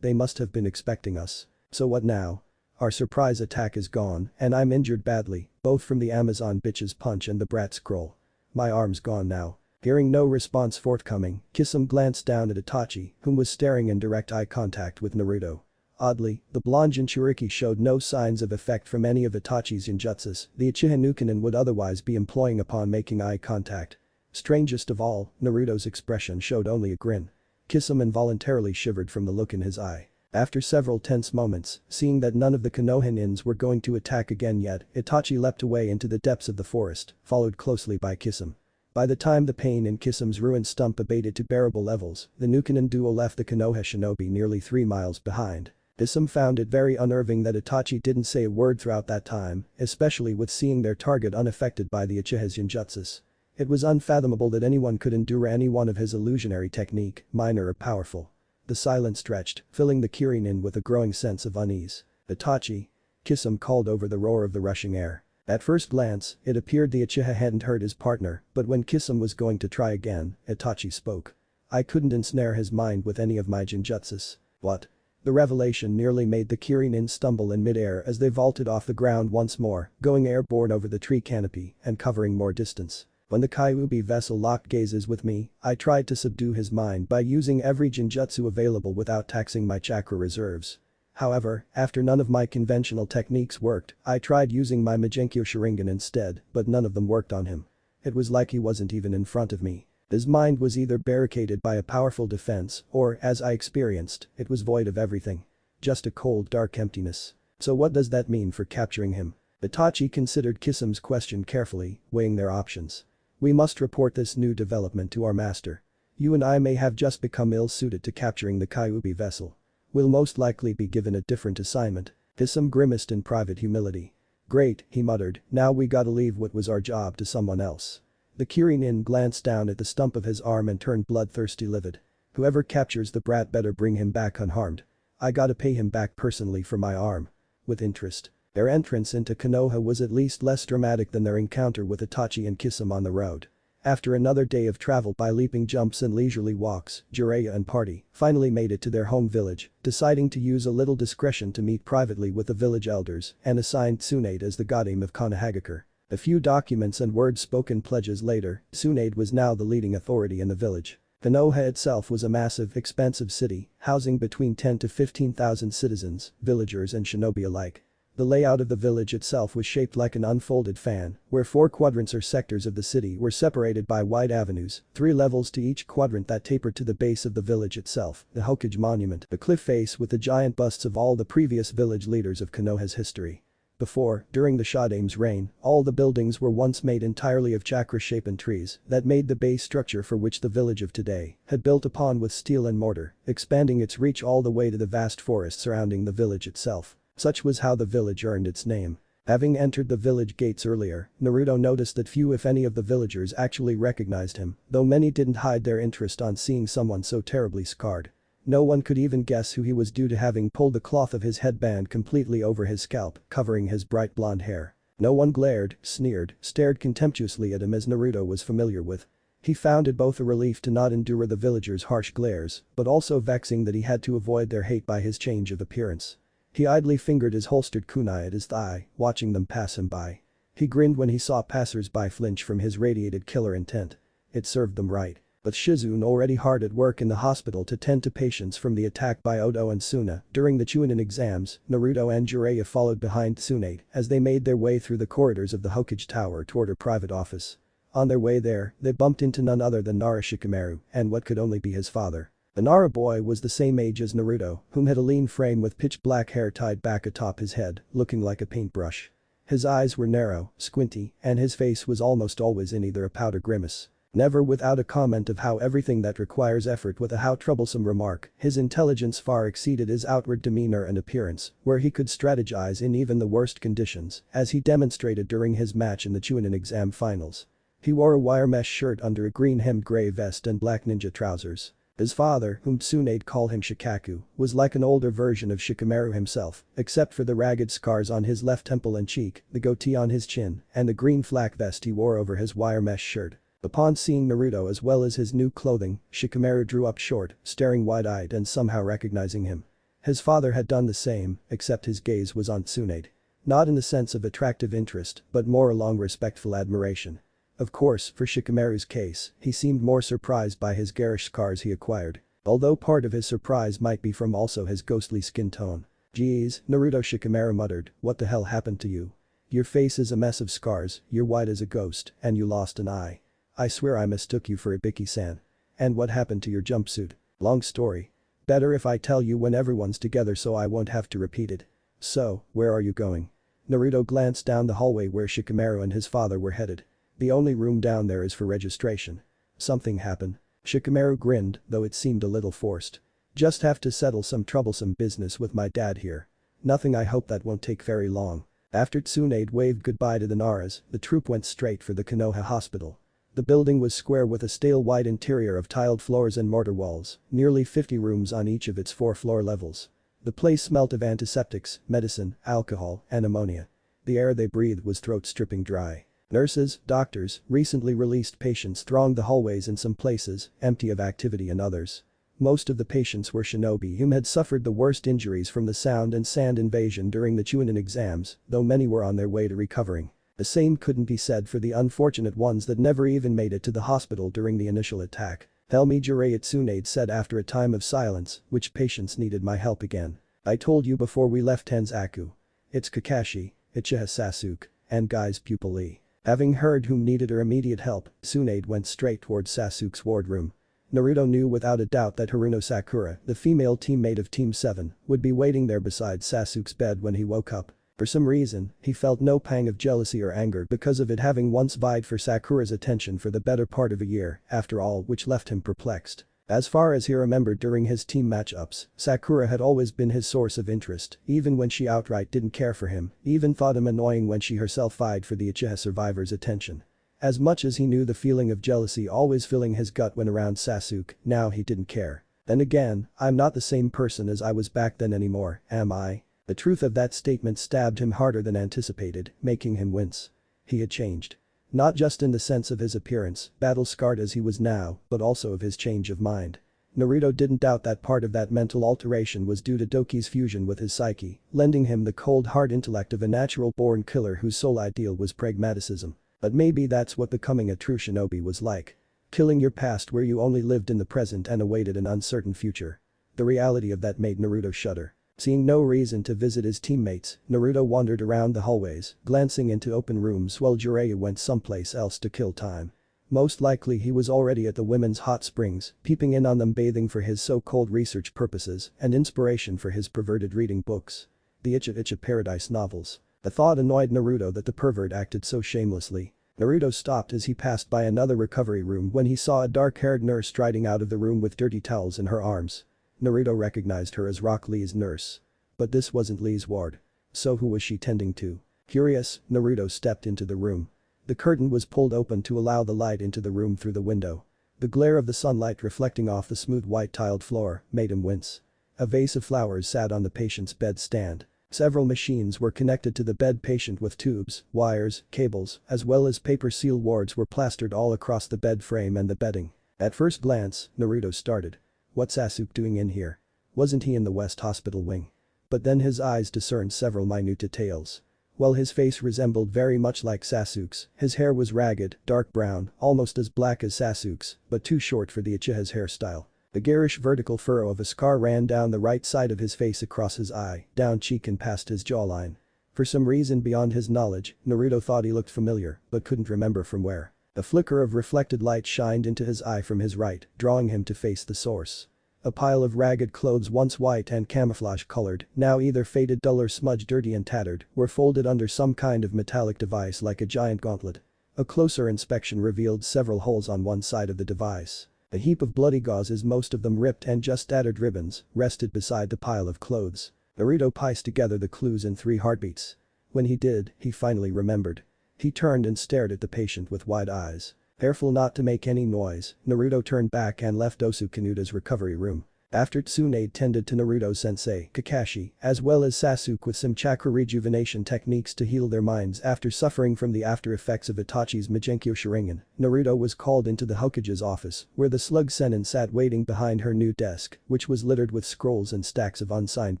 [SPEAKER 1] They must have been expecting us. So what now? Our surprise attack is gone and I'm injured badly, both from the Amazon bitch's punch and the brat scroll. My arm's gone now. Hearing no response forthcoming, Kisame glanced down at Itachi, whom was staring in direct eye contact with Naruto. Oddly, the blonde Jinchuriki showed no signs of effect from any of Itachi's ninjutsus the Uchiha Nukenin would otherwise be employing upon making eye contact. Strangest of all, Naruto's expression showed only a grin. Kisame involuntarily shivered from the look in his eye. After several tense moments, seeing that none of the Konoha-nins were going to attack again yet, Itachi leapt away into the depths of the forest, followed closely by Kisame. By the time the pain in Kisame's ruined stump abated to bearable levels, the Nukenin duo left the Konoha shinobi nearly 3 miles behind. Kisame found it very unnerving that Itachi didn't say a word throughout that time, especially with seeing their target unaffected by the Uchiha's ninjutsus. It was unfathomable that anyone could endure any one of his illusionary technique, minor or powerful. The silence stretched, filling the Kirin with a growing sense of unease. "Itachi?" Kisame called over the roar of the rushing air. At first glance, it appeared the Uchiha hadn't heard his partner, but when Kisame was going to try again, Itachi spoke. "I couldn't ensnare his mind with any of my jinjutsus." "What?" The revelation nearly made the Kirin stumble in midair as they vaulted off the ground once more, going airborne over the tree canopy and covering more distance. "When the Kyuubi vessel locked gazes with me, I tried to subdue his mind by using every jinjutsu available without taxing my chakra reserves. However, after none of my conventional techniques worked, I tried using my Magenkyo Sharingan instead, but none of them worked on him. It was like he wasn't even in front of me. His mind was either barricaded by a powerful defense or, as I experienced, it was void of everything. Just a cold dark emptiness. So what does that mean for capturing him?" Itachi considered Kisame's question carefully, weighing their options. "We must report this new development to our master. You and I may have just become ill-suited to capturing the Kyuubi vessel. We'll most likely be given a different assignment." Kisame grimaced in private humility. "Great," he muttered, "now we gotta leave what was our job to someone else." The Kirin glanced down at the stump of his arm and turned bloodthirsty livid. "Whoever captures the brat better bring him back unharmed. I gotta pay him back personally for my arm." With interest. Their entrance into Konoha was at least less dramatic than their encounter with Itachi and Kisame on the road. After another day of travel by leaping jumps and leisurely walks, Jiraiya and party finally made it to their home village, deciding to use a little discretion to meet privately with the village elders and assigned Tsunade as the godame of Konohagakure. A few documents and words-spoken pledges later, Tsunade was now the leading authority in the village. Konoha itself was a massive, expansive city, housing between 10 to 15,000 citizens, villagers and shinobi alike. The layout of the village itself was shaped like an unfolded fan, where 4 quadrants or sectors of the city were separated by wide avenues, 3 levels to each quadrant that tapered to the base of the village itself, the Hokage Monument, the cliff face with the giant busts of all the previous village leaders of Konoha's history. Before, during the Shadame's reign, all the buildings were once made entirely of chakra-shapen trees that made the base structure for which the village of today had built upon with steel and mortar, expanding its reach all the way to the vast forest surrounding the village itself. Such was how the village earned its name. Having entered the village gates earlier, Naruto noticed that few if any of the villagers actually recognized him, though many didn't hide their interest on seeing someone so terribly scarred. No one could even guess who he was due to having pulled the cloth of his headband completely over his scalp, covering his bright blonde hair. No one glared, sneered, stared contemptuously at him as Naruto was familiar with. He found it both a relief to not endure the villagers' harsh glares, but also vexing that he had to avoid their hate by his change of appearance. He idly fingered his holstered kunai at his thigh, watching them pass him by. He grinned when he saw passers-by flinch from his radiated killer intent. It served them right. With Shizune already hard at work in the hospital to tend to patients from the attack by Odo and Suna during the Chunin exams, Naruto and Jiraiya followed behind Tsunade as they made their way through the corridors of the Hokage Tower toward her private office. On their way there, they bumped into none other than Nara Shikamaru and what could only be his father. The Nara boy was the same age as Naruto, whom had a lean frame with pitch black hair tied back atop his head, looking like a paintbrush. His eyes were narrow, squinty, and his face was almost always in either a pout or grimace. Never without a comment of how everything that requires effort with a how troublesome remark, his intelligence far exceeded his outward demeanor and appearance, where he could strategize in even the worst conditions, as he demonstrated during his match in the Chunin exam finals. He wore a wire mesh shirt under a green-hemmed gray vest and black ninja trousers. His father, whom Tsune'd call him Shikaku, was like an older version of Shikamaru himself, except for the ragged scars on his left temple and cheek, the goatee on his chin, and the green flak vest he wore over his wire mesh shirt. Upon seeing Naruto as well as his new clothing, Shikamaru drew up short, staring wide-eyed and somehow recognizing him. His father had done the same, except his gaze was on Tsunade. Not in the sense of attractive interest, but more along respectful admiration. Of course, for Shikamaru's case, he seemed more surprised by his garish scars he acquired. Although part of his surprise might be from also his ghostly skin tone. "Geez, Naruto," Shikamaru muttered, "what the hell happened to you? Your face is a mess of scars, you're white as a ghost, and you lost an eye. I swear I mistook you for Ibiki-san. And what happened to your jumpsuit? Long story. Better if I tell you when everyone's together so I won't have to repeat it. So, where are you going?" Naruto glanced down the hallway where Shikamaru and his father were headed. "The only room down there is for registration." "Something happened?" Shikamaru grinned, though it seemed a little forced. "Just have to settle some troublesome business with my dad here. Nothing, I hope that won't take very long." After Tsunade waved goodbye to the Naras, the troop went straight for the Konoha hospital. The building was square with a stale white interior of tiled floors and mortar walls, nearly 50 rooms on each of its 4 floor levels. The place smelt of antiseptics, medicine, alcohol, and ammonia. The air they breathed was throat-stripping dry. Nurses, doctors, recently released patients thronged the hallways in some places, empty of activity in others. Most of the patients were shinobi whom had suffered the worst injuries from the sound and sand invasion during the Chunin exams, though many were on their way to recovering. The same couldn't be said for the unfortunate ones that never even made it to the hospital during the initial attack. "Tell me, Jiraiya," Tsunade said after a time of silence, "which patients needed my help again? I told you before we left Tenzaku. It's Kakashi, Uchiha Sasuke, and Guy's pupil Lee." Having heard whom needed her immediate help, Tsunade went straight towards Sasuke's wardroom. Naruto knew without a doubt that Haruno Sakura, the female teammate of Team 7, would be waiting there beside Sasuke's bed when he woke up. For some reason, he felt no pang of jealousy or anger because of it having once vied for Sakura's attention for the better part of a year, after all, which left him perplexed. As far as he remembered during his team matchups, Sakura had always been his source of interest, even when she outright didn't care for him, even thought him annoying when she herself vied for the Uchiha survivor's attention. As much as he knew the feeling of jealousy always filling his gut when around Sasuke, now he didn't care. Then again, "I'm not the same person as I was back then anymore, am I?" The truth of that statement stabbed him harder than anticipated, making him wince. He had changed. Not just in the sense of his appearance, battle-scarred as he was now, but also of his change of mind. Naruto didn't doubt that part of that mental alteration was due to Doki's fusion with his psyche, lending him the cold hard intellect of a natural-born killer whose sole ideal was pragmatism. But maybe that's what becoming a true shinobi was like. Killing your past where you only lived in the present and awaited an uncertain future. The reality of that made Naruto shudder. Seeing no reason to visit his teammates, Naruto wandered around the hallways, glancing into open rooms while Jiraiya went someplace else to kill time. Most likely he was already at the women's hot springs, peeping in on them bathing for his so-called research purposes and inspiration for his perverted reading books. The Icha Paradise novels. The thought annoyed Naruto that the pervert acted so shamelessly. Naruto stopped as he passed by another recovery room when he saw a dark-haired nurse striding out of the room with dirty towels in her arms. Naruto recognized her as Rock Lee's nurse. But this wasn't Lee's ward. So who was she tending to? Curious, Naruto stepped into the room. The curtain was pulled open to allow the light into the room through the window. The glare of the sunlight reflecting off the smooth white tiled floor made him wince. A vase of flowers sat on the patient's bed stand. Several machines were connected to the bed patient with tubes, wires, cables, as well as paper seal wards were plastered all across the bed frame and the bedding. At first glance, Naruto started. What's Sasuke doing in here? Wasn't he in the West Hospital wing? But then his eyes discerned several minute details. While his face resembled very much like Sasuke's, his hair was ragged, dark brown, almost as black as Sasuke's, but too short for the Uchiha's hairstyle. The garish vertical furrow of a scar ran down the right side of his face across his eye, down cheek and past his jawline. For some reason beyond his knowledge, Naruto thought he looked familiar, but couldn't remember from where. A flicker of reflected light shined into his eye from his right, drawing him to face the source. A pile of ragged clothes once white and camouflage-colored, now either faded dull or smudged dirty and tattered, were folded under some kind of metallic device like a giant gauntlet. A closer inspection revealed several holes on one side of the device. A heap of bloody gauzes, most of them ripped and just tattered ribbons, rested beside the pile of clothes. Naruto pieced together the clues in 3 heartbeats. When he did, he finally remembered. He turned and stared at the patient with wide eyes. Careful not to make any noise, Naruto turned back and left Osu Kanuda's recovery room. After Tsunade tended to Naruto's sensei, Kakashi, as well as Sasuke with some chakra rejuvenation techniques to heal their minds after suffering from the after effects of Itachi's Magenkyo Sharingan, Naruto was called into the Hokage's office, where the slug Sanin sat waiting behind her new desk, which was littered with scrolls and stacks of unsigned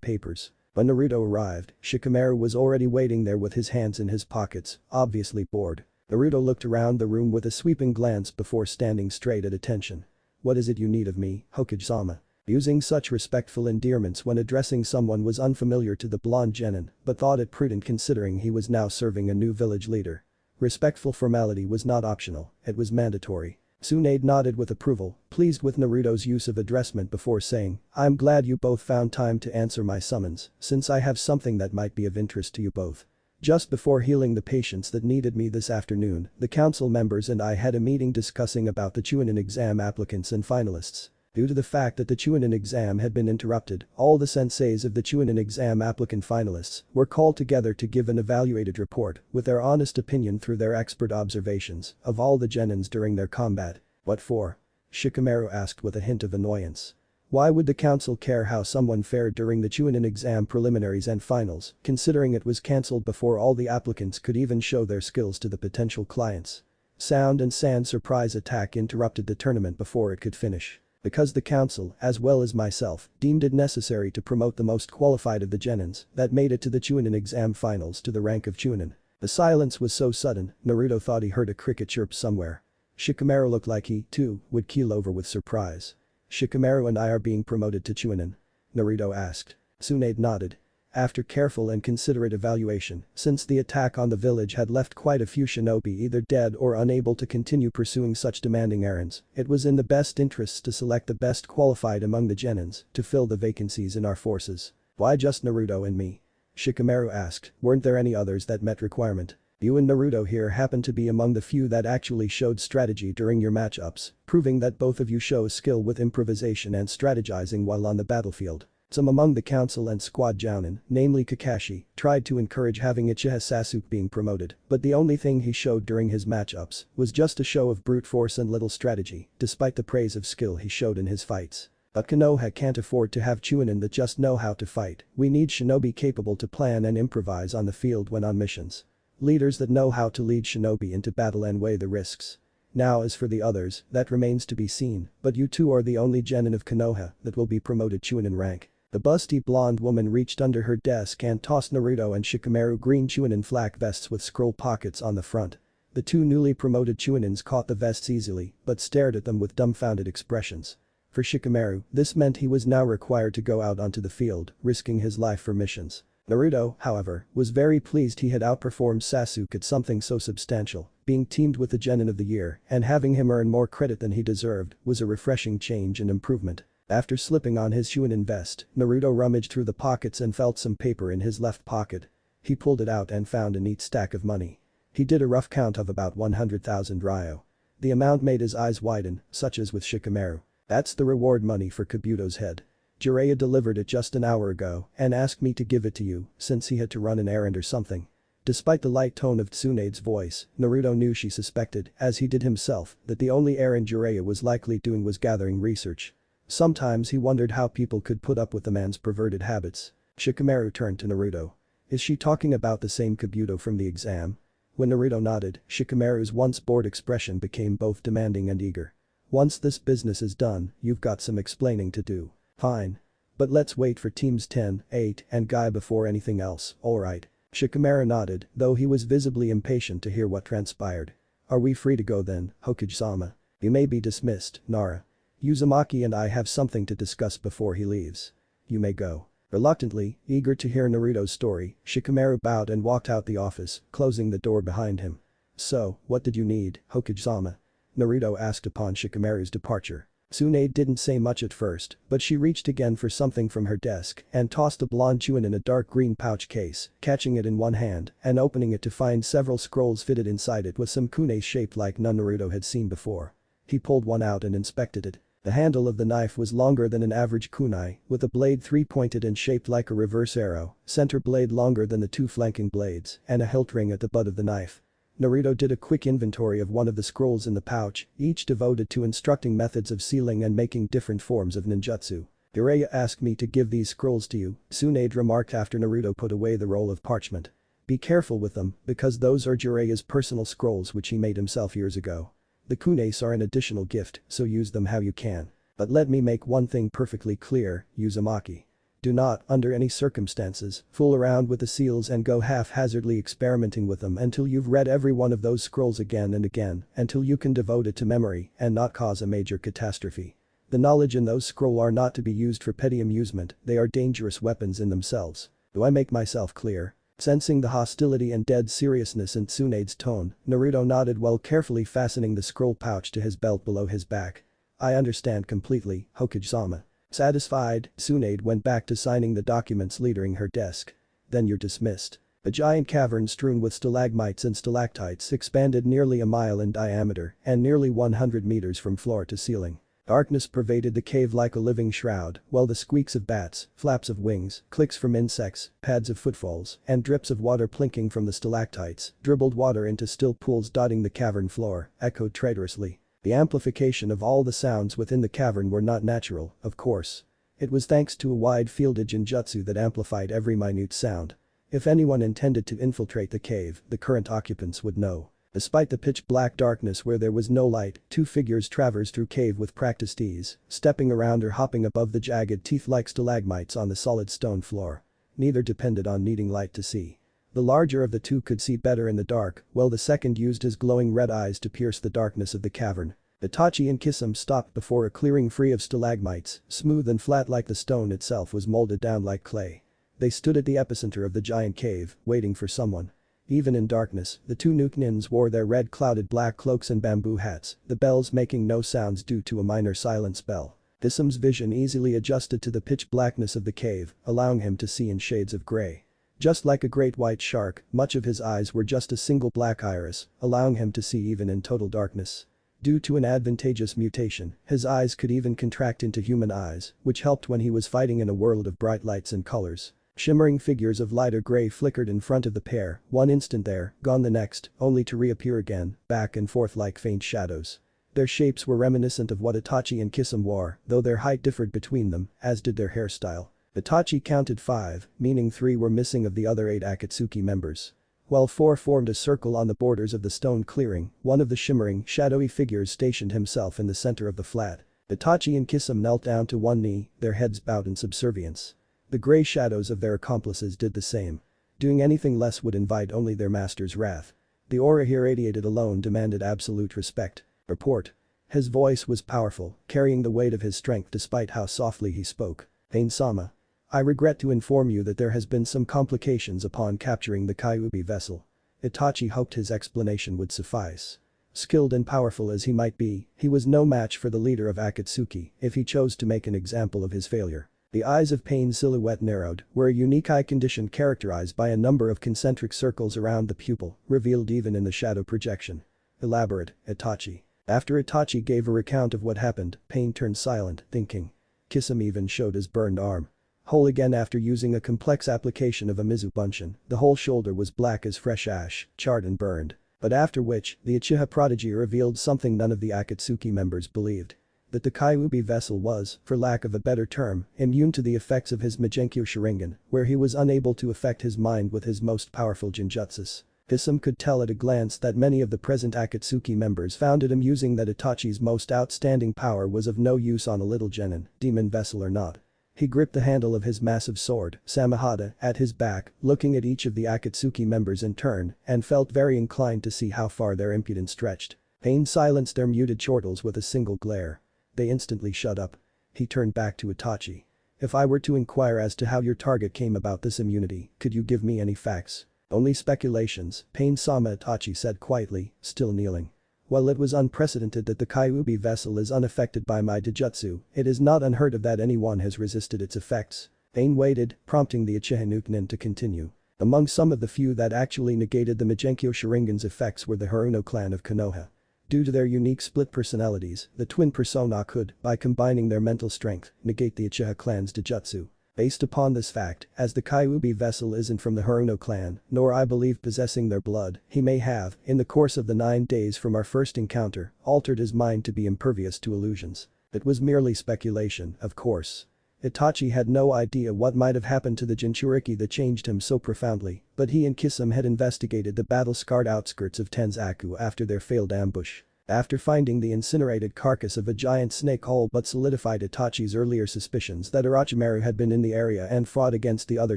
[SPEAKER 1] papers. When Naruto arrived, Shikamaru was already waiting there with his hands in his pockets, obviously bored. Naruto looked around the room with a sweeping glance before standing straight at attention. "What is it you need of me, Hokage-sama?" Using such respectful endearments when addressing someone was unfamiliar to the blonde genin, but thought it prudent considering he was now serving a new village leader. Respectful formality was not optional, it was mandatory. Tsunade nodded with approval, pleased with Naruto's use of addressment before saying, "I'm glad you both found time to answer my summons, since I have something that might be of interest to you both. Just before healing the patients that needed me this afternoon, the council members and I had a meeting discussing about the Chunin exam applicants and finalists. Due to the fact that the Chunin exam had been interrupted, all the senseis of the Chunin exam applicant finalists were called together to give an evaluated report with their honest opinion through their expert observations of all the genins during their combat." "What for?" Shikamaru asked with a hint of annoyance. Why would the council care how someone fared during the Chunin exam preliminaries and finals, considering it was cancelled before all the applicants could even show their skills to the potential clients? Sound and Sand's surprise attack interrupted the tournament before it could finish. Because the council, as well as myself, deemed it necessary to promote the most qualified of the genins that made it to the Chunin exam finals to the rank of Chunin. The silence was so sudden, Naruto thought he heard a cricket chirp somewhere. Shikamaru looked like he, too, would keel over with surprise. "Shikamaru and I are being promoted to Chunin?" Naruto asked. Tsunade nodded. After careful and considerate evaluation, since the attack on the village had left quite a few shinobi either dead or unable to continue pursuing such demanding errands, it was in the best interests to select the best qualified among the genins to fill the vacancies in our forces. "Why just Naruto and me?" Shikamaru asked, "Weren't there any others that met requirement? You and Naruto here happen to be among the few that actually showed strategy during your matchups, proving that both of you show skill with improvisation and strategizing while on the battlefield." Some among the council and squad jounin, namely Kakashi, tried to encourage having Uchiha Sasuke being promoted, but the only thing he showed during his matchups was just a show of brute force and little strategy, despite the praise of skill he showed in his fights. But Konoha can't afford to have Chunin that just know how to fight, we need shinobi capable to plan and improvise on the field when on missions. Leaders that know how to lead shinobi into battle and weigh the risks. Now as for the others, that remains to be seen, but you two are the only genin of Konoha that will be promoted Chunin rank. The busty blonde woman reached under her desk and tossed Naruto and Shikamaru green Chunin flak vests with scroll pockets on the front. The two newly promoted Chuninins caught the vests easily, but stared at them with dumbfounded expressions. For Shikamaru, this meant he was now required to go out onto the field, risking his life for missions. Naruto, however, was very pleased he had outperformed Sasuke at something so substantial. Being teamed with the genin of the year and having him earn more credit than he deserved was a refreshing change and improvement. After slipping on his Chunin vest, Naruto rummaged through the pockets and felt some paper in his left pocket. He pulled it out and found a neat stack of money. He did a rough count of about 100,000 ryo. The amount made his eyes widen, such as with Shikamaru. "That's the reward money for Kabuto's head. Jiraiya delivered it just an hour ago and asked me to give it to you since he had to run an errand or something." Despite the light tone of Tsunade's voice, Naruto knew she suspected, as he did himself, that the only errand Jiraiya was likely doing was gathering research. Sometimes he wondered how people could put up with the man's perverted habits. Shikamaru turned to Naruto. "Is she talking about the same Kabuto from the exam?" When Naruto nodded, Shikamaru's once bored expression became both demanding and eager. "Once this business is done, you've got some explaining to do." "Fine. But let's wait for teams 10, 8, and Guy before anything else, alright?" Shikamaru nodded, though he was visibly impatient to hear what transpired. "Are we free to go then, Hokage-sama?" "You may be dismissed, Nara. Uzumaki and I have something to discuss before he leaves." "You may go." Reluctantly, eager to hear Naruto's story, Shikamaru bowed and walked out the office, closing the door behind him. "So, what did you need, Hokage-sama?" Naruto asked upon Shikamaru's departure. Tsunade didn't say much at first, but she reached again for something from her desk and tossed the blonde Chuan in a dark green pouch case, catching it in one hand and opening it to find several scrolls fitted inside it with some kunai shaped like none Naruto had seen before. He pulled one out and inspected it. The handle of the knife was longer than an average kunai, with a blade three-pointed and shaped like a reverse arrow, center blade longer than the two flanking blades, and a hilt ring at the butt of the knife. Naruto did a quick inventory of one of the scrolls in the pouch, each devoted to instructing methods of sealing and making different forms of ninjutsu. Jiraiya asked me to give these scrolls to you, Tsunade remarked after Naruto put away the roll of parchment. Be careful with them, because those are Jiraiya's personal scrolls which he made himself years ago. The kunais are an additional gift, so use them how you can. But let me make one thing perfectly clear, Uzumaki. Do not, under any circumstances, fool around with the seals and go haphazardly experimenting with them until you've read every one of those scrolls again and again, until you can devote it to memory and not cause a major catastrophe. The knowledge in those scrolls are not to be used for petty amusement, they are dangerous weapons in themselves. Do I make myself clear? Sensing the hostility and dead seriousness in Tsunade's tone, Naruto nodded while carefully fastening the scroll pouch to his belt below his back. I understand completely, Hokage-sama. Satisfied, Tsunade went back to signing the documents littering her desk. Then you're dismissed. A giant cavern strewn with stalagmites and stalactites expanded nearly a mile in diameter and nearly 100 meters from floor to ceiling. Darkness pervaded the cave like a living shroud, while the squeaks of bats, flaps of wings, clicks from insects, pads of footfalls, and drips of water plinking from the stalactites dribbled water into still pools dotting the cavern floor, echoed traitorously. The amplification of all the sounds within the cavern were not natural, of course. It was thanks to a wide-fielded genjutsu that amplified every minute sound. If anyone intended to infiltrate the cave, the current occupants would know. Despite the pitch-black darkness where there was no light, two figures traversed through cave with practiced ease, stepping around or hopping above the jagged teeth-like stalagmites on the solid stone floor. Neither depended on needing light to see. The larger of the two could see better in the dark, while the second used his glowing red eyes to pierce the darkness of the cavern. Itachi and Kisame stopped before a clearing free of stalagmites, smooth and flat like the stone itself was molded down like clay. They stood at the epicenter of the giant cave, waiting for someone. Even in darkness, the two Nuknins wore their red clouded black cloaks and bamboo hats, the bells making no sounds due to a minor silent spell. Kisame's vision easily adjusted to the pitch blackness of the cave, allowing him to see in shades of gray. Just like a great white shark, much of his eyes were just a single black iris, allowing him to see even in total darkness. Due to an advantageous mutation, his eyes could even contract into human eyes, which helped when he was fighting in a world of bright lights and colors. Shimmering figures of lighter gray flickered in front of the pair, one instant there, gone the next, only to reappear again, back and forth like faint shadows. Their shapes were reminiscent of what Itachi and Kisame wore, though their height differed between them, as did their hairstyle. Itachi counted 5, meaning 3 were missing of the other 8 Akatsuki members. While 4 formed a circle on the borders of the stone clearing, one of the shimmering, shadowy figures stationed himself in the center of the flat. Itachi and Kisame knelt down to one knee, their heads bowed in subservience. The gray shadows of their accomplices did the same. Doing anything less would invite only their master's wrath. The aura he radiated alone demanded absolute respect. Report. His voice was powerful, carrying the weight of his strength despite how softly he spoke. Pain-sama. I regret to inform you that there has been some complications upon capturing the Kyuubi vessel. Itachi hoped his explanation would suffice. Skilled and powerful as he might be, he was no match for the leader of Akatsuki if he chose to make an example of his failure. The eyes of Pain's silhouette narrowed, where a unique eye condition characterized by a number of concentric circles around the pupil, revealed even in the shadow projection. Elaborate, Itachi. After Itachi gave a recount of what happened, Pain turned silent, thinking. Kisame even showed his burned arm. Whole again after using a complex application of a Mizu Bunshin, the whole shoulder was black as fresh ash, charred and burned. But after which, the Uchiha prodigy revealed something none of the Akatsuki members believed. That the Kyuubi vessel was, for lack of a better term, immune to the effects of his Migenkyo Sharingan, where he was unable to affect his mind with his most powerful genjutsus. Kisame could tell at a glance that many of the present Akatsuki members found it amusing that Itachi's most outstanding power was of no use on a little genin, demon vessel or not. He gripped the handle of his massive sword, Samehada, at his back, looking at each of the Akatsuki members in turn, and felt very inclined to see how far their impudence stretched. Pain silenced their muted chortles with a single glare. They instantly shut up. He turned back to Itachi. If I were to inquire as to how your target came about this immunity, could you give me any facts? Only speculations, Pain-sama, Itachi said quietly, still kneeling. While it was unprecedented that the Kyuubi vessel is unaffected by my Dojutsu, it is not unheard of that anyone has resisted its effects. Pain waited, prompting the Uchiha Nukenin to continue. Among some of the few that actually negated the Magenkyo Sharingan's effects were the Haruno clan of Konoha. Due to their unique split personalities, the twin persona could, by combining their mental strength, negate the Uchiha clan's Dojutsu. Based upon this fact, as the Kyuubi vessel isn't from the Haruno clan, nor I believe possessing their blood, he may have, in the course of the 9 days from our first encounter, altered his mind to be impervious to illusions. It was merely speculation, of course. Itachi had no idea what might have happened to the Jinchuriki that changed him so profoundly, but he and Kisame had investigated the battle-scarred outskirts of Tenzaku after their failed ambush. After finding the incinerated carcass of a giant snake all but solidified Itachi's earlier suspicions that Orochimaru had been in the area and fought against the other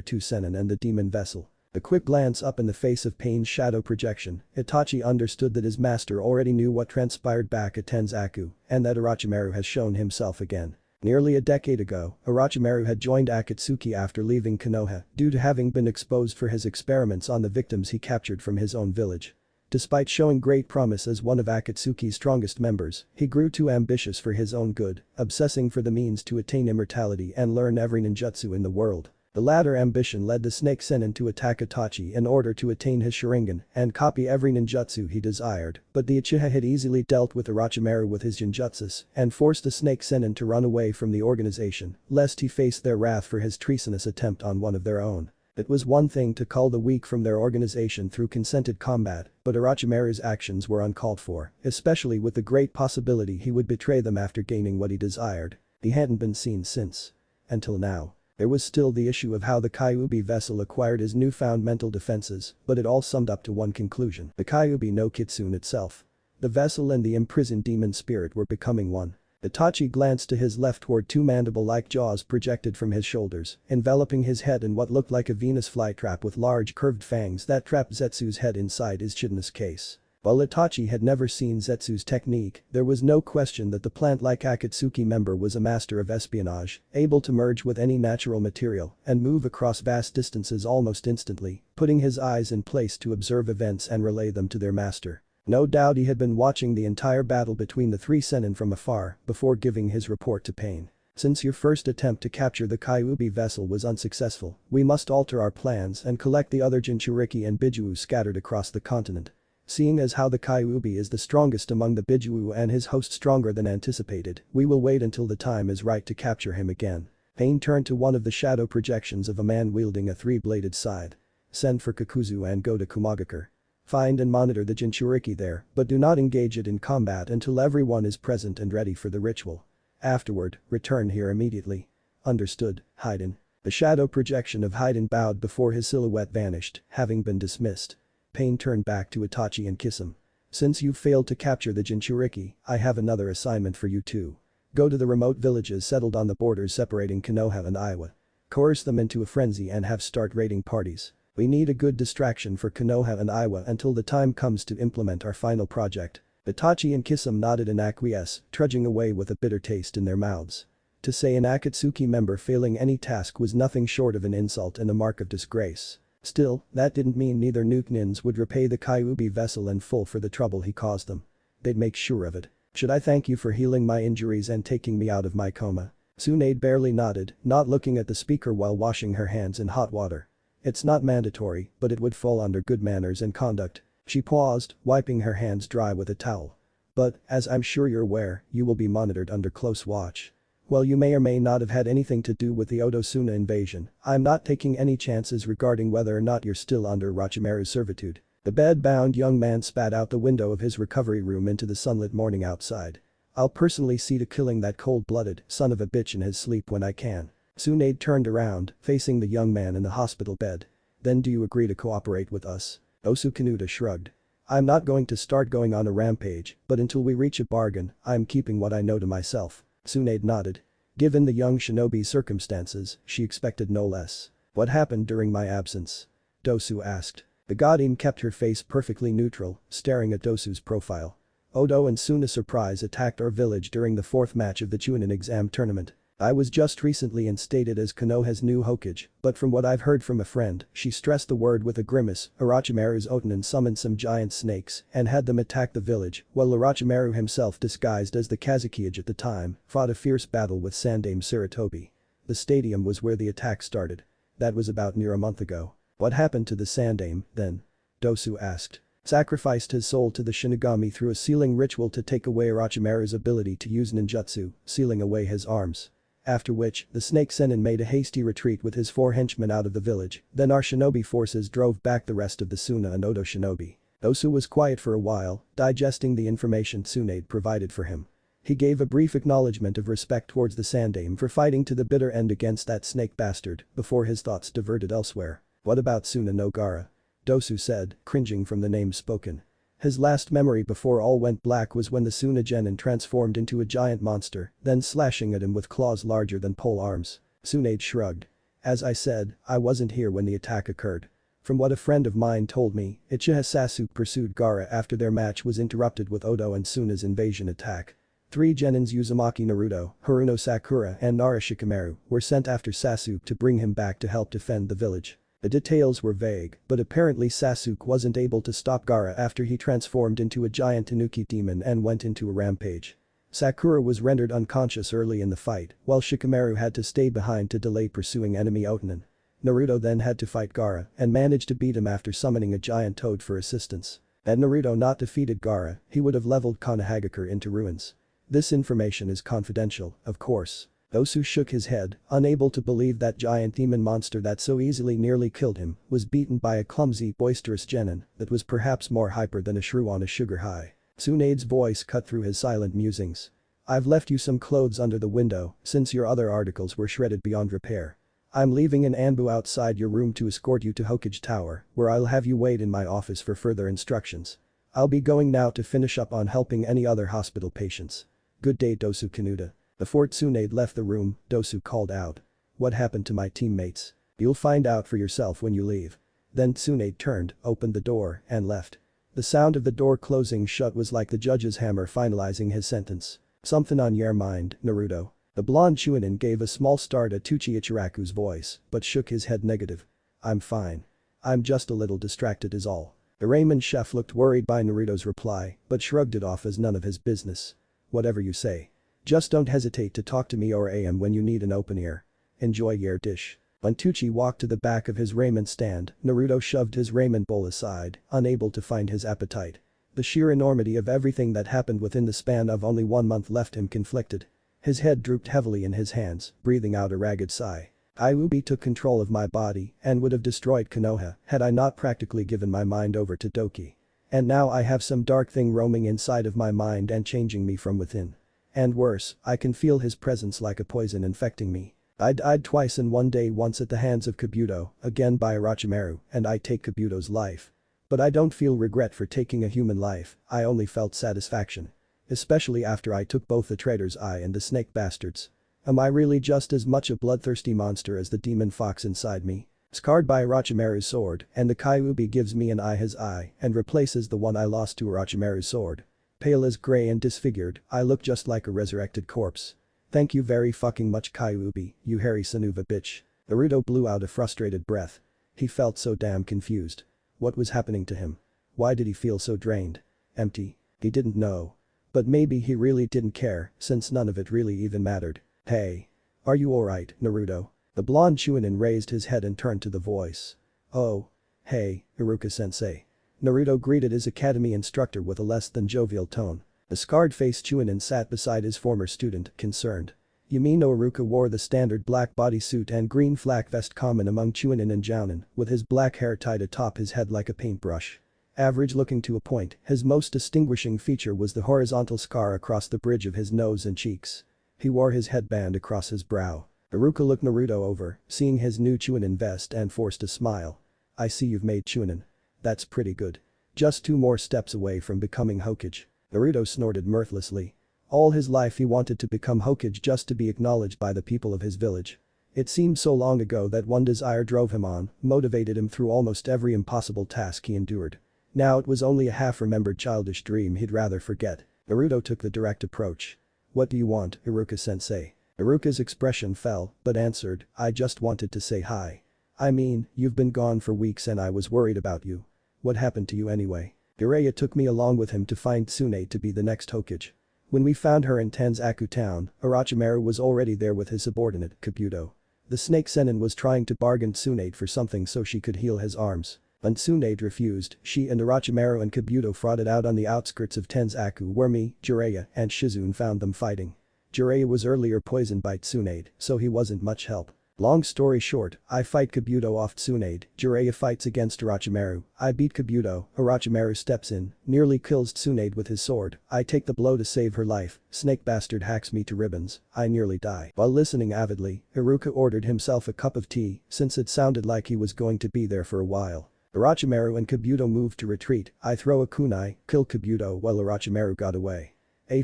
[SPEAKER 1] two Sanin and the demon vessel. A quick glance up in the face of Pain's shadow projection, Itachi understood that his master already knew what transpired back at Tenzaku, and that Orochimaru has shown himself again. Nearly a decade ago, Orochimaru had joined Akatsuki after leaving Konoha due to having been exposed for his experiments on the victims he captured from his own village. Despite showing great promise as one of Akatsuki's strongest members, he grew too ambitious for his own good, obsessing for the means to attain immortality and learn every ninjutsu in the world. The latter ambition led the Snake Sennin to attack Itachi in order to attain his Sharingan and copy every ninjutsu he desired, but the Uchiha had easily dealt with Orochimaru with his genjutsus and forced the Snake Sennin to run away from the organization, lest he face their wrath for his treasonous attempt on one of their own. It was one thing to cull the weak from their organization through consented combat, but Orochimaru's actions were uncalled for, especially with the great possibility he would betray them after gaining what he desired. He hadn't been seen since. Until now. There was still the issue of how the Kyuubi vessel acquired his newfound mental defenses, but it all summed up to one conclusion: the Kyuubi no Kitsune itself. The vessel and the imprisoned demon spirit were becoming one. Itachi glanced to his left toward two mandible-like jaws projected from his shoulders, enveloping his head in what looked like a Venus flytrap with large curved fangs that trapped Zetsu's head inside his chitinous case. While Itachi had never seen Zetsu's technique, there was no question that the plant-like Akatsuki member was a master of espionage, able to merge with any natural material and move across vast distances almost instantly, putting his eyes in place to observe events and relay them to their master. No doubt he had been watching the entire battle between the three Sennin from afar before giving his report to Pain. Since your first attempt to capture the Kyuubi vessel was unsuccessful, we must alter our plans and collect the other Jinchuriki and Bijuu scattered across the continent. Seeing as how the Kyuubi is the strongest among the Bijuu and his host stronger than anticipated, we will wait until the time is right to capture him again. Pain turned to one of the shadow projections of a man wielding a three-bladed scythe. Send for Kakuzu and go to Kumagakure. Find and monitor the Jinchuriki there, but do not engage it in combat until everyone is present and ready for the ritual. Afterward, return here immediately. Understood, Haiden. The shadow projection of Haiden bowed before his silhouette vanished, having been dismissed. Pain turned back to Itachi and Kisame. Since you failed to capture the Jinchuriki, I have another assignment for you too. Go to the remote villages settled on the borders separating Konoha and Iowa. Coerce them into a frenzy and have start raiding parties. We need a good distraction for Konoha and Iowa until the time comes to implement our final project. Itachi and Kisame nodded in acquiesce, trudging away with a bitter taste in their mouths. To say an Akatsuki member failing any task was nothing short of an insult and a mark of disgrace. Still, that didn't mean neither Nukenins would repay the Kyuubi vessel in full for the trouble he caused them. They'd make sure of it. Should I thank you for healing my injuries and taking me out of my coma? Tsunade barely nodded, not looking at the speaker while washing her hands in hot water. It's not mandatory, but it would fall under good manners and conduct. She paused, wiping her hands dry with a towel. But, as I'm sure you're aware, you will be monitored under close watch. While you may or may not have had anything to do with the Otosuna invasion, I'm not taking any chances regarding whether or not you're still under Orochimaru's servitude. The bed-bound young man spat out the window of his recovery room into the sunlit morning outside. I'll personally see to killing that cold-blooded son of a bitch in his sleep when I can. Tsunade turned around, facing the young man in the hospital bed. Then do you agree to cooperate with us? Osu Kanuta shrugged. I'm not going to start going on a rampage, but until we reach a bargain, I'm keeping what I know to myself. Tsunade nodded. Given the young shinobi's circumstances, she expected no less. What happened during my absence? Dosu asked. The Godin kept her face perfectly neutral, staring at Dosu's profile. Odo and Suna Surprise attacked our village during the fourth match of the Chunin exam tournament. I was just recently instated as Konoha's new Hokage, but from what I've heard from a friend, she stressed the word with a grimace, Orochimaru's Otonin summoned some giant snakes and had them attack the village, while Orochimaru himself disguised as the Kazekage at the time, fought a fierce battle with Sandaime Sarutobi. The stadium was where the attack started. That was about near a month ago. What happened to the Sandaime, then? Dosu asked. Sacrificed his soul to the Shinigami through a sealing ritual to take away Orochimaru's ability to use ninjutsu, sealing away his arms. After which, the snake Sanin made a hasty retreat with his 4 henchmen out of the village, then our shinobi forces drove back the rest of the Suna and Odo shinobi. Dosu was quiet for a while, digesting the information Tsunade provided for him. He gave a brief acknowledgement of respect towards the Sandaime for fighting to the bitter end against that snake bastard, before his thoughts diverted elsewhere. What about Suna no Gara? Dosu said, cringing from the name spoken. His last memory before all went black was when the Suna Genin transformed into a giant monster, then slashing at him with claws larger than pole arms. Tsunade shrugged. As I said, I wasn't here when the attack occurred. From what a friend of mine told me, Uchiha Sasuke pursued Gaara after their match was interrupted with Odo and Suna's invasion attack. 3 Genins Uzumaki Naruto, Haruno Sakura and Nara Shikamaru were sent after Sasuke to bring him back to help defend the village. The details were vague, but apparently Sasuke wasn't able to stop Gaara after he transformed into a giant Tanuki demon and went into a rampage. Sakura was rendered unconscious early in the fight, while Shikamaru had to stay behind to delay pursuing enemy Otonin. Naruto then had to fight Gaara and managed to beat him after summoning a giant toad for assistance. Had Naruto not defeated Gaara, he would have leveled Konohagakure into ruins. This information is confidential, of course. Dosu shook his head, unable to believe that giant demon monster that so easily nearly killed him was beaten by a clumsy, boisterous genin that was perhaps more hyper than a shrew on a sugar high. Tsunade's voice cut through his silent musings. I've left you some clothes under the window since your other articles were shredded beyond repair. I'm leaving an Anbu outside your room to escort you to Hokage Tower, where I'll have you wait in my office for further instructions. I'll be going now to finish up on helping any other hospital patients. Good day, Dosu Kanuta. Before Tsunade left the room, Dosu called out. What happened to my teammates? You'll find out for yourself when you leave. Then Tsunade turned, opened the door, and left. The sound of the door closing shut was like the judge's hammer finalizing his sentence. Something on your mind, Naruto? The blonde Chunin gave a small start at Tuchi Ichiraku's voice, but shook his head negative. I'm fine. I'm just a little distracted is all. The ramen chef looked worried by Naruto's reply, but shrugged it off as none of his business. Whatever you say. Just don't hesitate to talk to me or AM when you need an open ear. Enjoy your dish. When Tucci walked to the back of his ramen stand, Naruto shoved his ramen bowl aside, unable to find his appetite. The sheer enormity of everything that happened within the span of only 1 month left him conflicted. His head drooped heavily in his hands, breathing out a ragged sigh. Kyuubi took control of my body and would have destroyed Konoha had I not practically given my mind over to Doki. And now I have some dark thing roaming inside of my mind and changing me from within. And worse, I can feel his presence like a poison infecting me. I died twice in one day, once at the hands of Kabuto, again by Orochimaru, and I take Kabuto's life. But I don't feel regret for taking a human life, I only felt satisfaction. Especially after I took both the traitor's eye and the snake bastards. Am I really just as much a bloodthirsty monster as the demon fox inside me? Scarred by Orochimaru's sword, and the Kyuubi gives me an eye his eye and replaces the one I lost to Orochimaru's sword. Pale as gray and disfigured, I look just like a resurrected corpse. Thank you very fucking much Kyuubi, you hairy son of a bitch. Naruto blew out a frustrated breath. He felt so damn confused. What was happening to him? Why did he feel so drained? Empty? He didn't know. But maybe he really didn't care, since none of it really even mattered. Hey. Are you alright, Naruto? The blonde Chunin raised his head and turned to the voice. Oh. Hey, Iruka-sensei. Naruto greeted his academy instructor with a less than jovial tone. The scarred-faced Chunin sat beside his former student, concerned. You mean Iruka wore the standard black bodysuit and green flak vest common among Chunin and Jounin, with his black hair tied atop his head like a paintbrush. Average looking to a point, his most distinguishing feature was the horizontal scar across the bridge of his nose and cheeks. He wore his headband across his brow. Iruka looked Naruto over, seeing his new Chunin vest and forced a smile. I see you've made Chunin. That's pretty good. Just 2 more steps away from becoming Hokage. Naruto snorted mirthlessly. All his life he wanted to become Hokage just to be acknowledged by the people of his village. It seemed so long ago that one desire drove him on, motivated him through almost every impossible task he endured. Now it was only a half-remembered childish dream he'd rather forget. Naruto took the direct approach. What do you want, Iruka-sensei? Iruka's expression fell, but answered, I just wanted to say hi. I mean, you've been gone for weeks and I was worried about you. What happened to you anyway? Jiraiya took me along with him to find Tsunade to be the next Hokage. When we found her in Tanzaku town, Orochimaru was already there with his subordinate, Kabuto. The snake Sanin was trying to bargain Tsunade for something so she could heal his arms. When Tsunade refused, she and Orochimaru and Kabuto fought it out on the outskirts of Tanzaku where me, Jiraiya, and Shizune found them fighting. Jiraiya was earlier poisoned by Tsunade, so he wasn't much help. Long story short, I fight Kabuto off Tsunade, Jiraiya fights against Orochimaru, I beat Kabuto, Orochimaru steps in, nearly kills Tsunade with his sword, I take the blow to save her life, snake bastard hacks me to ribbons, I nearly die. While listening avidly, Iruka ordered himself a cup of tea since it sounded like he was going to be there for a while. Orochimaru and Kabuto moved to retreat, I throw a kunai, kill Kabuto while Orochimaru got away.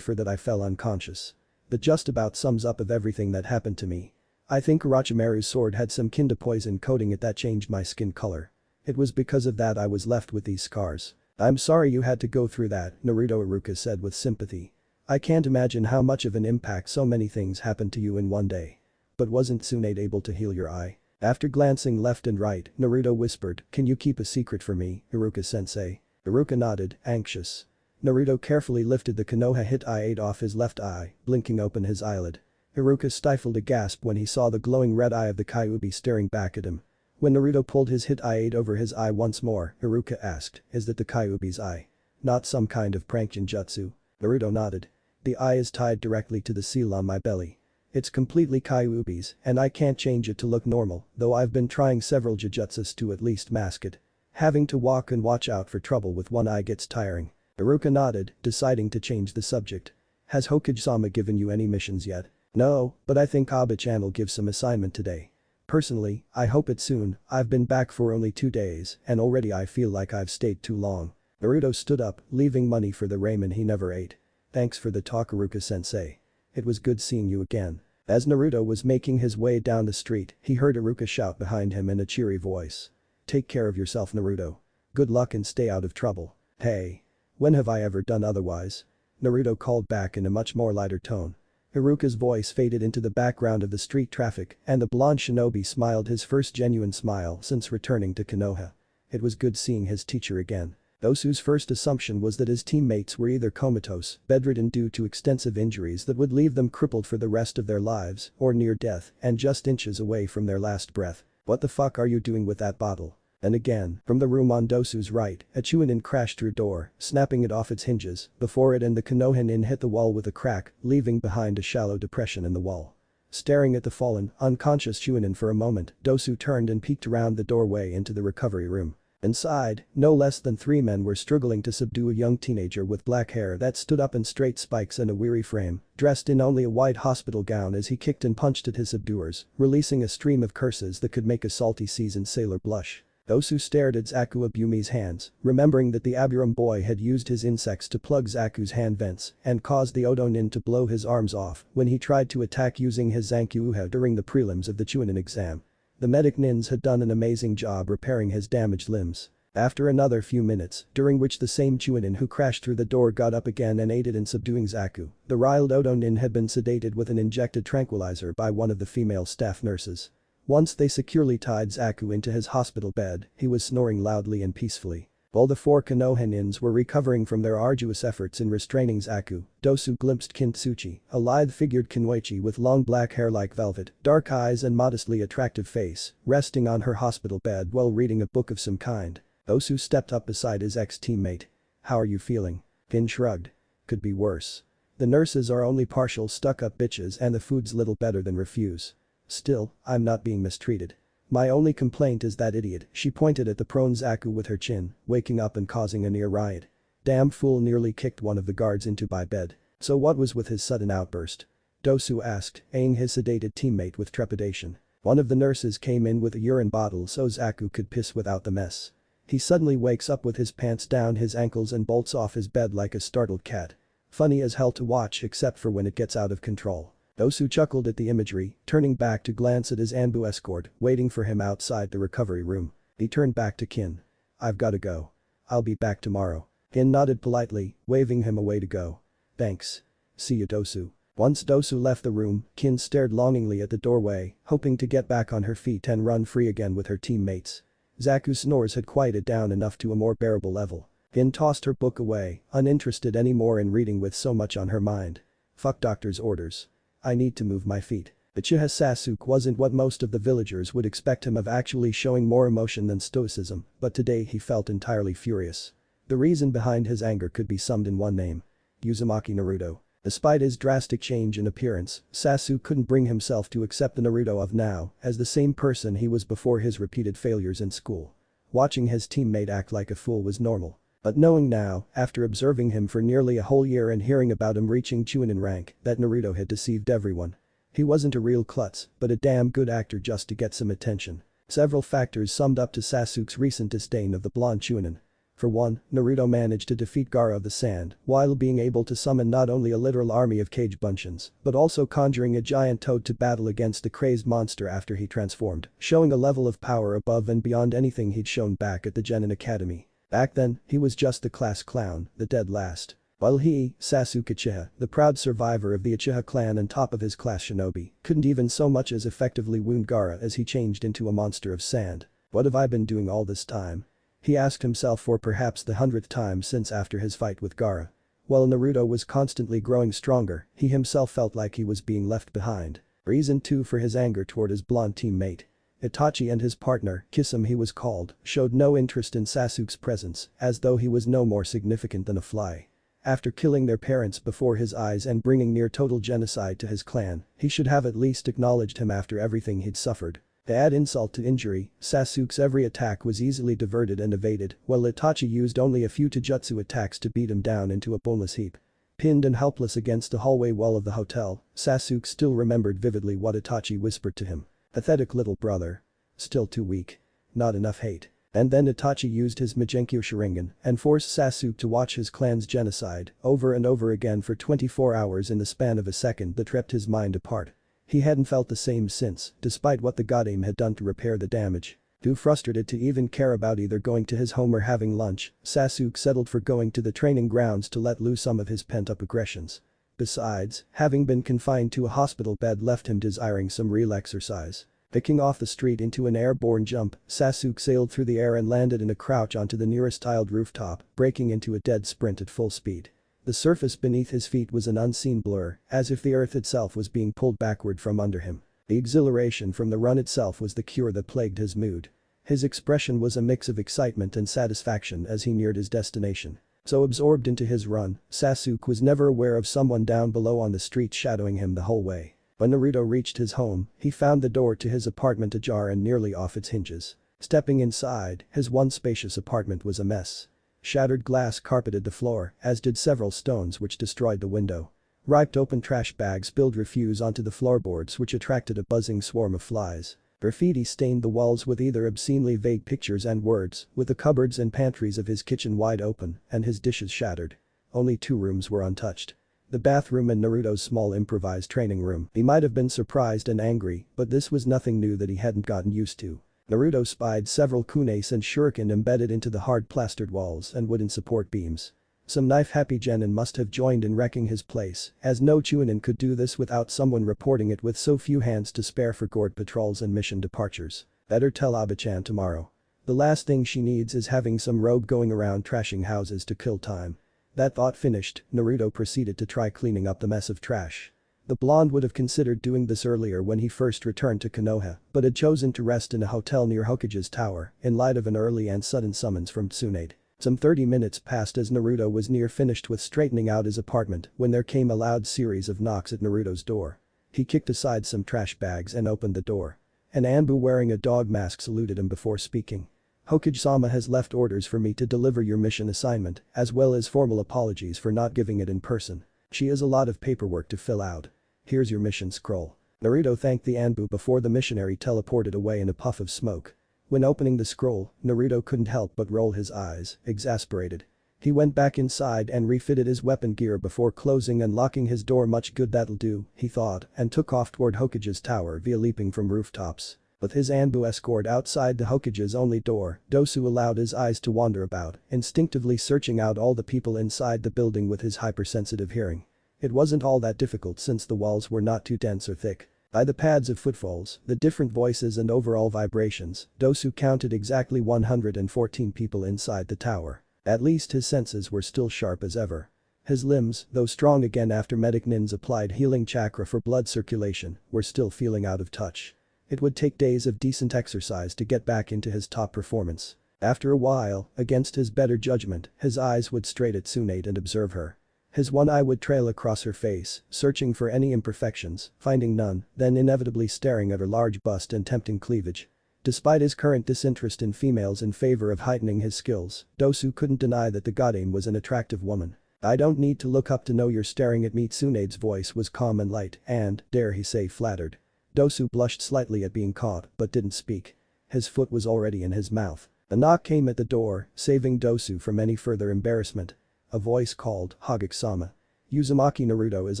[SPEAKER 1] For that I fell unconscious. That just about sums up of everything that happened to me. I think Orochimaru's sword had some kinda poison coating it that changed my skin color. It was because of that I was left with these scars. I'm sorry you had to go through that, Naruto, Iruka said with sympathy. I can't imagine how much of an impact so many things happened to you in one day. But wasn't Tsunade able to heal your eye? After glancing left and right, Naruto whispered, can you keep a secret for me, Iruka-sensei? Iruka nodded, anxious. Naruto carefully lifted the Konoha hit eye off his left eye, blinking open his eyelid. Iruka stifled a gasp when he saw the glowing red eye of the Kyuubi staring back at him. When Naruto pulled his hit eye over his eye once more, Iruka asked, is that the Kyuubi's eye? Not some kind of prank ninjutsu? Naruto nodded. The eye is tied directly to the seal on my belly. It's completely Kyuubi's and I can't change it to look normal, though I've been trying several jujutsus to at least mask it. Having to walk and watch out for trouble with one eye gets tiring. Iruka nodded, deciding to change the subject. Has Hokage-sama given you any missions yet? No, but I think Abe-chan will give some assignment today. Personally, I hope it soon, I've been back for only 2 days and already I feel like I've stayed too long. Naruto stood up, leaving money for the ramen he never ate. Thanks for the talk, Iruka-sensei. It was good seeing you again. As Naruto was making his way down the street, he heard Iruka shout behind him in a cheery voice. Take care of yourself, Naruto. Good luck and stay out of trouble. Hey. When have I ever done otherwise? Naruto called back in a much more lighter tone. Iruka's voice faded into the background of the street traffic and the blonde shinobi smiled his first genuine smile since returning to Konoha. It was good seeing his teacher again. Dosu's first assumption was that his teammates were either comatose, bedridden due to extensive injuries that would leave them crippled for the rest of their lives, or near death and just inches away from their last breath. What the fuck are you doing with that bottle? And again, from the room on Dosu's right, a Chunin crashed through door, snapping it off its hinges before it and the Konoha nin hit the wall with a crack, leaving behind a shallow depression in the wall. Staring at the fallen, unconscious Chunin for a moment, Dosu turned and peeked around the doorway into the recovery room. Inside, no less than 3 men were struggling to subdue a young teenager with black hair that stood up in straight spikes and a weary frame, dressed in only a white hospital gown as he kicked and punched at his subduers, releasing a stream of curses that could make a salty seasoned sailor blush. Dosu stared at Zaku Abumi's hands, remembering that the Aburam boy had used his insects to plug Zaku's hand vents and caused the Odo nin to blow his arms off when he tried to attack using his Zankyuha during the prelims of the Chunin exam. The medic nins had done an amazing job repairing his damaged limbs. After another few minutes, during which the same Chunin who crashed through the door got up again and aided in subduing Zaku, the riled Odo nin had been sedated with an injected tranquilizer by one of the female staff nurses. Once they securely tied Zaku into his hospital bed, he was snoring loudly and peacefully. While the 4 Konoha nins were recovering from their arduous efforts in restraining Zaku, Dosu glimpsed Kintsuchi, a lithe-figured Kunoichi with long black hair like velvet, dark eyes and modestly attractive face, resting on her hospital bed while reading a book of some kind. Dosu stepped up beside his ex-teammate. How are you feeling? Kin shrugged. Could be worse. The nurses are only partial stuck-up bitches and the food's little better than refuse. Still, I'm not being mistreated. My only complaint is that idiot, she pointed at the prone Zaku with her chin, waking up and causing a near riot. Damn fool nearly kicked one of the guards into my bed. So what was with his sudden outburst? Dosu asked, eyeing his sedated teammate with trepidation. One of the nurses came in with a urine bottle so Zaku could piss without the mess. He suddenly wakes up with his pants down his ankles and bolts off his bed like a startled cat. Funny as hell to watch except for when it gets out of control. Dosu chuckled at the imagery, turning back to glance at his Anbu escort, waiting for him outside the recovery room. He turned back to Kin. I've gotta go. I'll be back tomorrow. Kin nodded politely, waving him away to go. Thanks. See you, Dosu. Once Dosu left the room, Kin stared longingly at the doorway, hoping to get back on her feet and run free again with her teammates. Zaku's snores had quieted down enough to a more bearable level. Kin tossed her book away, uninterested anymore in reading with so much on her mind. Fuck doctor's orders. I need to move my feet. Uchiha Sasuke wasn't what most of the villagers would expect him of, actually showing more emotion than stoicism, but today he felt entirely furious. The reason behind his anger could be summed in one name. Uzumaki Naruto. Despite his drastic change in appearance, Sasuke couldn't bring himself to accept the Naruto of now as the same person he was before his repeated failures in school. Watching his teammate act like a fool was normal. But knowing now, after observing him for nearly a whole year and hearing about him reaching Chunin rank, that Naruto had deceived everyone. He wasn't a real klutz, but a damn good actor just to get some attention. Several factors summed up to Sasuke's recent disdain of the blonde Chunin. For one, Naruto managed to defeat Gaara of the Sand while being able to summon not only a literal army of cage buncheons, but also conjuring a giant toad to battle against the crazed monster after he transformed, showing a level of power above and beyond anything he'd shown back at the Genin Academy. Back then, he was just the class clown, the dead last. While he, Sasuke Uchiha, the proud survivor of the Uchiha clan and top of his class shinobi, couldn't even so much as effectively wound Gaara as he changed into a monster of sand. What have I been doing all this time? He asked himself for perhaps the 100th time since after his fight with Gaara. While Naruto was constantly growing stronger, he himself felt like he was being left behind. Reason 2 for his anger toward his blonde teammate. Itachi and his partner, Kisame he was called, showed no interest in Sasuke's presence, as though he was no more significant than a fly. After killing their parents before his eyes and bringing near total genocide to his clan, he should have at least acknowledged him after everything he'd suffered. To add insult to injury, Sasuke's every attack was easily diverted and evaded, while Itachi used only a few taijutsu attacks to beat him down into a boneless heap. Pinned and helpless against the hallway wall of the hotel, Sasuke still remembered vividly what Itachi whispered to him. Pathetic little brother. Still too weak. Not enough hate. And then Itachi used his Migenkyo Sharingan and forced Sasuke to watch his clan's genocide over and over again for 24 hours in the span of a second that ripped his mind apart. He hadn't felt the same since, despite what the Godame had done to repair the damage. Too frustrated to even care about either going to his home or having lunch, Sasuke settled for going to the training grounds to let loose some of his pent-up aggressions. Besides, having been confined to a hospital bed left him desiring some real exercise. Picking off the street into an airborne jump, Sasuke sailed through the air and landed in a crouch onto the nearest tiled rooftop, breaking into a dead sprint at full speed. The surface beneath his feet was an unseen blur, as if the earth itself was being pulled backward from under him. The exhilaration from the run itself was the cure that plagued his mood. His expression was a mix of excitement and satisfaction as he neared his destination. So absorbed into his run, Sasuke was never aware of someone down below on the street shadowing him the whole way. When Naruto reached his home, he found the door to his apartment ajar and nearly off its hinges. Stepping inside, his once spacious apartment was a mess. Shattered glass carpeted the floor, as did several stones which destroyed the window. Ripped open trash bags spilled refuse onto the floorboards which attracted a buzzing swarm of flies. Graffiti stained the walls with either obscenely vague pictures and words, with the cupboards and pantries of his kitchen wide open and his dishes shattered. Only 2 rooms were untouched. The bathroom and Naruto's small improvised training room. He might have been surprised and angry, but this was nothing new that he hadn't gotten used to. Naruto spied several kunais and shuriken embedded into the hard plastered walls and wooden support beams. Some knife-happy genin must have joined in wrecking his place, as no chunin could do this without someone reporting it with so few hands to spare for gourd patrols and mission departures. Better tell Abe-chan tomorrow. The last thing she needs is having some rogue going around trashing houses to kill time. That thought finished, Naruto proceeded to try cleaning up the mess of trash. The blonde would have considered doing this earlier when he first returned to Konoha, but had chosen to rest in a hotel near Hokage's tower in light of an early and sudden summons from Tsunade. Some 30 minutes passed as Naruto was near finished with straightening out his apartment when there came a loud series of knocks at Naruto's door. He kicked aside some trash bags and opened the door. An Anbu wearing a dog mask saluted him before speaking. Hokage-sama has left orders for me to deliver your mission assignment, as well as formal apologies for not giving it in person. She has a lot of paperwork to fill out. Here's your mission scroll. Naruto thanked the Anbu before the missionary teleported away in a puff of smoke. When opening the scroll, Naruto couldn't help but roll his eyes, exasperated. He went back inside and refitted his weapon gear before closing and locking his door. Much good that'll do, he thought, and took off toward Hokage's tower via leaping from rooftops. With his Anbu escort outside the Hokage's only door, Dosu allowed his eyes to wander about, instinctively searching out all the people inside the building with his hypersensitive hearing. It wasn't all that difficult since the walls were not too dense or thick. By the pads of footfalls, the different voices and overall vibrations, Dosu counted exactly 114 people inside the tower. At least his senses were still sharp as ever. His limbs, though strong again after Medic Nin's applied healing chakra for blood circulation, were still feeling out of touch. It would take days of decent exercise to get back into his top performance. After a while, against his better judgment, his eyes would straight at Tsunade and observe her. His one eye would trail across her face, searching for any imperfections, finding none, then inevitably staring at her large bust and tempting cleavage. Despite his current disinterest in females in favor of heightening his skills, Dosu couldn't deny that the goddess was an attractive woman. "I don't need to look up to know you're staring at me." Tsunade's voice was calm and light and, dare he say, flattered. Dosu blushed slightly at being caught but didn't speak. His foot was already in his mouth. A knock came at the door, saving Dosu from any further embarrassment. A voice called, "Hagek-sama. Uzumaki Naruto is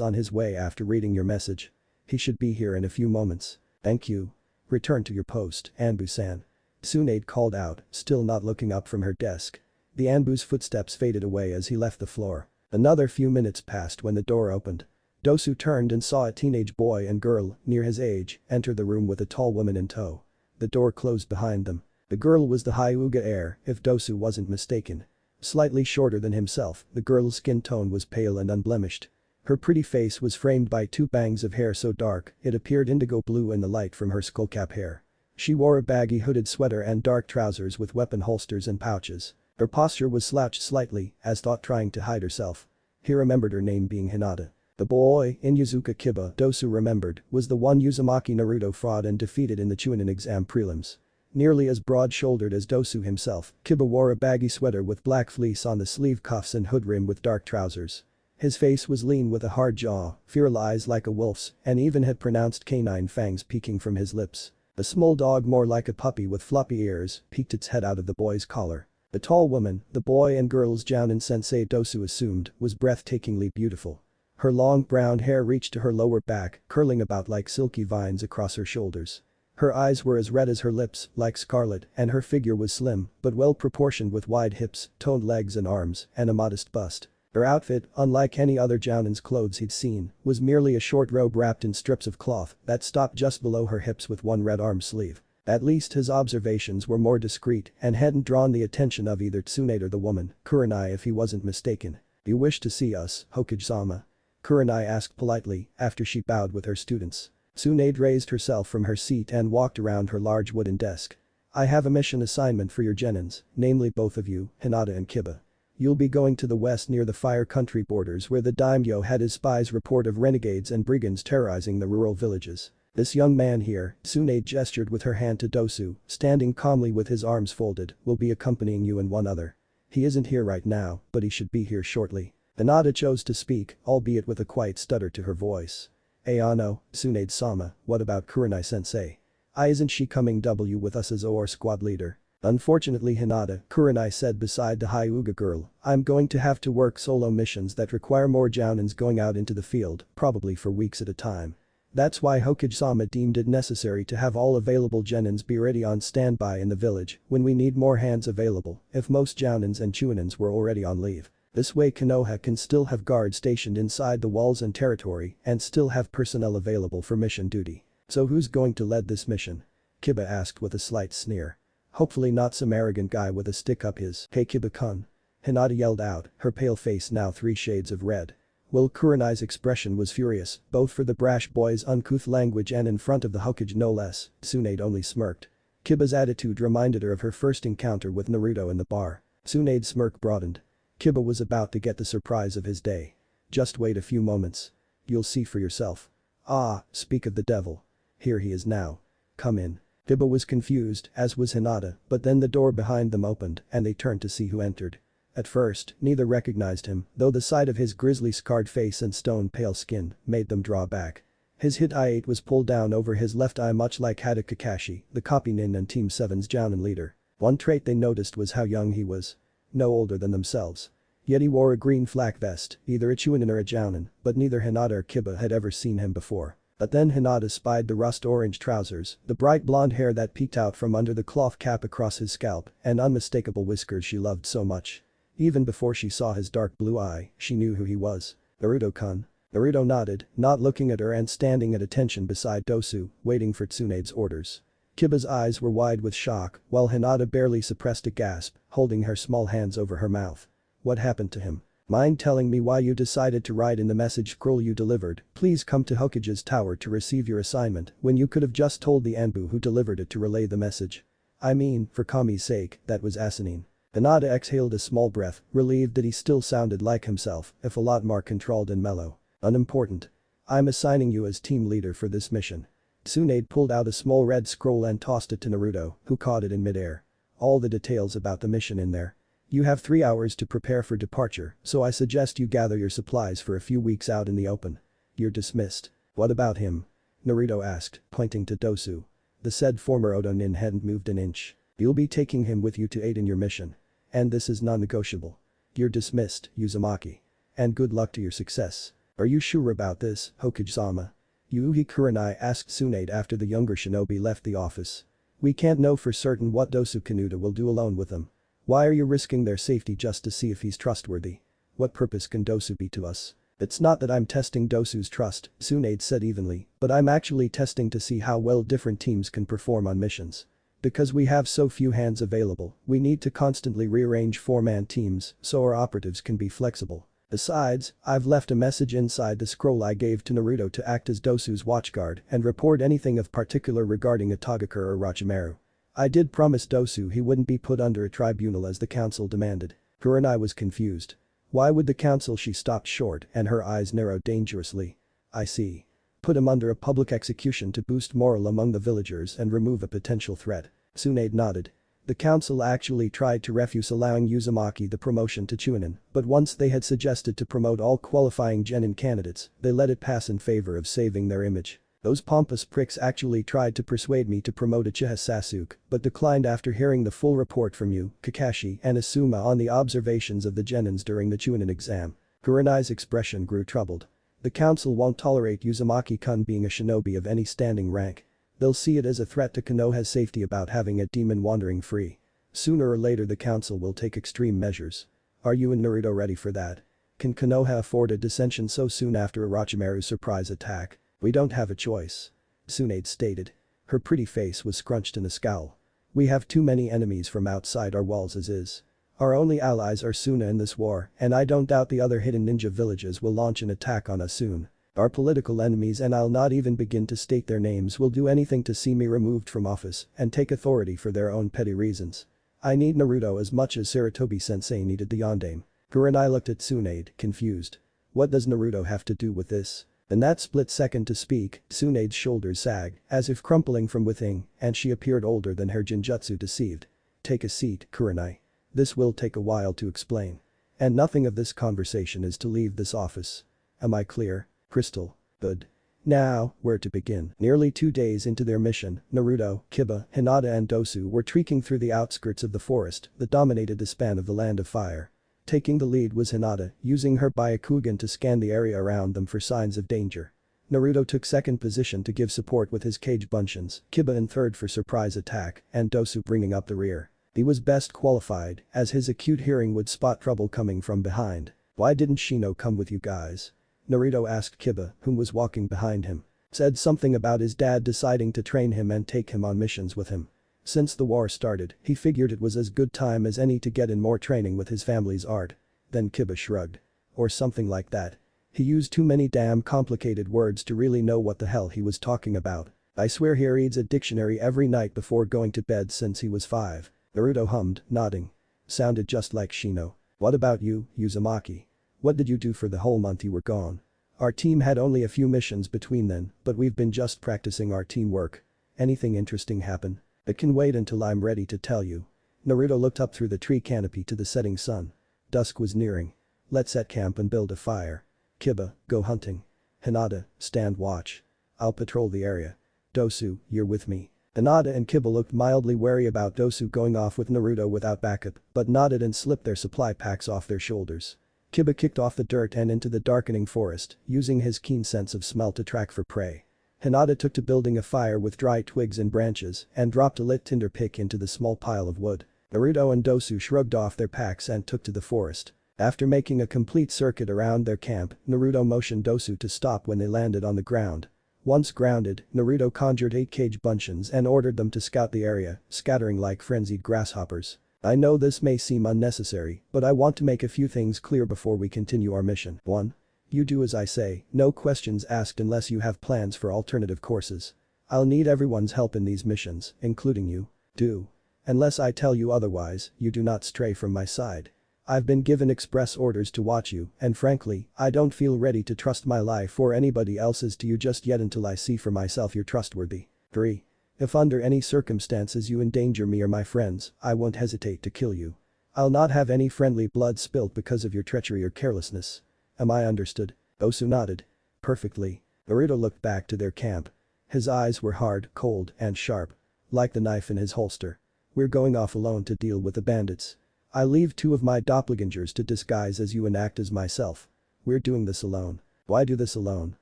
[SPEAKER 1] on his way after reading your message. He should be here in a few moments." "Thank you. Return to your post, Anbu-san." Tsunade called out, still not looking up from her desk. The Anbu's footsteps faded away as he left the floor. Another few minutes passed when the door opened. Dosu turned and saw a teenage boy and girl, near his age, enter the room with a tall woman in tow. The door closed behind them. The girl was the Hyuga heir, if Dosu wasn't mistaken. Slightly shorter than himself, the girl's skin tone was pale and unblemished. Her pretty face was framed by two bangs of hair so dark it appeared indigo blue in the light from her skullcap hair. She wore a baggy hooded sweater and dark trousers with weapon holsters and pouches. Her posture was slouched slightly, as though trying to hide herself. He remembered her name being Hinata. The boy, Inuzuka Kiba, Dosu remembered, was the one Uzumaki Naruto fought and defeated in the Chunin exam prelims. Nearly as broad-shouldered as Dosu himself, Kiba wore a baggy sweater with black fleece on the sleeve cuffs and hood rim with dark trousers. His face was lean with a hard jaw, feral eyes like a wolf's, and even had pronounced canine fangs peeking from his lips. A small dog more like a puppy with floppy ears peeked its head out of the boy's collar. The tall woman, the boy and girl's Jounin sensei Dosu assumed, was breathtakingly beautiful. Her long brown hair reached to her lower back, curling about like silky vines across her shoulders. Her eyes were as red as her lips, like scarlet, and her figure was slim, but well proportioned with wide hips, toned legs and arms, and a modest bust. Her outfit, unlike any other Jounin's clothes he'd seen, was merely a short robe wrapped in strips of cloth that stopped just below her hips with one red arm sleeve. At least his observations were more discreet and hadn't drawn the attention of either Tsunade or the woman, Kurenai if he wasn't mistaken. "You wish to see us, Hokage-sama?" Kurenai asked politely after she bowed with her students. Tsunade raised herself from her seat and walked around her large wooden desk. "I have a mission assignment for your genins, namely both of you, Hinata and Kiba. You'll be going to the west near the Fire Country borders where the daimyo had his spies report of renegades and brigands terrorizing the rural villages. This young man here," Tsunade gestured with her hand to Dosu, standing calmly with his arms folded, "will be accompanying you and one other. He isn't here right now, but he should be here shortly." Hinata chose to speak, albeit with a quiet stutter to her voice. "Ayano, Tsunade-sama, what about Kurenai-sensei? Isn't she coming with us as OR squad leader?" "Unfortunately Hinata," Kurenai said beside the Hyuga girl, "I'm going to have to work solo missions that require more Jounins going out into the field, probably for weeks at a time. That's why Hokage-sama deemed it necessary to have all available Genins be ready on standby in the village when we need more hands available if most Jounins and Chuninins were already on leave. This way Konoha can still have guards stationed inside the walls and territory and still have personnel available for mission duty." "So who's going to lead this mission?" Kiba asked with a slight sneer. "Hopefully not some arrogant guy with a stick up his." "Hey Kiba-kun." Hinata yelled out, her pale face now 3 shades of red. Will Kurenai's expression was furious, both for the brash boy's uncouth language and in front of the Hokage no less. Tsunade only smirked. Kiba's attitude reminded her of her first encounter with Naruto in the bar. Tsunade's smirk broadened. Kiba was about to get the surprise of his day. "Just wait a few moments. You'll see for yourself." "Ah, speak of the devil. Here he is now. Come in." Kiba was confused, as was Hinata, but then the door behind them opened and they turned to see who entered. At first, neither recognized him, though the sight of his grisly scarred face and stone-pale skin made them draw back. His hit-eye was pulled down over his left eye much like Hada Kakashi, the copy nin and Team 7's Jounin leader. One trait they noticed was how young he was. No older than themselves. Yet he wore a green flak vest, either a Chunin or a Jounin, but neither Hinata or Kiba had ever seen him before. But then Hinata spied the rust-orange trousers, the bright blonde hair that peeked out from under the cloth cap across his scalp, and unmistakable whiskers she loved so much. Even before she saw his dark blue eye, she knew who he was. "Naruto-kun." Naruto nodded, not looking at her and standing at attention beside Dosu, waiting for Tsunade's orders. Kiba's eyes were wide with shock, while Hinata barely suppressed a gasp, holding her small hands over her mouth. What happened to him? Mind telling me why you decided to write in the message scroll you delivered, please come to Hokage's tower to receive your assignment, when you could have just told the Anbu who delivered it to relay the message. I mean, for Kami's sake, that was Sanin. Hinata exhaled a small breath, relieved that he still sounded like himself, if a lot more controlled and mellow. Unimportant. I'm assigning you as team leader for this mission. Tsunade pulled out a small red scroll and tossed it to Naruto, who caught it in midair. All the details about the mission in there. You have 3 hours to prepare for departure, so I suggest you gather your supplies for a few weeks out in the open. You're dismissed. What about him? Naruto asked, pointing to Dosu. The said former Odonin hadn't moved an inch. You'll be taking him with you to aid in your mission. And this is non-negotiable. You're dismissed, Uzumaki. And good luck to your success. Are you sure about this, Hokage-sama? Yuuhi Kurenai asked Tsunade after the younger shinobi left the office. We can't know for certain what Dosu Kanuta will do alone with them. Why are you risking their safety just to see if he's trustworthy? What purpose can Dosu be to us? It's not that I'm testing Dosu's trust, Tsunade said evenly, but I'm actually testing to see how well different teams can perform on missions. Because we have so few hands available, we need to constantly rearrange 4-man teams so our operatives can be flexible. Besides, I've left a message inside the scroll I gave to Naruto to act as Dosu's watchguard and report anything of particular regarding Itagakure or Orochimaru. I did promise Dosu he wouldn't be put under a tribunal as the council demanded. Kurenai was confused. Why would the council? She stopped short and her eyes narrowed dangerously. I see. Put him under a public execution to boost morale among the villagers and remove a potential threat. Tsunade nodded. The council actually tried to refuse allowing Uzumaki the promotion to Chunin, but once they had suggested to promote all qualifying genin candidates, they let it pass in favor of saving their image. Those pompous pricks actually tried to persuade me to promote Uchiha Sasuke, but declined after hearing the full report from you, Kakashi and Asuma on the observations of the genins during the Chunin exam. Kurenai's expression grew troubled. The council won't tolerate Uzumaki-kun being a shinobi of any standing rank. They'll see it as a threat to Konoha's safety about having a demon wandering free. Sooner or later the council will take extreme measures. Are you and Naruto ready for that? Can Konoha afford a dissension so soon after Orochimaru's surprise attack? We don't have a choice. Tsunade stated. Her pretty face was scrunched in a scowl. We have too many enemies from outside our walls as is. Our only allies are Suna in this war, and I don't doubt the other hidden ninja villages will launch an attack on us soon. Our political enemies, and I'll not even begin to state their names, will do anything to see me removed from office and take authority for their own petty reasons. I need Naruto as much as Sarutobi-sensei needed the Yondaime. Kurenai looked at Tsunade, confused. What does Naruto have to do with this? In that split second to speak, Tsunade's shoulders sagged, as if crumpling from within, and she appeared older than her Jinjutsu deceived. Take a seat, Kurenai. This will take a while to explain. And nothing of this conversation is to leave this office. Am I clear? Crystal. Good. Now, where to begin? Nearly 2 days into their mission, Naruto, Kiba, Hinata and Dosu were trekking through the outskirts of the forest that dominated the span of the Land of Fire. Taking the lead was Hinata, using her Byakugan to scan the area around them for signs of danger. Naruto took second position to give support with his Kage Bunshins, Kiba in third for surprise attack, and Dosu bringing up the rear. He was best qualified, as his acute hearing would spot trouble coming from behind. Why didn't Shino come with you guys? Naruto asked Kiba, whom was walking behind him. Said something about his dad deciding to train him and take him on missions with him. Since the war started, he figured it was as good time as any to get in more training with his family's art. Then Kiba shrugged. Or something like that. He used too many damn complicated words to really know what the hell he was talking about. I swear he reads a dictionary every night before going to bed since he was 5. Naruto hummed, nodding. Sounded just like Shino. What about you, Uzumaki? What did you do for the whole month you were gone? Our team had only a few missions between then, but we've been just practicing our teamwork. Anything interesting happen? It can wait until I'm ready to tell you. Naruto looked up through the tree canopy to the setting sun. Dusk was nearing. Let's set camp and build a fire. Kiba, go hunting. Hinata, stand watch. I'll patrol the area. Dosu, you're with me. Hinata and Kiba looked mildly wary about Dosu going off with Naruto without backup, but nodded and slipped their supply packs off their shoulders. Kiba kicked off the dirt and into the darkening forest, using his keen sense of smell to track for prey. Hinata took to building a fire with dry twigs and branches and dropped a lit tinder pick into the small pile of wood. Naruto and Dosu shrugged off their packs and took to the forest. After making a complete circuit around their camp, Naruto motioned Dosu to stop when they landed on the ground. Once grounded, Naruto conjured 8 cage buncheons and ordered them to scout the area, scattering like frenzied grasshoppers. I know this may seem unnecessary, but I want to make a few things clear before we continue our mission. 1. You do as I say, no questions asked unless you have plans for alternative courses. I'll need everyone's help in these missions, including you. 2. Unless I tell you otherwise, you do not stray from my side. I've been given express orders to watch you, and frankly, I don't feel ready to trust my life or anybody else's to you just yet until I see for myself you're trustworthy. 3. If under any circumstances you endanger me or my friends, I won't hesitate to kill you. I'll not have any friendly blood spilt because of your treachery or carelessness. Am I understood? Osu nodded. Perfectly. Naruto looked back to their camp. His eyes were hard, cold, and sharp. Like the knife in his holster. We're going off alone to deal with the bandits. I leave 2 of my doppelgangers to disguise as you and act as myself. We're doing this alone. Why do this alone?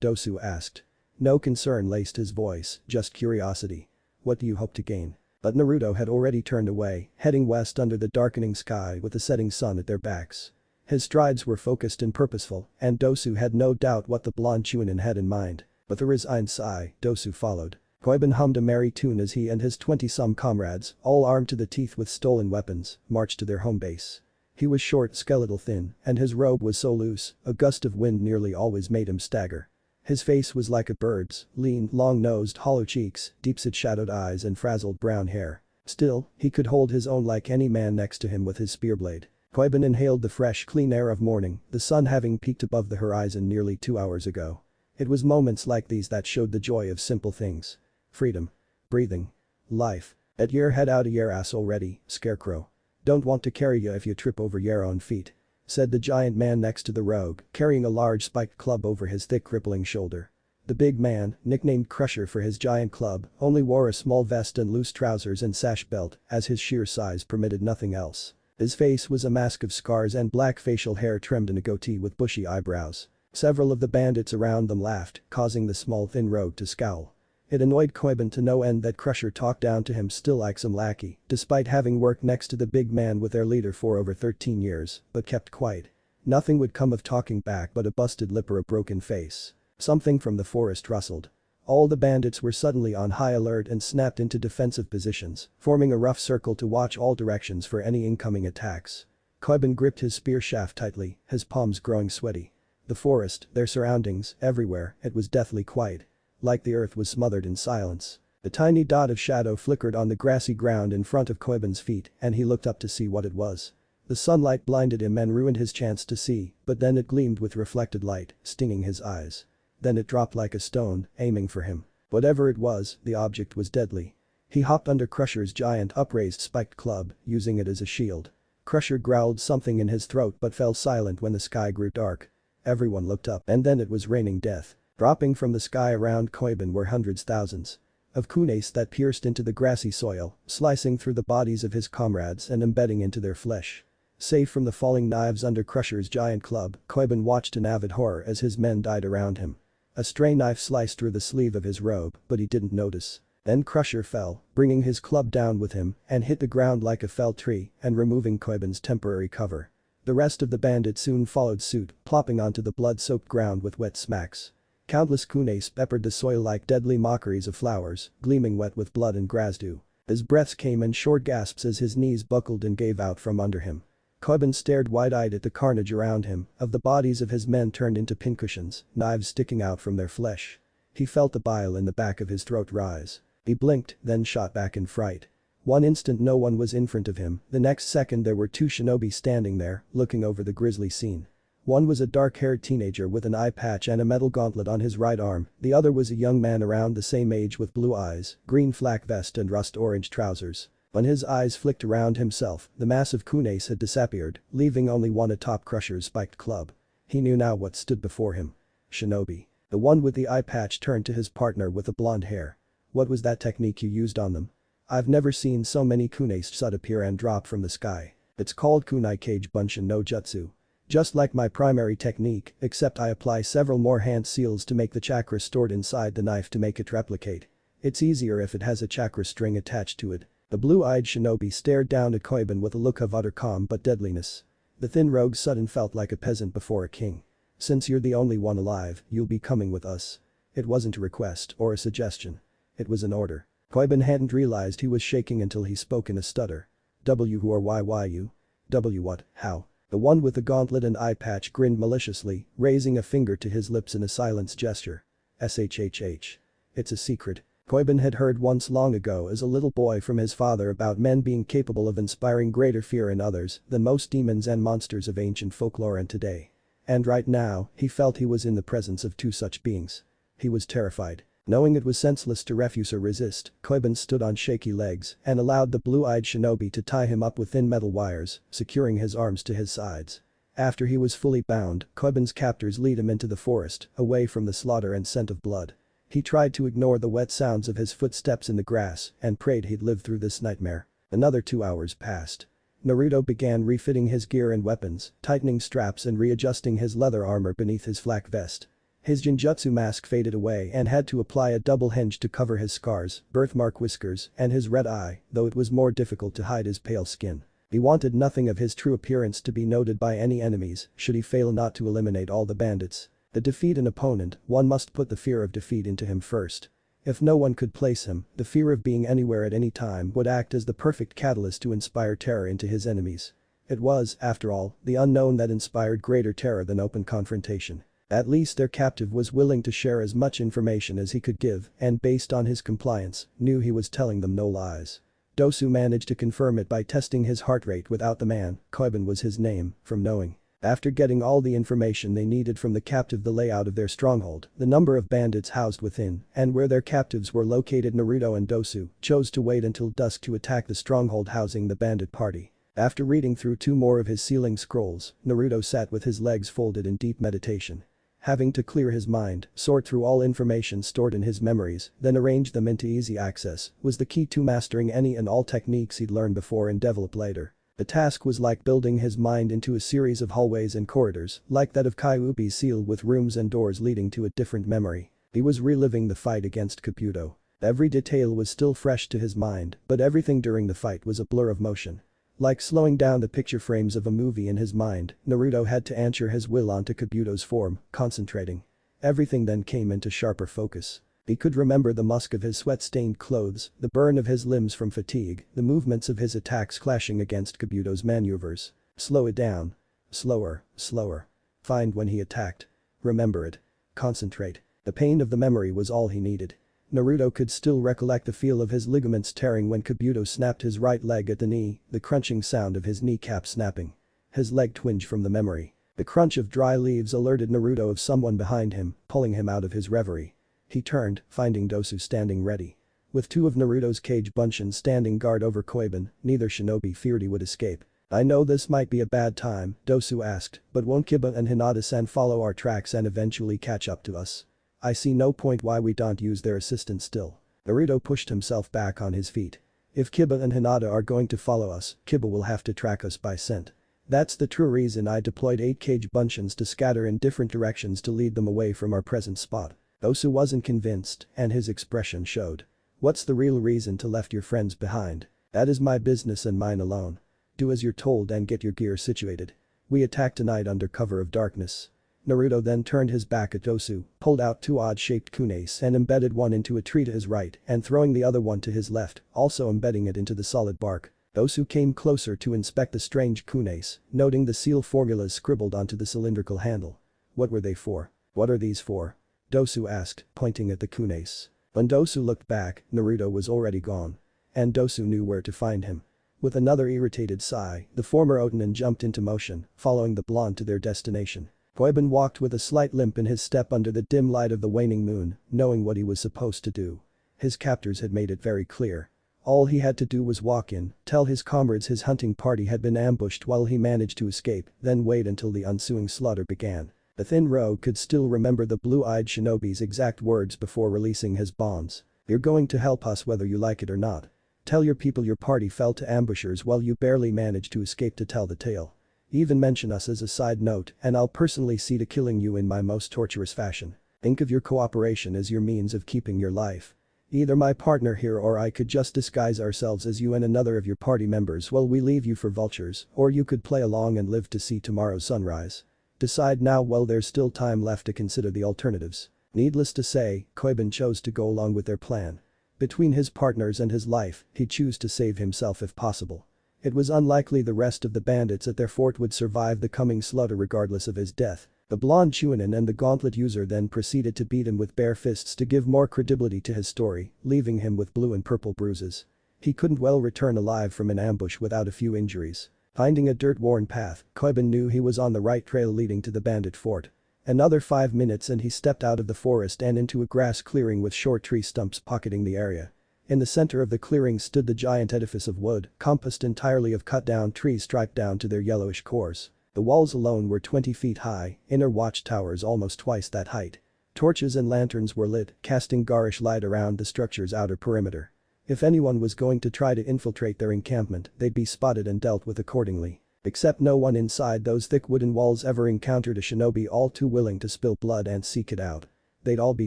[SPEAKER 1] Dosu asked. No concern laced his voice, just curiosity. What do you hope to gain? But Naruto had already turned away, heading west under the darkening sky with the setting sun at their backs. His strides were focused and purposeful, and Dosu had no doubt what the blonde Chunin had in mind. With a resigned sigh, Dosu followed. Koiban hummed a merry tune as he and his 20-some comrades, all armed to the teeth with stolen weapons, marched to their home base. He was short, skeletal thin, and his robe was so loose, a gust of wind nearly always made him stagger. His face was like a bird's, lean, long-nosed, hollow cheeks, deep-set shadowed eyes and frazzled brown hair. Still, he could hold his own like any man next to him with his spear blade. Koiban inhaled the fresh, clean air of morning, the sun having peaked above the horizon nearly 2 hours ago. It was moments like these that showed the joy of simple things. Freedom. Breathing. Life. At your head out of your ass already, Scarecrow. Don't want to carry you if you trip over your own feet. Said the giant man next to the rogue, carrying a large spiked club over his thick crippling shoulder. The big man, nicknamed Crusher for his giant club, only wore a small vest and loose trousers and sash belt, as his sheer size permitted nothing else. His face was a mask of scars and black facial hair trimmed in a goatee with bushy eyebrows. Several of the bandits around them laughed, causing the small thin rogue to scowl. It annoyed Koiban to no end that Crusher talked down to him still like some lackey, despite having worked next to the big man with their leader for over 13 years, but kept quiet. Nothing would come of talking back but a busted lip or a broken face. Something from the forest rustled. All the bandits were suddenly on high alert and snapped into defensive positions, forming a rough circle to watch all directions for any incoming attacks. Koiban gripped his spear shaft tightly, his palms growing sweaty. The forest, their surroundings, everywhere, it was deathly quiet. Like the earth was smothered in silence. A tiny dot of shadow flickered on the grassy ground in front of Koiban's feet and he looked up to see what it was. The sunlight blinded him and ruined his chance to see, but then it gleamed with reflected light, stinging his eyes. Then it dropped like a stone, aiming for him. Whatever it was, the object was deadly. He hopped under Crusher's giant upraised spiked club, using it as a shield. Crusher growled something in his throat but fell silent when the sky grew dark. Everyone looked up and then it was raining death. Dropping from the sky around Koiban were hundreds thousands of kunes that pierced into the grassy soil, slicing through the bodies of his comrades and embedding into their flesh. Safe from the falling knives under Crusher's giant club, Koiban watched in avid horror as his men died around him. A stray knife sliced through the sleeve of his robe, but he didn't notice. Then Crusher fell, bringing his club down with him, and hit the ground like a felled tree and removing Koiban's temporary cover. The rest of the bandits soon followed suit, plopping onto the blood-soaked ground with wet smacks. Countless kunes peppered the soil like deadly mockeries of flowers, gleaming wet with blood and grass dew. His breaths came in short gasps as his knees buckled and gave out from under him. Koiban stared wide-eyed at the carnage around him, of the bodies of his men turned into pincushions, knives sticking out from their flesh. He felt the bile in the back of his throat rise. He blinked, then shot back in fright. One instant no one was in front of him, the next second there were 2 shinobi standing there, looking over the grisly scene. One was a dark-haired teenager with an eye patch and a metal gauntlet on his right arm, the other was a young man around the same age with blue eyes, green flak vest and rust-orange trousers. When his eyes flicked around himself, the massive kunes had disappeared, leaving only one atop Crusher's spiked club. He knew now what stood before him. Shinobi. The one with the eye patch turned to his partner with the blonde hair. What was that technique you used on them? I've never seen so many kunes sud appear and drop from the sky. It's called kunai cage bunshin no jutsu. Just like my primary technique, except I apply several more hand seals to make the chakra stored inside the knife to make it replicate. It's easier if it has a chakra string attached to it. The blue-eyed shinobi stared down at Koiban with a look of utter calm but deadliness. The thin rogue Sudden felt like a peasant before a king. Since you're the only one alive, you'll be coming with us. It wasn't a request or a suggestion. It was an order. Koiben hadn't realized he was shaking until he spoke in a stutter. Who or why you? W what, how? The one with the gauntlet and eye patch grinned maliciously, raising a finger to his lips in a silence gesture. SHHH. It's a secret. Koiben had heard once long ago as a little boy from his father about men being capable of inspiring greater fear in others than most demons and monsters of ancient folklore and today. And right now, he felt he was in the presence of two such beings. He was terrified. Knowing it was senseless to refuse or resist, Koiben stood on shaky legs and allowed the blue-eyed shinobi to tie him up with thin metal wires, securing his arms to his sides. After he was fully bound, Koiben's captors lead him into the forest, away from the slaughter and scent of blood. He tried to ignore the wet sounds of his footsteps in the grass and prayed he'd live through this nightmare. Another 2 hours passed. Naruto began refitting his gear and weapons, tightening straps and readjusting his leather armor beneath his flak vest. His genjutsu mask faded away and had to apply a double hinge to cover his scars, birthmark whiskers, and his red eye, though it was more difficult to hide his pale skin. He wanted nothing of his true appearance to be noted by any enemies should he fail not to eliminate all the bandits. To defeat an opponent, one must put the fear of defeat into him first. If no one could place him, the fear of being anywhere at any time would act as the perfect catalyst to inspire terror into his enemies. It was, after all, the unknown that inspired greater terror than open confrontation. At least their captive was willing to share as much information as he could give and based on his compliance, knew he was telling them no lies. Dosu managed to confirm it by testing his heart rate without the man, Koiben was his name, from knowing. After getting all the information they needed from the captive, the layout of their stronghold, the number of bandits housed within, and where their captives were located, Naruto and Dosu chose to wait until dusk to attack the stronghold housing the bandit party. After reading through 2 more of his sealing scrolls, Naruto sat with his legs folded in deep meditation. Having to clear his mind, sort through all information stored in his memories, then arrange them into easy access, was the key to mastering any and all techniques he'd learned before and developed later. The task was like building his mind into a series of hallways and corridors, like that of Kyuubi's seal with rooms and doors leading to a different memory. He was reliving the fight against Kabuto. Every detail was still fresh to his mind, but everything during the fight was a blur of motion. Like slowing down the picture frames of a movie in his mind, Naruto had to anchor his will onto Kabuto's form, concentrating. Everything then came into sharper focus. He could remember the musk of his sweat-stained clothes, the burn of his limbs from fatigue, the movements of his attacks clashing against Kabuto's maneuvers. Slow it down. Slower, slower. Find when he attacked. Remember it. Concentrate. The pain of the memory was all he needed. Naruto could still recollect the feel of his ligaments tearing when Kabuto snapped his right leg at the knee, the crunching sound of his kneecap snapping. His leg twinged from the memory. The crunch of dry leaves alerted Naruto of someone behind him, pulling him out of his reverie. He turned, finding Dosu standing ready. With 2 of Naruto's cage bunshin standing guard over Koiben, neither shinobi feared he would escape. I know this might be a bad time, Dosu asked, but won't Kiba and Hinata-san follow our tracks and eventually catch up to us? I see no point why we don't use their assistance still. Naruto pushed himself back on his feet. If Kiba and Hinata are going to follow us, Kiba will have to track us by scent. That's the true reason I deployed 8 cage bunshins to scatter in different directions to lead them away from our present spot. Dosu wasn't convinced, and his expression showed. What's the real reason to left your friends behind? That is my business and mine alone. Do as you're told and get your gear situated. We attack tonight under cover of darkness. Naruto then turned his back at Dosu, pulled out 2 odd-shaped kunais and embedded one into a tree to his right and throwing the other one to his left, also embedding it into the solid bark. Dosu came closer to inspect the strange kunais, noting the seal formulas scribbled onto the cylindrical handle. What were they for? What are these for? Dosu asked, pointing at the kunais. When Dosu looked back, Naruto was already gone. And Dosu knew where to find him. With another irritated sigh, the former Otanin jumped into motion, following the blonde to their destination. Koiben walked with a slight limp in his step under the dim light of the waning moon, knowing what he was supposed to do. His captors had made it very clear. All he had to do was walk in, tell his comrades his hunting party had been ambushed while he managed to escape, then wait until the ensuing slaughter began. The thin rogue could still remember the blue-eyed shinobi's exact words before releasing his bonds. You're going to help us whether you like it or not. Tell your people your party fell to ambushers while you barely managed to escape to tell the tale. Even mention us as a side note and I'll personally see to killing you in my most torturous fashion. Think of your cooperation as your means of keeping your life. Either my partner here or I could just disguise ourselves as you and another of your party members while we leave you for vultures, or you could play along and live to see tomorrow's sunrise. Decide now while there's still time left to consider the alternatives. Needless to say, Koiben chose to go along with their plan. Between his partners and his life, he'd choose to save himself if possible. It was unlikely the rest of the bandits at their fort would survive the coming slaughter regardless of his death. The blonde Chuanin and the gauntlet user then proceeded to beat him with bare fists to give more credibility to his story, leaving him with blue and purple bruises. He couldn't well return alive from an ambush without a few injuries. Finding a dirt-worn path, Koiben knew he was on the right trail leading to the bandit fort. Another 5 minutes and he stepped out of the forest and into a grass clearing with short tree stumps pocketing the area. In the center of the clearing stood the giant edifice of wood, composed entirely of cut-down trees striped down to their yellowish cores. The walls alone were 20 feet high, inner watchtowers almost twice that height. Torches and lanterns were lit, casting garish light around the structure's outer perimeter. If anyone was going to try to infiltrate their encampment, they'd be spotted and dealt with accordingly. Except no one inside those thick wooden walls ever encountered a shinobi all too willing to spill blood and seek it out. They'd all be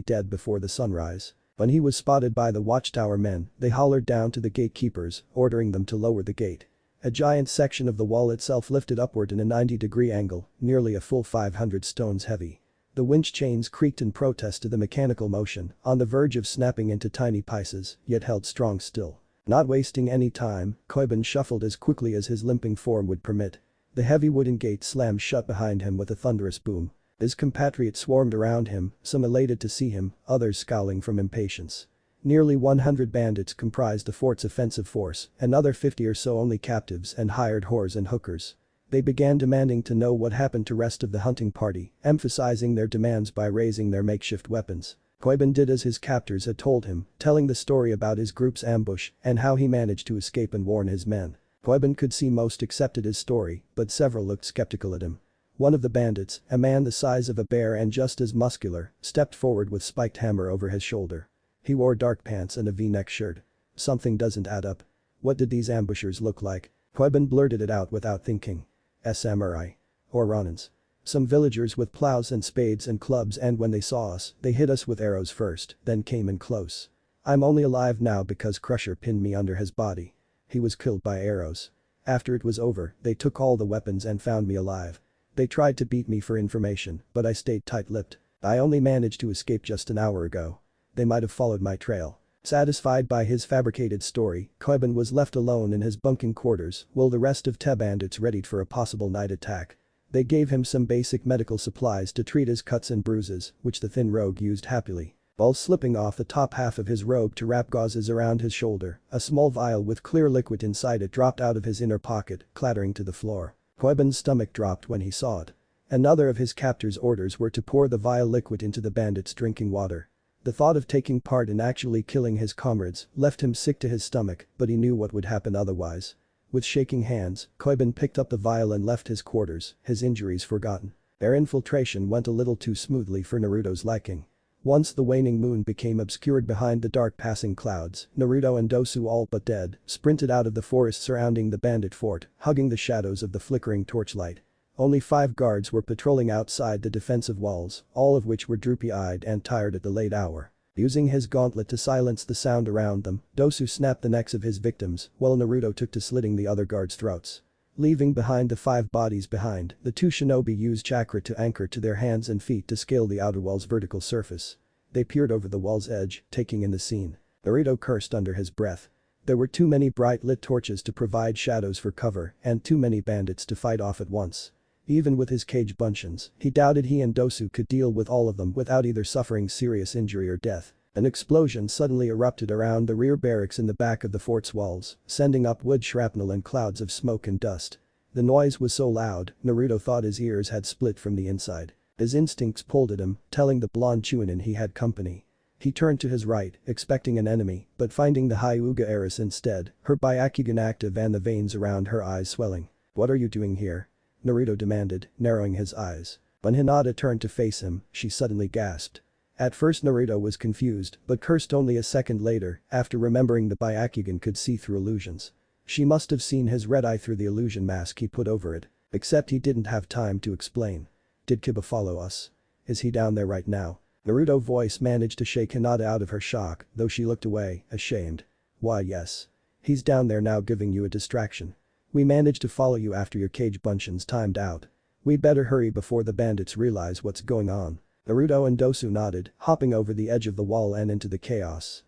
[SPEAKER 1] dead before the sunrise. When he was spotted by the watchtower men, they hollered down to the gatekeepers, ordering them to lower the gate. A giant section of the wall itself lifted upward in a 90-degree angle, nearly a full 500 stones heavy. The winch chains creaked in protest to the mechanical motion, on the verge of snapping into tiny pieces, yet held strong still. Not wasting any time, Koiben shuffled as quickly as his limping form would permit. The heavy wooden gate slammed shut behind him with a thunderous boom. His compatriots swarmed around him, some elated to see him, others scowling from impatience. Nearly 100 bandits comprised the fort's offensive force, another 50 or so only captives and hired whores and hookers. They began demanding to know what happened to rest of the hunting party, emphasizing their demands by raising their makeshift weapons. Koiben did as his captors had told him, telling the story about his group's ambush and how he managed to escape and warn his men. Koiben could see most accepted his story, but several looked skeptical at him. One of the bandits, a man the size of a bear and just as muscular, stepped forward with spiked hammer over his shoulder. He wore dark pants and a V-neck shirt. Something doesn't add up. What did these ambushers look like? Koiben blurted it out without thinking. Samurai. Or Ronins. Some villagers with plows and spades and clubs, and when they saw us, they hit us with arrows first, then came in close. I'm only alive now because Crusher pinned me under his body. He was killed by arrows. After it was over, they took all the weapons and found me alive. They tried to beat me for information, but I stayed tight-lipped. I only managed to escape just an hour ago. They might have followed my trail. Satisfied by his fabricated story, Koiben was left alone in his bunking quarters while the rest of the bandits readied for a possible night attack. They gave him some basic medical supplies to treat his cuts and bruises, which the thin rogue used happily. While slipping off the top half of his robe to wrap gauzes around his shoulder, a small vial with clear liquid inside it dropped out of his inner pocket, clattering to the floor. Koiben's stomach dropped when he saw it. Another of his captor's orders were to pour the vial liquid into the bandits' drinking water. The thought of taking part in actually killing his comrades left him sick to his stomach, but he knew what would happen otherwise. With shaking hands, Koiben picked up the vial and left his quarters, his injuries forgotten. Their infiltration went a little too smoothly for Naruto's liking. Once the waning moon became obscured behind the dark passing clouds, Naruto and Dosu, all but dead, sprinted out of the forest surrounding the bandit fort, hugging the shadows of the flickering torchlight. Only 5 guards were patrolling outside the defensive walls, all of which were droopy-eyed and tired at the late hour. Using his gauntlet to silence the sound around them, Dosu snapped the necks of his victims, while Naruto took to slitting the other guards' throats. Leaving behind the 5 bodies behind, the 2 shinobi used chakra to anchor to their hands and feet to scale the outer wall's vertical surface. They peered over the wall's edge, taking in the scene. Naruto cursed under his breath. There were too many bright lit torches to provide shadows for cover, and too many bandits to fight off at once. Even with his cage buncheons, he doubted he and Dosu could deal with all of them without either suffering serious injury or death. An explosion suddenly erupted around the rear barracks in the back of the fort's walls, sending up wood shrapnel and clouds of smoke and dust. The noise was so loud, Naruto thought his ears had split from the inside. His instincts pulled at him, telling the blonde Chunin he had company. He turned to his right, expecting an enemy, but finding the Hyuga heiress instead, her Byakugan active and the veins around her eyes swelling. "What are you doing here?" Naruto demanded, narrowing his eyes. When Hinata turned to face him, she suddenly gasped. At first Naruto was confused, but cursed only a second later, after remembering the Byakugan could see through illusions. She must have seen his red eye through the illusion mask he put over it. Except he didn't have time to explain. "Did Kiba follow us? Is he down there right now?" Naruto's voice managed to shake Hinata out of her shock, though she looked away, ashamed. Why yes. He's down there now giving you a distraction. We managed to follow you after your cage bunctions timed out. We'd better hurry before the bandits realize what's going on. Naruto and Dosu nodded, hopping over the edge of the wall and into the chaos.